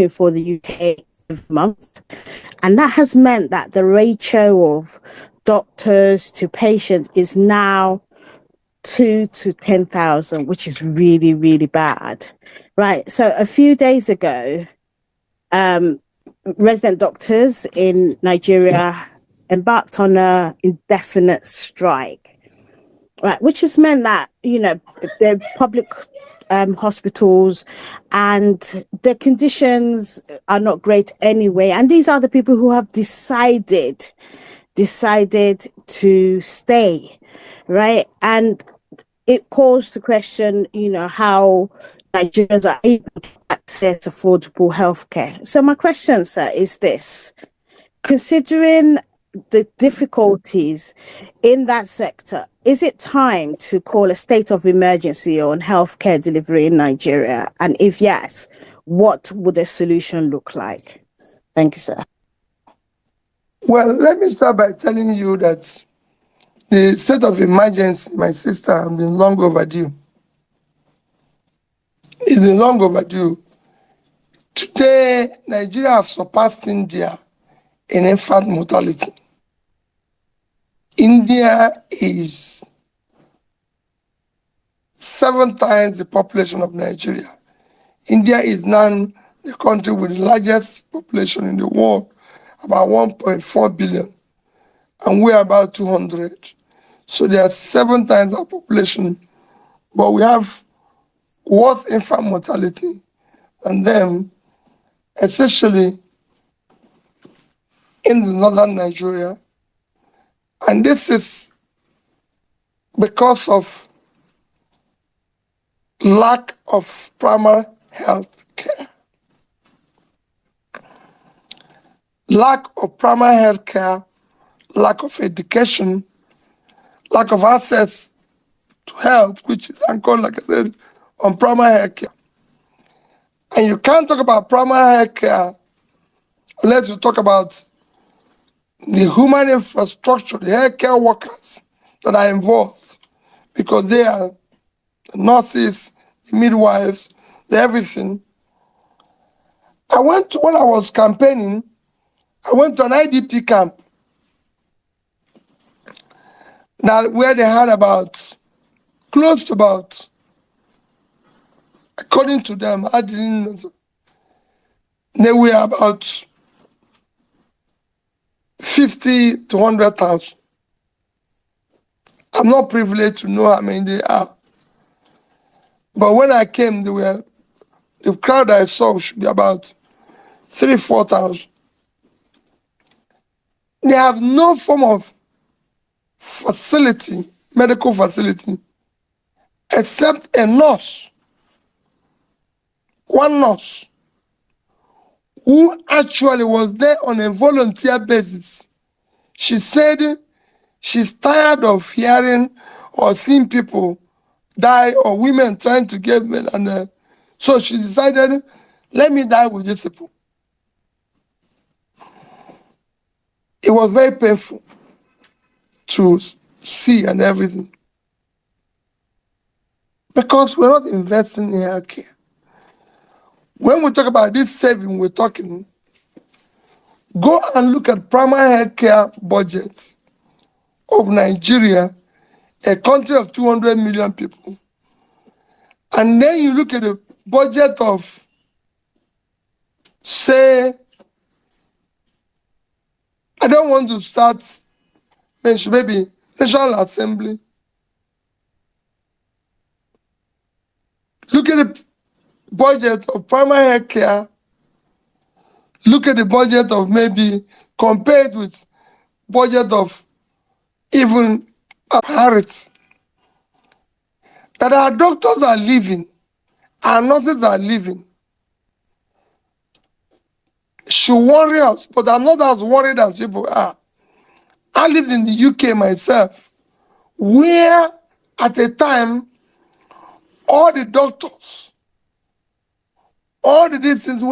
for the UK every month. And that has meant that the ratio of doctors to patients is now 2 to 10,000, which is really, really bad. Right. So a few days ago, resident doctors in Nigeria embarked on an indefinite strike. Right, which has meant that, the public hospitals and the conditions are not great anyway. And these are the people who have decided to stay, right? And it calls to question, how Nigerians are able to access affordable healthcare. So my question, sir, is this. Considering the difficulties in that sector, is it time to call a state of emergency on healthcare delivery in Nigeria? And if yes, what would a solution look like? Thank you, sir. Well, let me start by telling you that the state of emergency, my sister, has been long overdue. It's been long overdue. Today, Nigeria has surpassed India in infant mortality. India is 7 times the population of Nigeria. India is now the country with the largest population in the world, about 1.4 billion, and we're about 200. So there are 7 times our population, but we have worse infant mortality than them, especially in the northern Nigeria. And this is because of lack of primary health care. Lack of primary health care, lack of education, lack of access to health, which is anchored, like I said, on primary health care. And you can't talk about primary health care unless you talk about the human infrastructure, the healthcare workers that are involved, because they are the nurses, the midwives, the everything. When I was campaigning, I went to an IDP camp where they had close to about, according to them, I didn't know, they were about 50 to 100,000. I'm not privileged to know how many they are. But when I came, the crowd I saw should be about 3,000-4,000. They have no form of facility, medical facility, except a nurse, one nurse, who actually was there on a volunteer basis. She said she's tired of hearing or seeing people die or women trying to get men. And so she decided, let me die with these people. It was very painful to see and everything. Because we're not investing in healthcare. When we talk about this saving, we're talking, go and look at primary healthcare budgets of Nigeria, a country of 200 million people. And then you look at the budget of, say, I don't want to start mention maybe National Assembly Look at the budget of primary health care. Look at the budget of maybe compared with budget of even Harrods. That our doctors are leaving, our nurses are leaving. Should worry us, but I'm not as worried as people are. I lived in the UK myself, where at the time, all the doctors, all the distance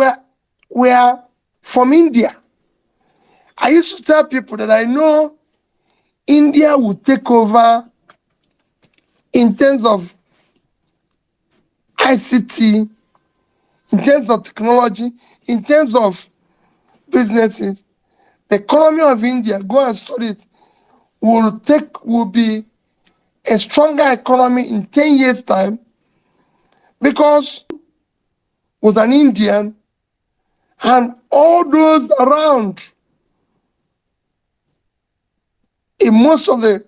were from India. I used to tell people that I know India would take over in terms of ICT, in terms of technology, in terms of businesses. The economy of India, go and study it, will be a stronger economy in 10 years' time because was an Indian and all those around in most of the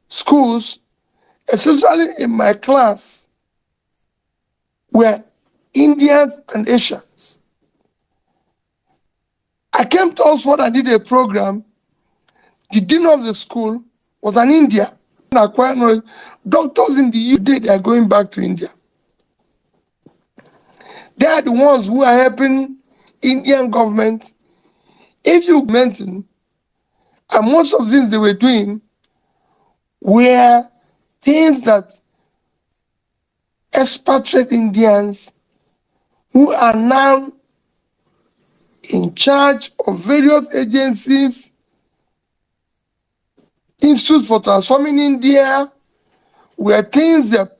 schools, especially in my class, were Indians and Asians. I came to Oxford and did a program. The dean of the school was an Indian. Doctors in the UK, they are going back to India. They are the ones who are helping Indian government. If you mention, and most of the things they were doing were things that expatriate Indians who are now in charge of various agencies, Institute for Transforming India, were things that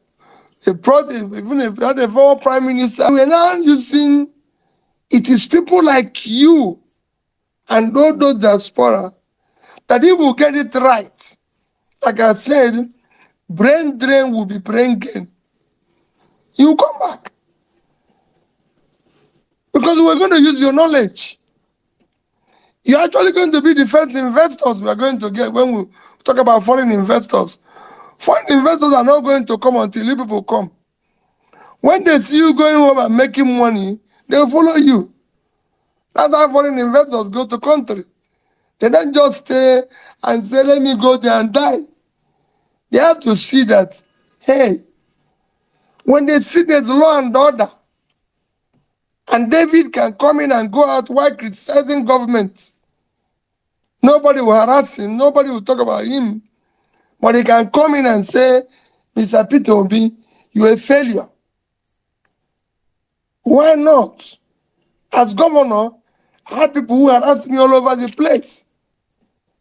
they brought, even if they had a former prime minister, we are now using, it is people like you and those diaspora that if we get it right, like I said, brain drain will be brain gain. You come back. Because we're going to use your knowledge. You're actually going to be the first investors we are going to get when we talk about foreign investors. Foreign investors are not going to come until you people come. When they see you going home and making money, they'll follow you. That's how foreign investors go to country. They don't just stay and say, let me go there and die. They have to see that, hey, when they see there's law and order, and David can come in and go out while criticizing government, nobody will harass him, nobody will talk about him, but he can come in and say, Mr. Peter Obi, you're a failure. Why not? As governor, I had people who harassed me all over the place.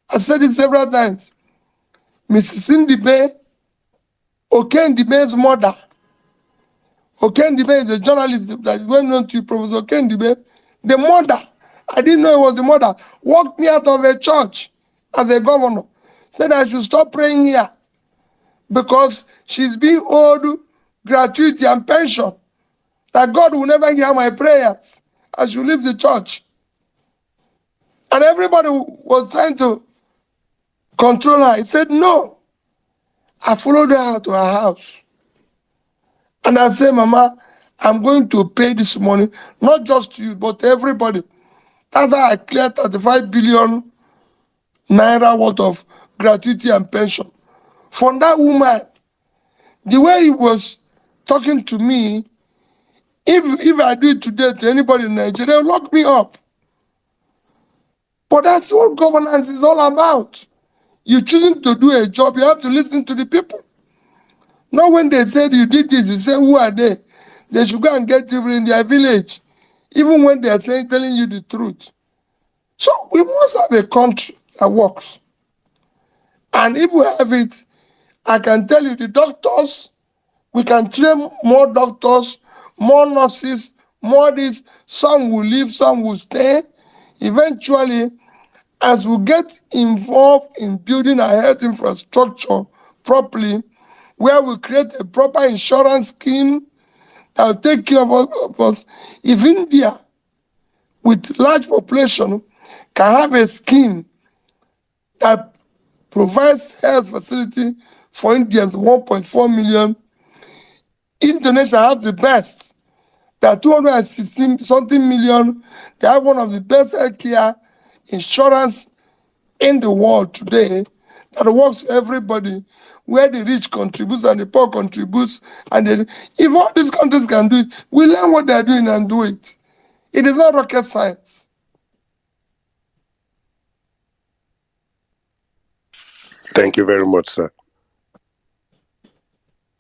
I've said this several times. Mrs. Ndibe, Oken Ndibe's mother. Oken Ndibe is a journalist that is well known to you, Professor Oken Ndibe. The mother, I didn't know it was the mother, walked me out of a church as a governor. Said I should stop praying here because she's being owed gratuity and pension. That God will never hear my prayers. I should leave the church. And everybody was trying to control her. He said, no. I followed her to her house. And I said, Mama, I'm going to pay this money, not just to you, but to everybody. That's how I cleared 35 billion naira worth of gratuity and pension. From that woman, the way he was talking to me, if I do it today to anybody in Nigeria, they'll lock me up. But that's what governance is all about. You're choosing to do a job, you have to listen to the people. Not when they said you did this, you say, who are they? They should go and get people in their village, even when they are telling you the truth. So we must have a country that works. And if we have it, I can tell you the doctors, we can train more doctors, more nurses, more this. Some will leave, some will stay. Eventually, as we get involved in building our health infrastructure properly, where we create a proper insurance scheme that will take care of us. If India, with large population, can have a scheme that provides health facility for Indians, 1.4 million, Indonesia have the best. There are 216 something million. They have one of the best healthcare insurance in the world today that works for everybody, where the rich contributes and the poor contributes. And if all these countries can do it, we learn what they're doing and do it. It is not rocket science. Thank you very much, sir.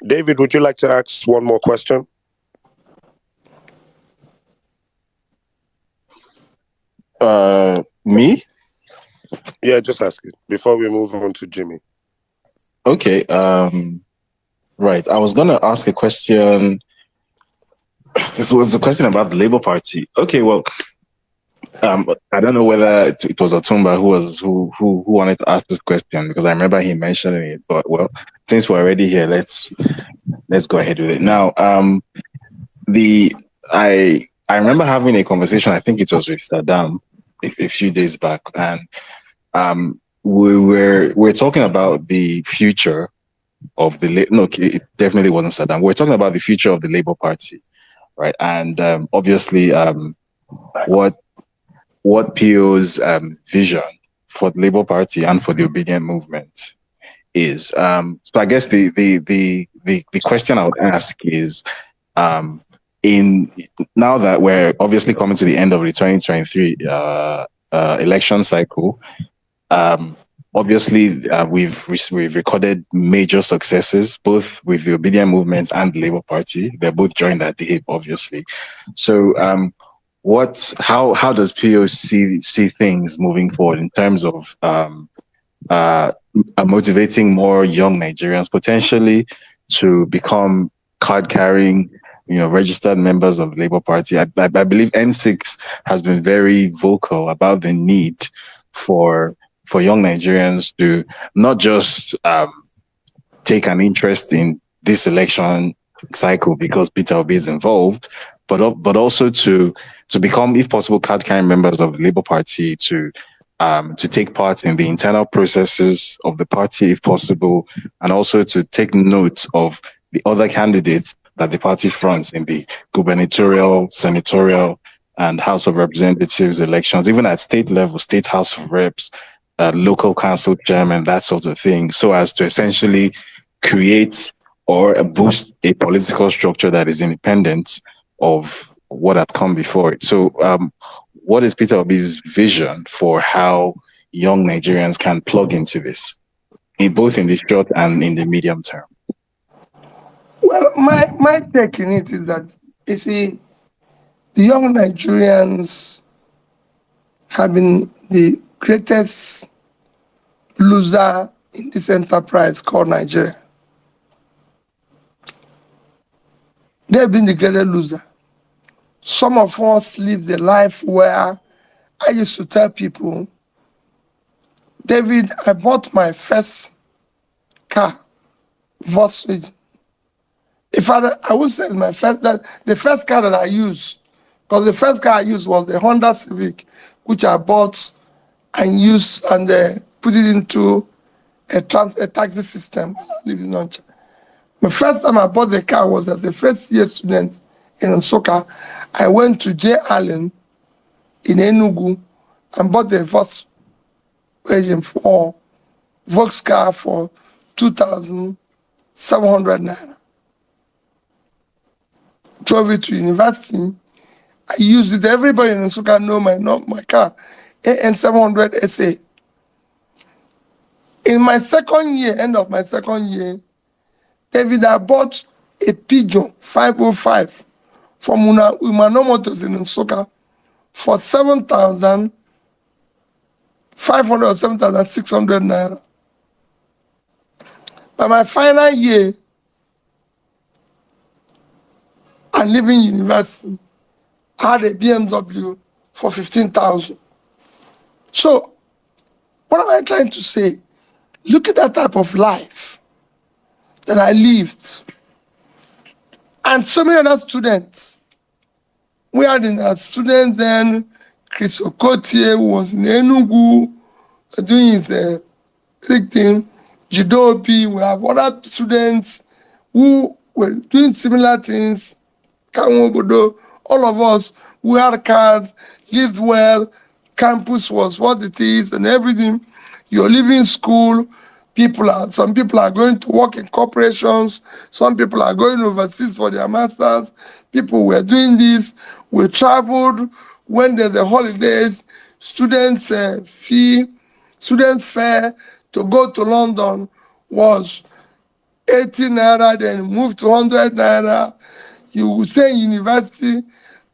David, would you like to ask one more question? Me? Yeah, just ask it before we move on to Jimmy. Okay. Right. I was gonna ask a question. This was a question about the Labour Party. Okay. Well, I don't know whether it was Otumba who wanted to ask this question, because I remember he mentioning it. But well, since we're already here, let's go ahead with it now. I remember having a conversation. I think it was with Saddam a few days back, and we're talking about the future of it definitely wasn't Saddam. We're talking about the future of the Labour Party, right? And obviously, what PO's vision for the Labour Party and for the obedient movement is. So I guess the question I would ask is, in now that we're obviously coming to the end of the 2023 election cycle, obviously we've recorded major successes both with the obedient movement and the Labour Party. They're both joined at the hip, obviously. So how does PO see things moving forward in terms of motivating more young Nigerians potentially to become card-carrying, registered members of the Labour Party? I believe N6 has been very vocal about the need for young Nigerians to not just take an interest in this election cycle because Peter Obi is involved, but also to become, if possible, card-carrying members of the Labour Party, to take part in the internal processes of the party, if possible, and also to take note of the other candidates that the party fronts in the gubernatorial, senatorial, and House of Representatives elections, even at state level, state House of Reps, local council chairman, that sort of thing, so as to essentially create or boost a political structure that is independent of what had come before it. So what is Peter Obi's vision for how young Nigerians can plug into this, both in the short and in the medium term? Well, my take in it is that, you see, the young Nigerians have been the greatest loser in this enterprise called Nigeria. They've been the greatest loser. Some of us live the life where I used to tell people, David, I bought my first car, Volkswagen. In fact, I would say it's the first car that I used, because the first car I used was the Honda Civic, which I bought and used and put it into a taxi system. I lived in Onitsha. The first time I bought the car was as a first-year student in Nsukka. I went to J. Allen in Enugu and bought the Volkswagen Volks car for 2,700 naira. Drove it to university. I used it. Everybody in Nsukka know my car, AN700 SA. In my second year, end of my second year, David, I bought a Pigeon 505 from Umano Motors in Nsukka for 7,500 or 7,600 naira. By my final year, and leaving university, I had a BMW for 15,000. So, what am I trying to say? Look at that type of life that I lived. And so many other students. We had students then, Chris Okotie, who was in Enugu, doing his thing, Jidobi. We have other students who were doing similar things. All of us, we had cars, lived well, campus was what it is and everything. You're leaving school, some people are going to work in corporations, some people are going overseas for their masters, people were doing this, we traveled, when there's the holidays, student fare to go to London was 80 naira, then moved to 100 naira. You will say university,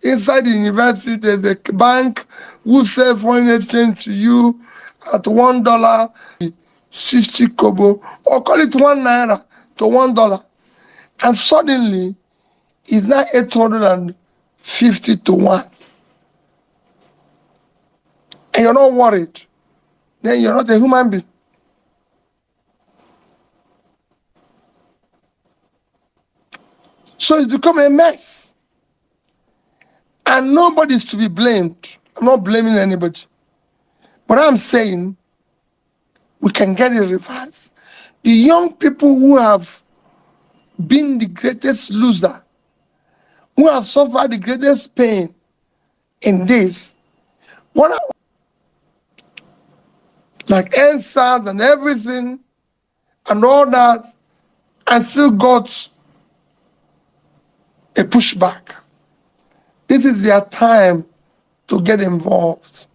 inside the university, there's a bank who sell foreign exchange to you at $1, 60 kobo, or call it 1 naira to $1. And suddenly, it's now 850 to 1. And you're not worried. Then you're not a human being. So it's become a mess. And nobody's to be blamed. I'm not blaming anybody. But I'm saying we can get it reversed. The young people who have been the greatest loser, who have suffered the greatest pain in this, like NSAS and everything and all that, and still got a pushback. This is their time to get involved.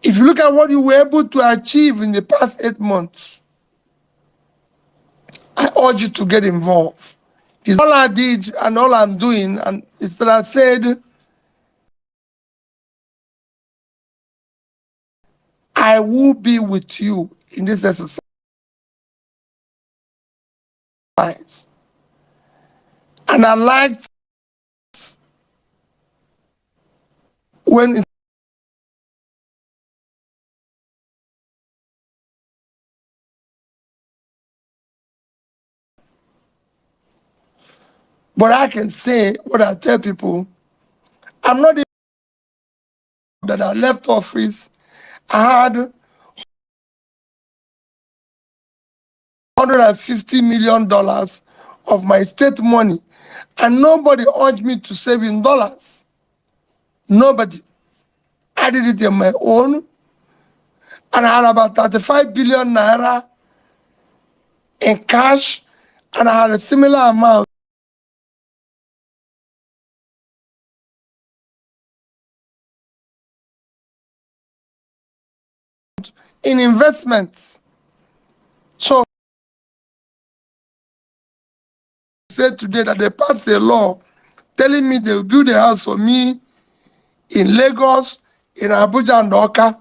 If you look at what you were able to achieve in the past 8 months, I urge you to get involved. It's all I did and all I'm doing, and it's that I said, I will be with you in this exercise. And I liked when but I can say what I tell people, I'm not that I left office, I had $150 million of my state money, and nobody urged me to save in dollars. Nobody. I did it on my own, and I had about 35 billion naira in cash, and I had a similar amount in investments. So I said today that they passed a law telling me they will build a house for me in Lagos, in Abuja and Oka,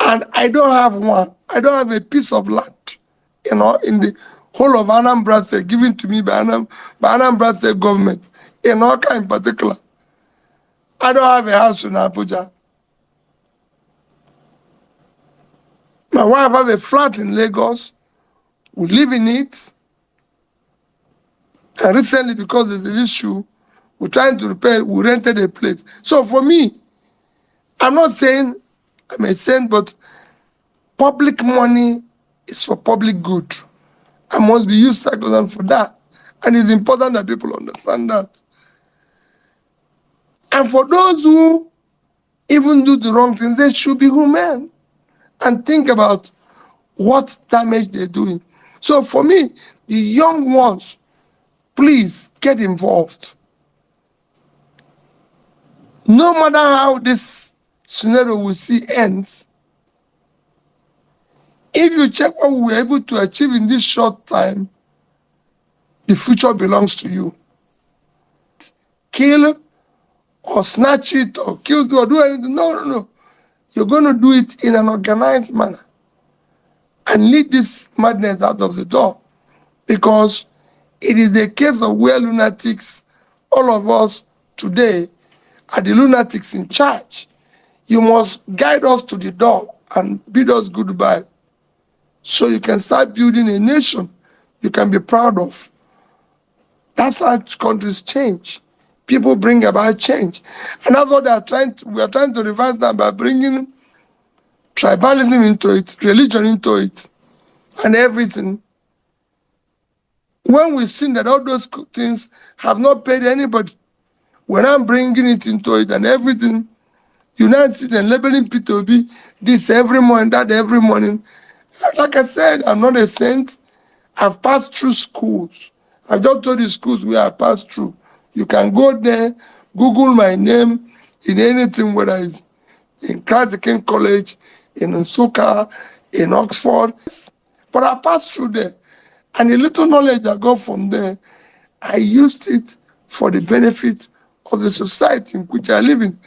and I don't have one. I don't have a piece of land, in the whole of Anambra State, given to me by Anambra State government, in Oka in particular. I don't have a house in Abuja. My wife have a flat in Lagos. We live in it. And recently, because of the issue, we're trying to repair, we rented a place. So for me, I'm not saying I'm a saint, but public money is for public good. I must be used for that. And it's important that people understand that. And for those who even do the wrong things, they should be human and think about what damage they're doing. So for me, the young ones, please get involved. No matter how this scenario we see ends, if you check what we were able to achieve in this short time, the future belongs to you. Kill or snatch it or kill it or do anything. No. You're going to do it in an organized manner and lead this madness out of the door, because it is a case of where lunatics, all of us today, are the lunatics in charge. You must guide us to the door and bid us goodbye, so you can start building a nation you can be proud of. That's how countries change. People bring about change. And that's what we are trying to reverse that by bringing tribalism into it, religion into it, and everything. when we've seen that all those things have not paid anybody, when I'm bringing it into it and everything, you now see them labeling P2B this every morning, that every morning. Like I said, I'm not a saint. I've passed through schools. I just told you schools where I passed through. You can go there, Google my name in anything, whether it's in Christ the King College, in Nsukka, in Oxford. But I passed through there. And the little knowledge I got from there, I used it for the benefit of the society in which I live in.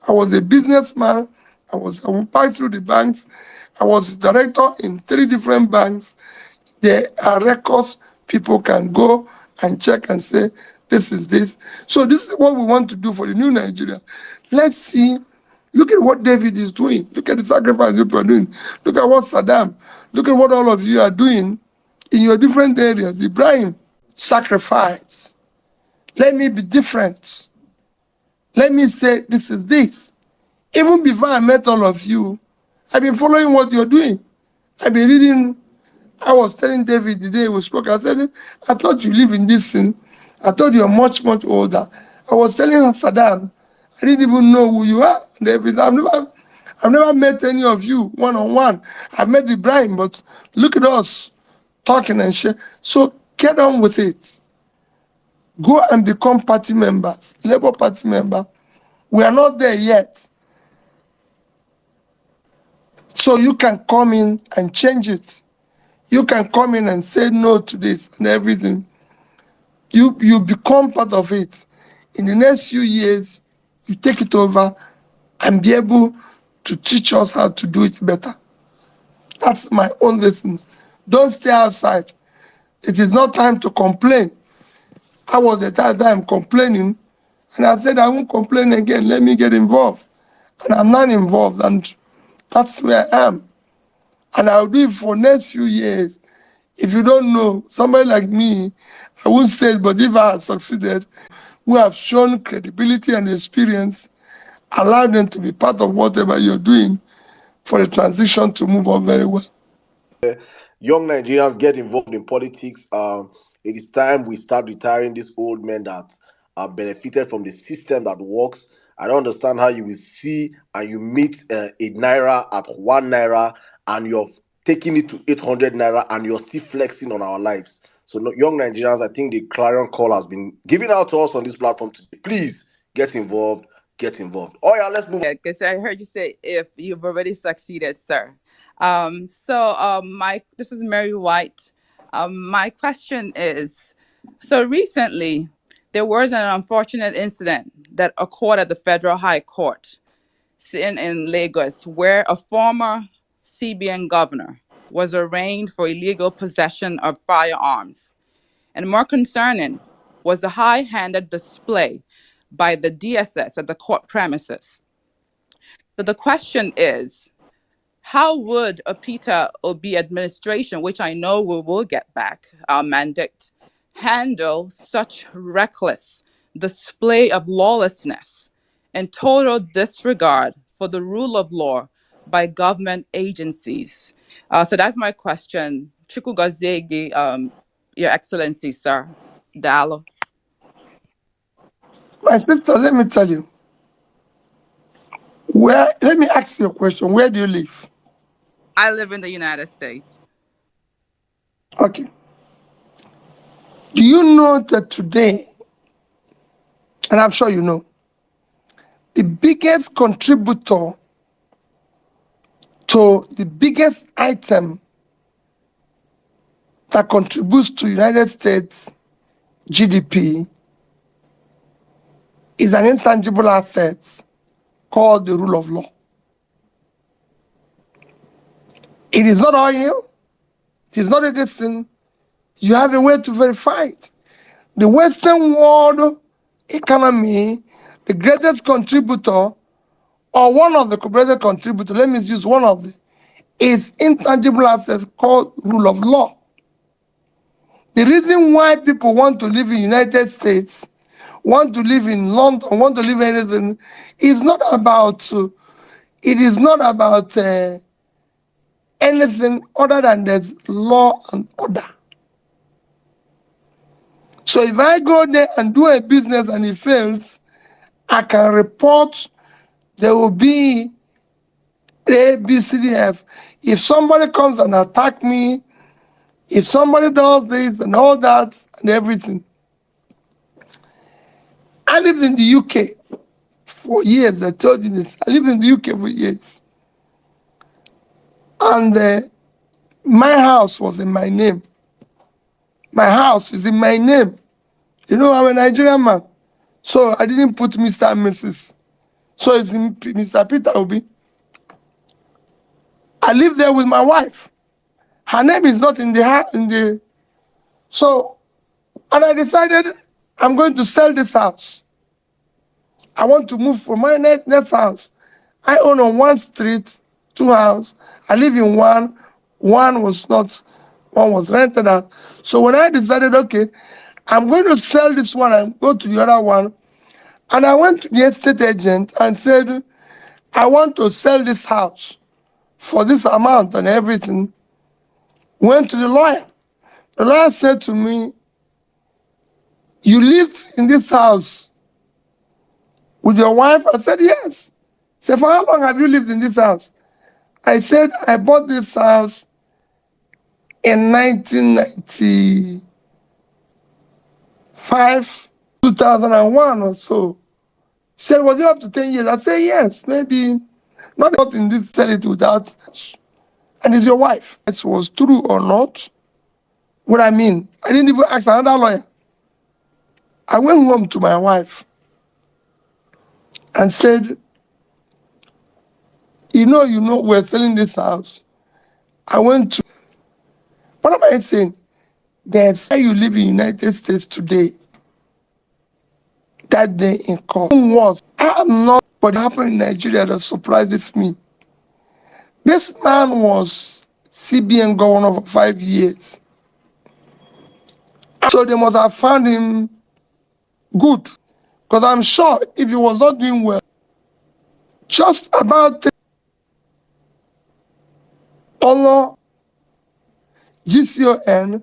I was a businessman. I passed through the banks. I was director in 3 different banks. There are records people can go and check and say, this is this. So this is what we want to do for the new Nigeria. Let's see. Look at what David is doing. Look at the sacrifice you are doing. Look at what Saddam. Look at what all of you are doing in your different areas. Ibrahim, sacrifice. Let me be different. Let me say this is this. Even before I met all of you, I've been following what you're doing. I've been reading. I was telling David the day we spoke, I said, I thought you live in this thing. I thought you're much, much older. I was telling Saddam, I didn't even know who you are. David, I've never met any of you one-on-one. I've met Ibrahim, but look at us talking and share. So get on with it. Go and become party members, Labour Party member. We are not there yet. So you can come in and change it. You can come in and say no to this and everything. You become part of it. In the next few years, you take it over and be able to teach us how to do it better. That's my own lesson. Don't stay outside. It is not time to complain. I was at that time complaining, and I said, I won't complain again. Let me get involved. And I'm not involved, and that's where I am. And I'll do it for next few years. If you don't know, somebody like me, I won't say it, but if I have succeeded, who have shown credibility and experience, allow them to be part of whatever you're doing for the transition to move on very well. Young Nigerians get involved in politics. It is time we start retiring these old men that have benefited from the system that works. I don't understand how you will see and you meet a naira at 1 naira and you're taking it to 800 naira and you're still flexing on our lives. So young Nigerians, I think the clarion call has been given out to us on this platform today. Please get involved. Get involved. Oh yeah, let's move. Yeah, because I heard you say if you've already succeeded, sir. This is Mary White. My question is, so recently there was an unfortunate incident that occurred at the Federal High Court sitting in Lagos, where a former CBN governor was arraigned for illegal possession of firearms. And more concerning was the high-handed display by the DSS at the court premises. So the question is, how would a Peter Obi administration, which I know we will get back our mandate, handle such reckless display of lawlessness and total disregard for the rule of law by government agencies? So that's my question. Chukwu, Your Excellency, sir. Dalo. My sister, let me tell you. Let me ask you a question. Where do you live? I live in the United States. Okay. Do you know that today, and I'm sure you know, the biggest contributor to the biggest item that contributes to United States GDP is an intangible asset called the rule of law. It is not oil. It is not a distance. You have a way to verify it. The Western world economy, the greatest contributor, or one of the greatest contributors, let me use one of them, is intangible asset called rule of law. The reason why people want to live in the United States, want to live in London, want to live in anything, is not about, anything other than there's law and order. So if I go there and do a business and it fails, I can report. There will be A, B, C, D, F. If somebody comes and attack me, if somebody does this and all that and everything. I lived in the UK for years. I told you this. I lived in the UK for years. And my house was in my name. My house is in my name. You know, I'm a Nigerian man. So I didn't put Mr. and Mrs. So it's in Mr. Peter Obi. I live there with my wife. Her name is not in the. So, and I decided I'm going to sell this house. I want to move from my next house. I own on one street, 2 houses. I live in one. One was rented out. So when I decided, okay, I'm going to sell this one and go to the other one. And I went to the estate agent and said, I want to sell this house for this amount and everything. Went to the lawyer. The lawyer said to me, you live in this house with your wife? I said, yes. He said, for how long have you lived in this house? I said, I bought this house in 1995, 2001 or so. He said, was it up to 10 years? I said, yes, maybe. Not in this, sell it without. And it's your wife. This was true or not? What I mean, I didn't even ask another lawyer. I went home to my wife and said, you know, we're selling this house. I went to, what am I saying? There's where you live in the United States today. That day in court was, I'm not what happened in Nigeria that surprises me. This man was CBN governor for 5 years. So they must have found him good. Because I'm sure if he was not doing well, just about Honor, GCON,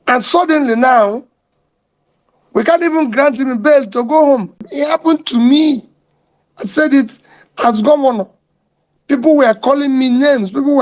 and suddenly now, we can't even grant him a bail to go home. It happened to me. I said it as governor. People were calling me names. People were